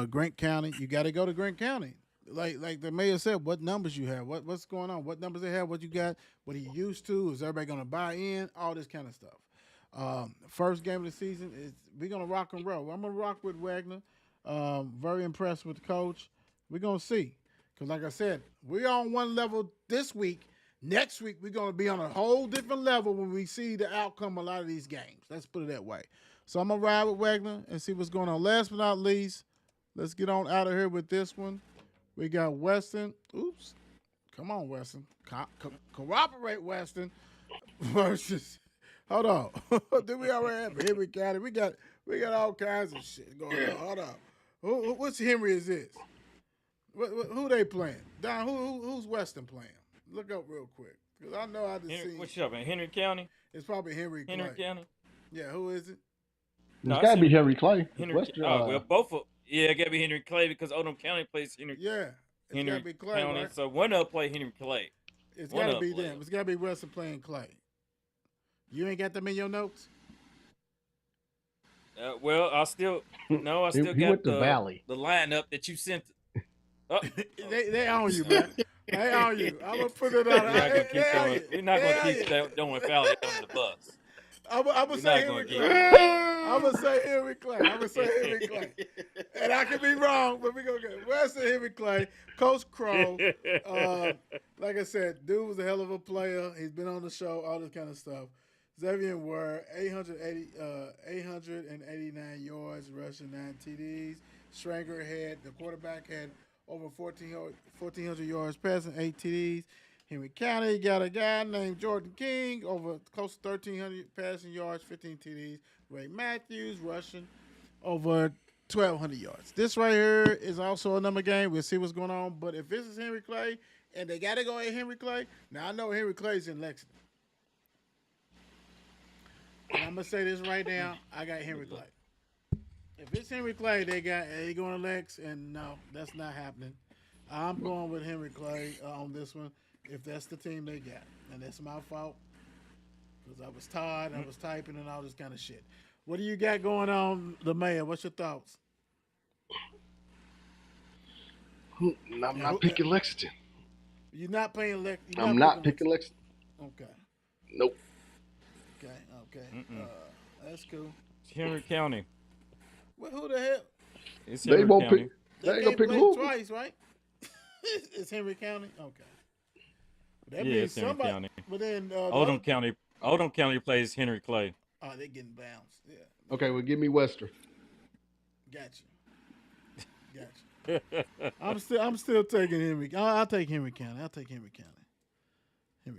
Grant County, you got to go to Grant County. Like the mayor said, what numbers you have, what's going on, what numbers they have, what you got, what he used to, is everybody going to buy in, all this kind of stuff. First game of the season is we're gonna rock and roll. I'm gonna rock with Wagner. Very impressed with the coach. We're gonna see, because like I said, we're on one level this week. Next week we're gonna be on a whole different level when we see the outcome of a lot of these games. Let's put it that way. So I'm gonna ride with Wagner and see what's going on. Last but not least, let's get on out of here with this one. We got Weston. Oops. Come on, Weston. Corroborate Weston versus. Hold on. Did we already have Henry County? We got all kinds of shit going on. Hold on. Which Henry is this? Who they playing? Don, who's Weston playing? Look up real quick. Because I know I just seen. What's up in Henry County? It's probably Henry Clay. Henry County? Yeah, who is it? No, It's it's gotta be Henry Clay. Henry. Western, Well, both of yeah, it gotta be Henry Clay because Oldham County plays Henry. Yeah, it's Henry gotta be Clay, County. right? So one of them play Henry Clay. It's One gotta of be them them. It's gotta be Western playing Clay. You ain't got them in your notes? Well, I still he got went to Valley. the lineup that you sent. Oh, they on you, man. They on you. I'm gonna put it on. we're not gonna keep throwing Valley under the bus. I'm gonna say Henry Clay. I'm gonna say Henry Clay. And I could be wrong, but we're gonna get Western Henry Clay, Coach Crow. Like I said, dude was a hell of a player. He's been on the show, all this kind of stuff. Xavier Word, 889 yards, rushing 9 TDs. Schranger the quarterback had over 1,400 yards passing, 8 TDs. Henry County got a guy named Jordan King, over close to 1,300 passing yards, 15 TDs. Ray Matthews rushing over 1,200 yards. This right here is also a number game. We'll see what's going on. But if this is Henry Clay and they got to go at Henry Clay, now I know Henry Clay's in Lexington. And I'm going to say this right now. I got Henry Clay. If it's Henry Clay, they going to Lex, and no, that's not happening. I'm going with Henry Clay on this one. If that's the team they got. And that's my fault. Because I was tired, I was typing, and all this kind of shit. What do you got going on, the mayor? What's your thoughts? I'm not picking Lexington. You're not playing Lexington? I'm not picking Lexington. Okay. Nope. Okay. That's cool. It's Henry County. Well, who the hell? It's They Henry won't County. pick. They ain't gonna can't pick play Louisville. twice, right? It's Henry County? Okay. That Yeah, means it's Henry somebody, County. But then Oldham County plays Henry Clay. Oh, they getting bounced. Yeah. Okay, well, give me Western. Gotcha. I'm still taking Henry. I'll take Henry County. Henry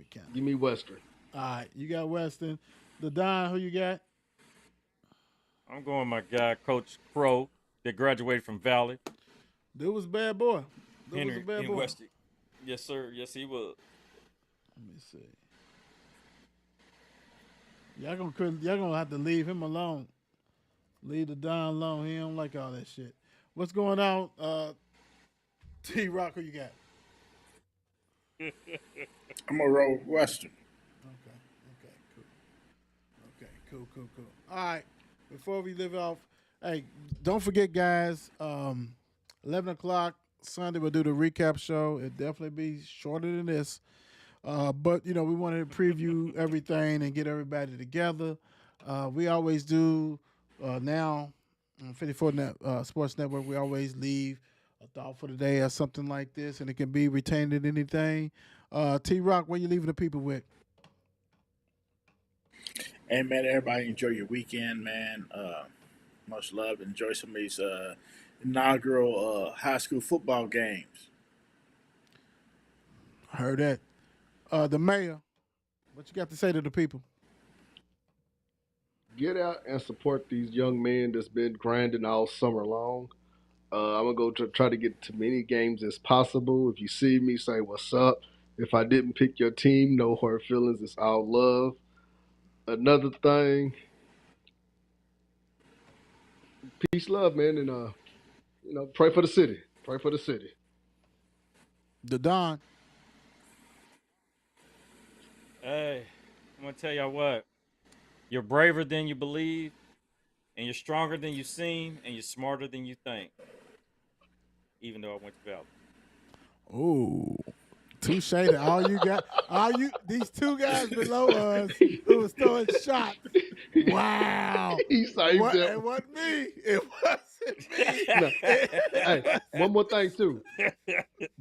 County. Give me Western. All right, you got Western. The Don, who you got? I'm going with my guy, Coach Crow, that graduated from Valley. Dude was a bad boy. Henry was a bad in boy. West. Yes, sir. Yes, he was. Let me see. Y'all gonna have to leave him alone. Leave the Don alone. He don't like all that shit. What's going on? T Rock, who you got? I'm gonna roll with Western. Okay, cool. All right. Before we live off, hey, don't forget, guys. 11 o'clock Sunday, we'll do the recap show. It'll definitely be shorter than this. But, we wanted to preview everything and get everybody together. We always do now on 54 Sports Network. We always leave a thought for the day or something like this, and it can be retained in anything. T-Rock, what are you leaving the people with? Hey, man, everybody enjoy your weekend, man. Much love. Enjoy some of these inaugural high school football games. Heard that. The mayor, what you got to say to the people? Get out and support these young men that's been grinding all summer long. I'm going to go try to get to many games as possible. If you see me, say what's up. If I didn't pick your team, no hard feelings. It's all love. Another thing, peace, love, man, and pray for the city. Pray for the city. The Don. Hey, I'm gonna tell y'all what. You're braver than you believe, and you're stronger than you seem, and you're smarter than you think. Even though I went to Valley. Ooh. Touche to these two guys below us who was throwing shots. Wow. He saved them. It wasn't me. It wasn't me. No. Hey, one more thing too.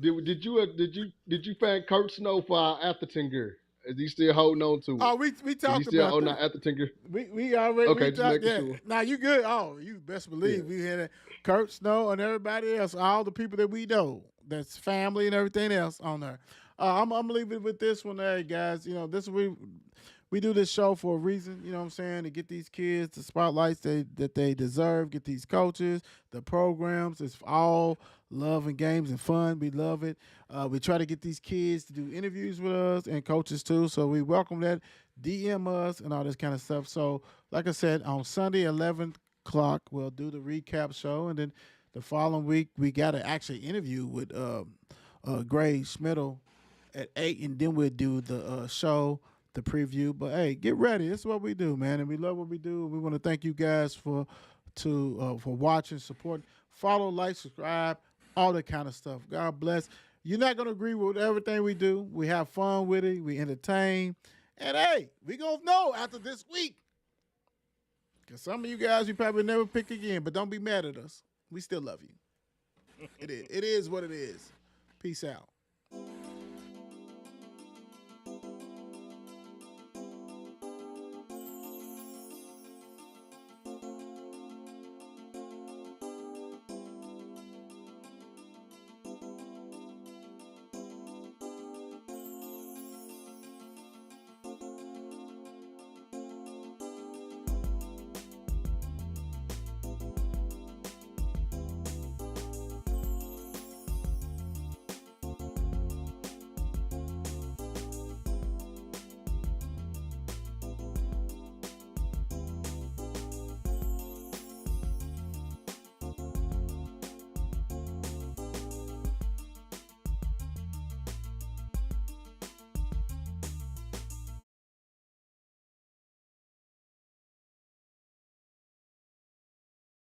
Did you find Kurt Snow for our Atherton gear? Is he still holding on to it? Oh, we Is he talked still about holding that. our Atherton gear? We already Okay, we just talked, making sure. Now you good. Oh, you best believe we had Kurt Snow and everybody else, all the people that we know, that's family and everything else on there. I'm gonna leave it with this one, there, guys. This we do this show for a reason. You know what I'm saying? To get these kids the spotlights that they deserve. Get these coaches, the programs. It's all love and games and fun. We love it. We try to get these kids to do interviews with us and coaches too. So we welcome that. DM us and all this kind of stuff. So, like I said, on Sunday, 11 o'clock, we'll do the recap show. And then the following week, we got to actually interview with Gray Schmittle at 8. And then we'll do the show, the preview. But, hey, get ready. This is what we do, man. And we love what we do. We want to thank you guys for watching, support. Follow, like, subscribe, all that kind of stuff. God bless. You're not going to agree with everything we do. We have fun with it. We entertain. And, hey, we going to know after this week. Because some of you guys, we probably never pick again. But don't be mad at us. We still love you. It is what it is. Peace out.